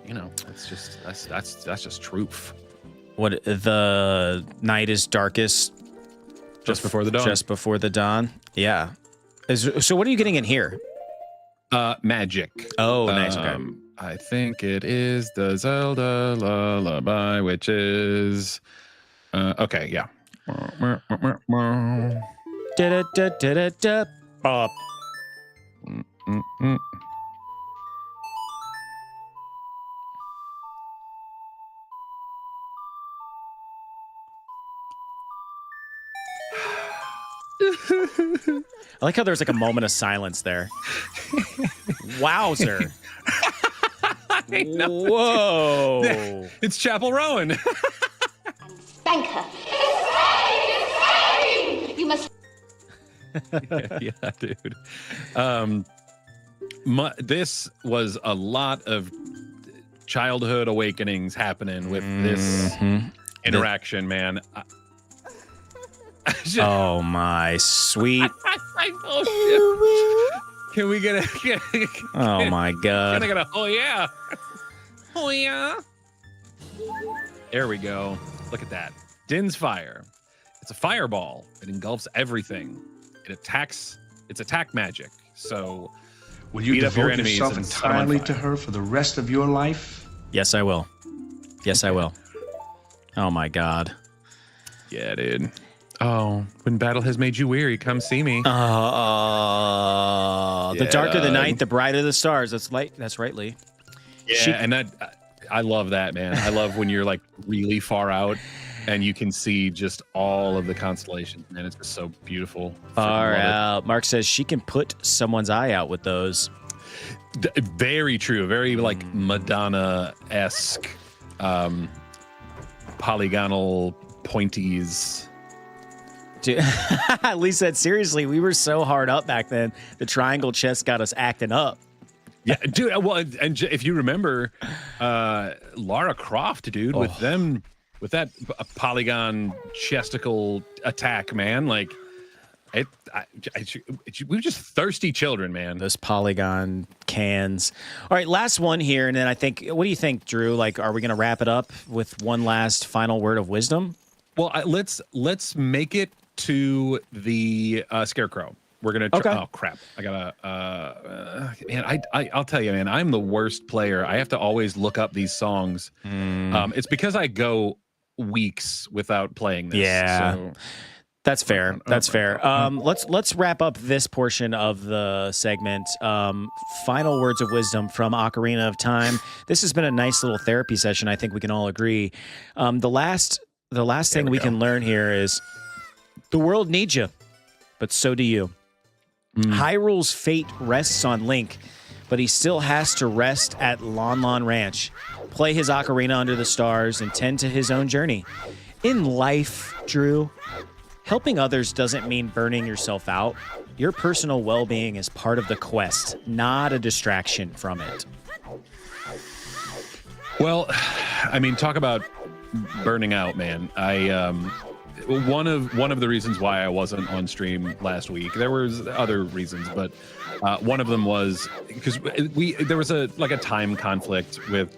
it's just that's just truth. What the night is darkest Just before the dawn. Just before the dawn. Yeah. So what are you getting in here? Magic. Oh, nice. Okay. I think it is the Zelda lullaby, which is okay. Yeah. Da-da-da-da-da-da. Bop. I like how there's like a moment of silence there. Wowzer. Whoa. It's Chapel Rowan. Thank her. You must. yeah, dude. This was a lot of childhood awakenings happening with this interaction, man. Oh my sweet. Can we get a? Oh my god. Can I get a? Oh yeah. Oh yeah. There we go. Look at that. Din's fire. It's a fireball. It engulfs everything. It attacks. It's attack magic. So will you beat up your devote enemies yourself and set 'em on entirely fire. to her for the rest of your life? Yes, I will. Yes, I will. Oh my god. Yeah, dude. Oh, when battle has made you weary, come see me. The darker the Yeah. night, the brighter the stars. That's right, Lee. Yeah, and I love that, man. I love when you're like really far out and you can see just all of the constellations, man. It's just so beautiful. Far Freaking love out. Mark says she can put someone's eye out with those. it. Very true. Very like Madonna-esque, polygonal pointies. Dude, Lee said, seriously, we were so hard up back then. The triangle chest got us acting up. Yeah, dude. Well, and if you remember, Lara Croft, dude, with that polygon chesticle attack, man, like we were just thirsty children, man. Those polygon cans. All right, last one here, and then I think, what do you think, Drew? Like, are we going to wrap it up with one last final word of wisdom? Well, let's make it to the scarecrow. We're gonna. Okay. Oh crap! I gotta. Man, I'll tell you, man. I'm the worst player. I have to always look up these songs. It's because I go weeks without playing this. Yeah. So. That's fair. That's fair. Let's wrap up this portion of the segment. Final words of wisdom from Ocarina of Time. This has been a nice little therapy session. I think we can all agree. The last thing we can learn here is the world needs you, but so do you. Hyrule's fate rests on Link, but he still has to rest at Lon Lon Ranch, play his ocarina under the stars, and tend to his own journey. In life, Drew, helping others doesn't mean burning yourself out. Your personal well-being is part of the quest, not a distraction from it. Well, I mean, talk about burning out, man. One of the reasons why I wasn't on stream last week, there was other reasons, but one of them was because there was a time conflict with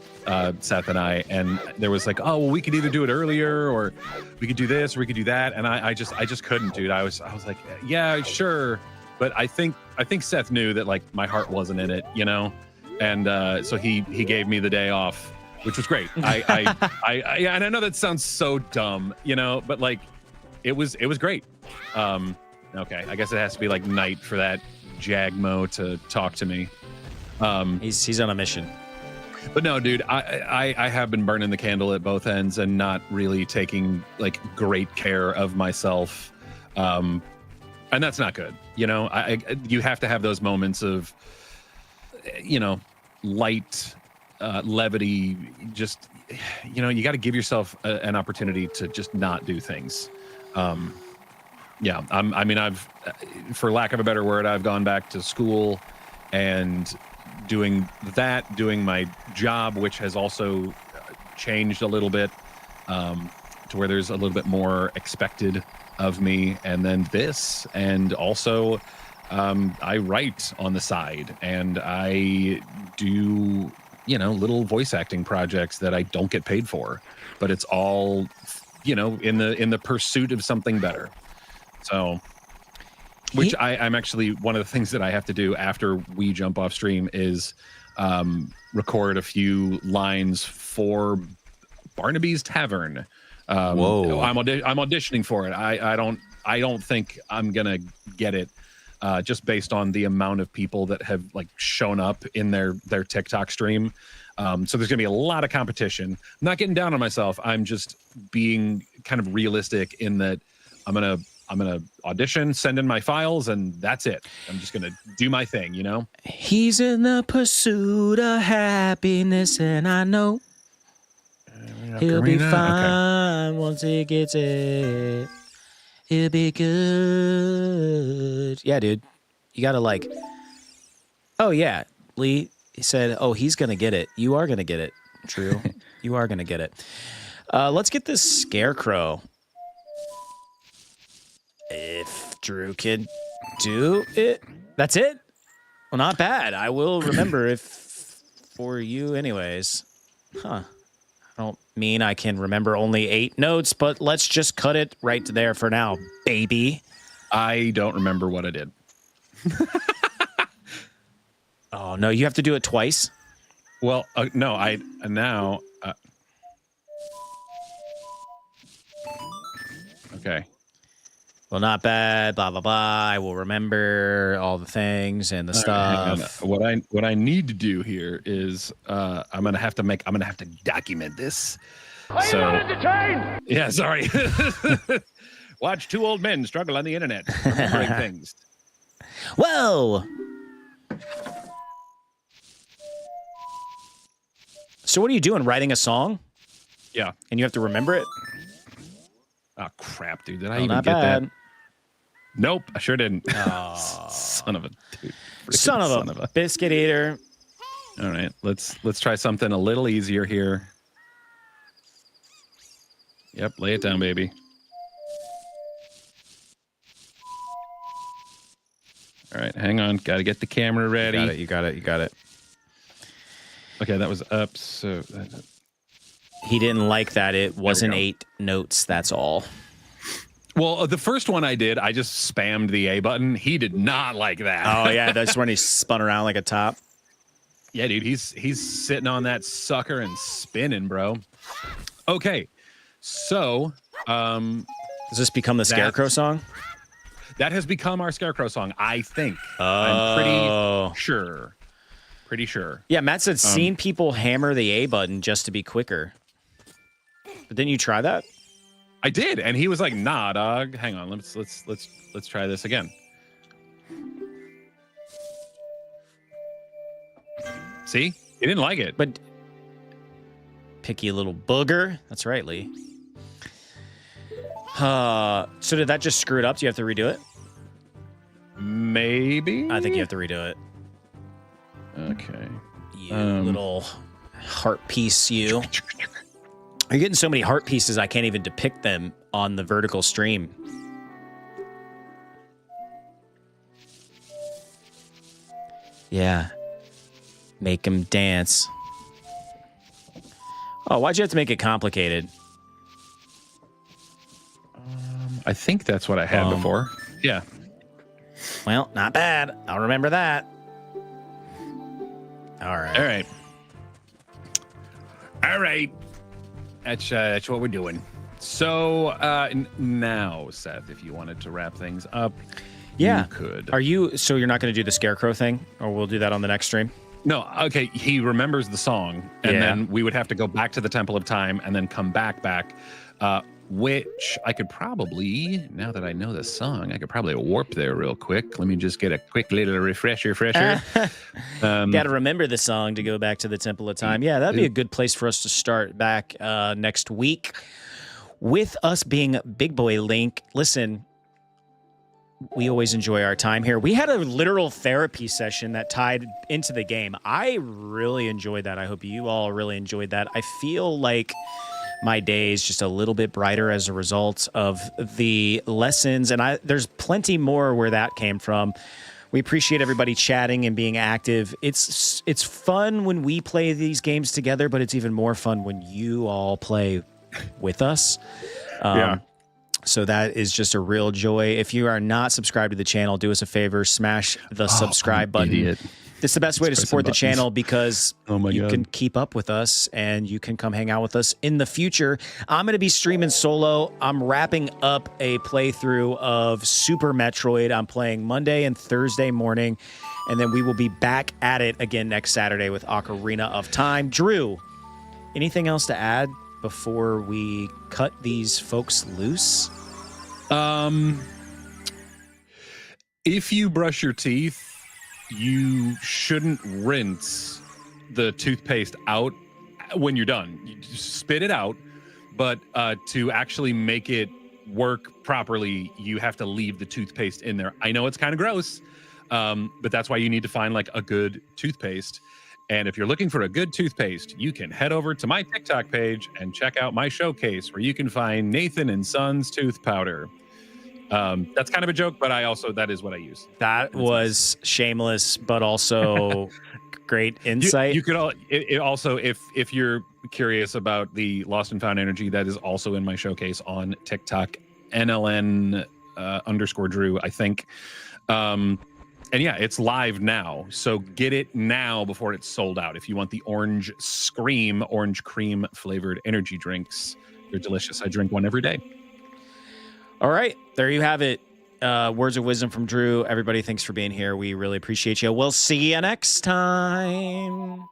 Seth and I, and there was like, oh well, we could either do it earlier or we could do this or we could do that, and I just couldn't, dude. I was like, yeah, sure, but I think Seth knew that like my heart wasn't in it, and so he gave me the day off, which was great. And I know that sounds so dumb, but like it was great. Okay, I guess it has to be like night for that Jagmo to talk to me. He's on a mission. But no, dude, I have been burning the candle at both ends and not really taking like great care of myself. And that's not good. You know, you have to have those moments of, you know, light, levity. Just, you know, you got to give yourself an opportunity to just not do things. Yeah, I mean, for lack of a better word, I've gone back to school and doing my job, which has also changed a little bit, to where there's a little bit more expected of me, and then this, and also I write on the side, and I do, you know, little voice acting projects that I don't get paid for, but it's all, you know, in the pursuit of something better. So, which I'm actually, one of the things that I have to do after we jump off stream is record a few lines for Barnaby's Tavern. Whoa! I'm auditioning for it. I don't think I'm gonna get it, just based on the amount of people that have like shown up in their TikTok stream. So there's gonna be a lot of competition. I'm not getting down on myself. I'm just being kind of realistic in that I'm gonna audition, send in my files, and that's it. I'm just gonna do my thing, you know? He's in the pursuit of happiness, and I know he'll be fine once he gets it. He'll be good. Yeah, dude. You gotta like, oh yeah, Lee said, oh, he's gonna get it. You are gonna get it. True. You are gonna get it. Let's get this scarecrow. If Drew can do it. That's it? Well, not bad. I will remember if for you anyways. Huh. I don't mean I can remember only 8 notes, but let's just cut it right there for now, baby. I don't remember what I did. Oh, no, you have to do it twice? Well, no, okay. Well, not bad, blah, blah, blah. I will remember all the things and the stuff. What I need to do here is I'm gonna have to document this. Are you not entertained? Yeah, sorry. Watch 2 old men struggle on the internet, remembering things. Whoa! So what are you doing? Writing a song? Yeah. And you have to remember it? Oh crap, dude! Did I even not get bad. that? Nope, I sure didn't. Oh. Son of a dude. Son of a biscuit eater. All right, let's try something a little easier here. Yep, lay it down, baby. All right, hang on. Got to get the camera ready. You got it. Okay, that was up. So he didn't like that. It wasn't 8 notes. That's all. Well, the first one I did, I just spammed the A button. He did not like that. Oh yeah, that's when he spun around like a top. Yeah, dude, he's sitting on that sucker and spinning, bro. Okay, so does this become the Scarecrow song? That has become our Scarecrow song, I think. Oh. I'm pretty sure. Pretty sure. Yeah, Matt said seen people hammer the A button just to be quicker. But didn't you try that? I did, and he was like, "Nah, dog. Hang on, let's try this again." See, he didn't like it. But picky little booger. That's right, Lee. So did that just screw it up? Do you have to redo it? Maybe. I think you have to redo it. Okay. You little heart piece, you. You're getting so many heart pieces, I can't even depict them on the vertical stream. Yeah. Make them dance. Oh, why'd you have to make it complicated? I think that's what I had before. Yeah. Well, not bad. I'll remember that. All right. All right. All right. That's what we're doing. So now, Seth, if you wanted to wrap things up, Yeah. you could. So you're not going to do the scarecrow thing, or we'll do that on the next stream? No, okay. He remembers the song, and then we would have to go back to the Temple of Time and then come back, which I could probably, now that I know the song, I could probably warp there real quick. Let me just get a quick little refresher. Got to remember the song to go back to the Temple of Time. Yeah, that'd be a good place for us to start back next week. With us being Big Boy Link, listen, we always enjoy our time here. We had a literal therapy session that tied into the game. I really enjoyed that. I hope you all really enjoyed that. I feel like my day is just a little bit brighter as a result of the lessons, and there's plenty more where that came from. We appreciate everybody chatting and being active. It's fun when we play these games together, but it's even more fun when you all play with us. So that is just a real joy. If you are not subscribed to the channel, do us a favor, smash the subscribe button. Idiot. It's the best way to support the channel because you God. can keep up with us and you can come hang out with us in the future. I'm going to be streaming solo. I'm wrapping up a playthrough of Super Metroid. I'm playing Monday and Thursday morning, and then we will be back at it again next Saturday with Ocarina of Time. Drew, anything else to add before we cut these folks loose? If you brush your teeth, you shouldn't rinse the toothpaste out when you're done. You just spit it out, but to actually make it work properly, you have to leave the toothpaste in there. I know it's kind of gross, but that's why you need to find like a good toothpaste. And if you're looking for a good toothpaste, you can head over to my TikTok page and check out my showcase where you can find Nathan and Sons tooth powder. That's kind of a joke, but that is what I use. That was shameless, but also great insight. You could also, if you're curious about the Lost and Found Energy, that is also in my showcase on TikTok, NLN _ Drew, I think. And yeah, it's live now. So get it now before it's sold out. If you want the Orange cream flavored energy drinks, they're delicious. I drink one every day. All right, there you have it. Words of wisdom from Drew. Everybody, thanks for being here. We really appreciate you. We'll see you next time.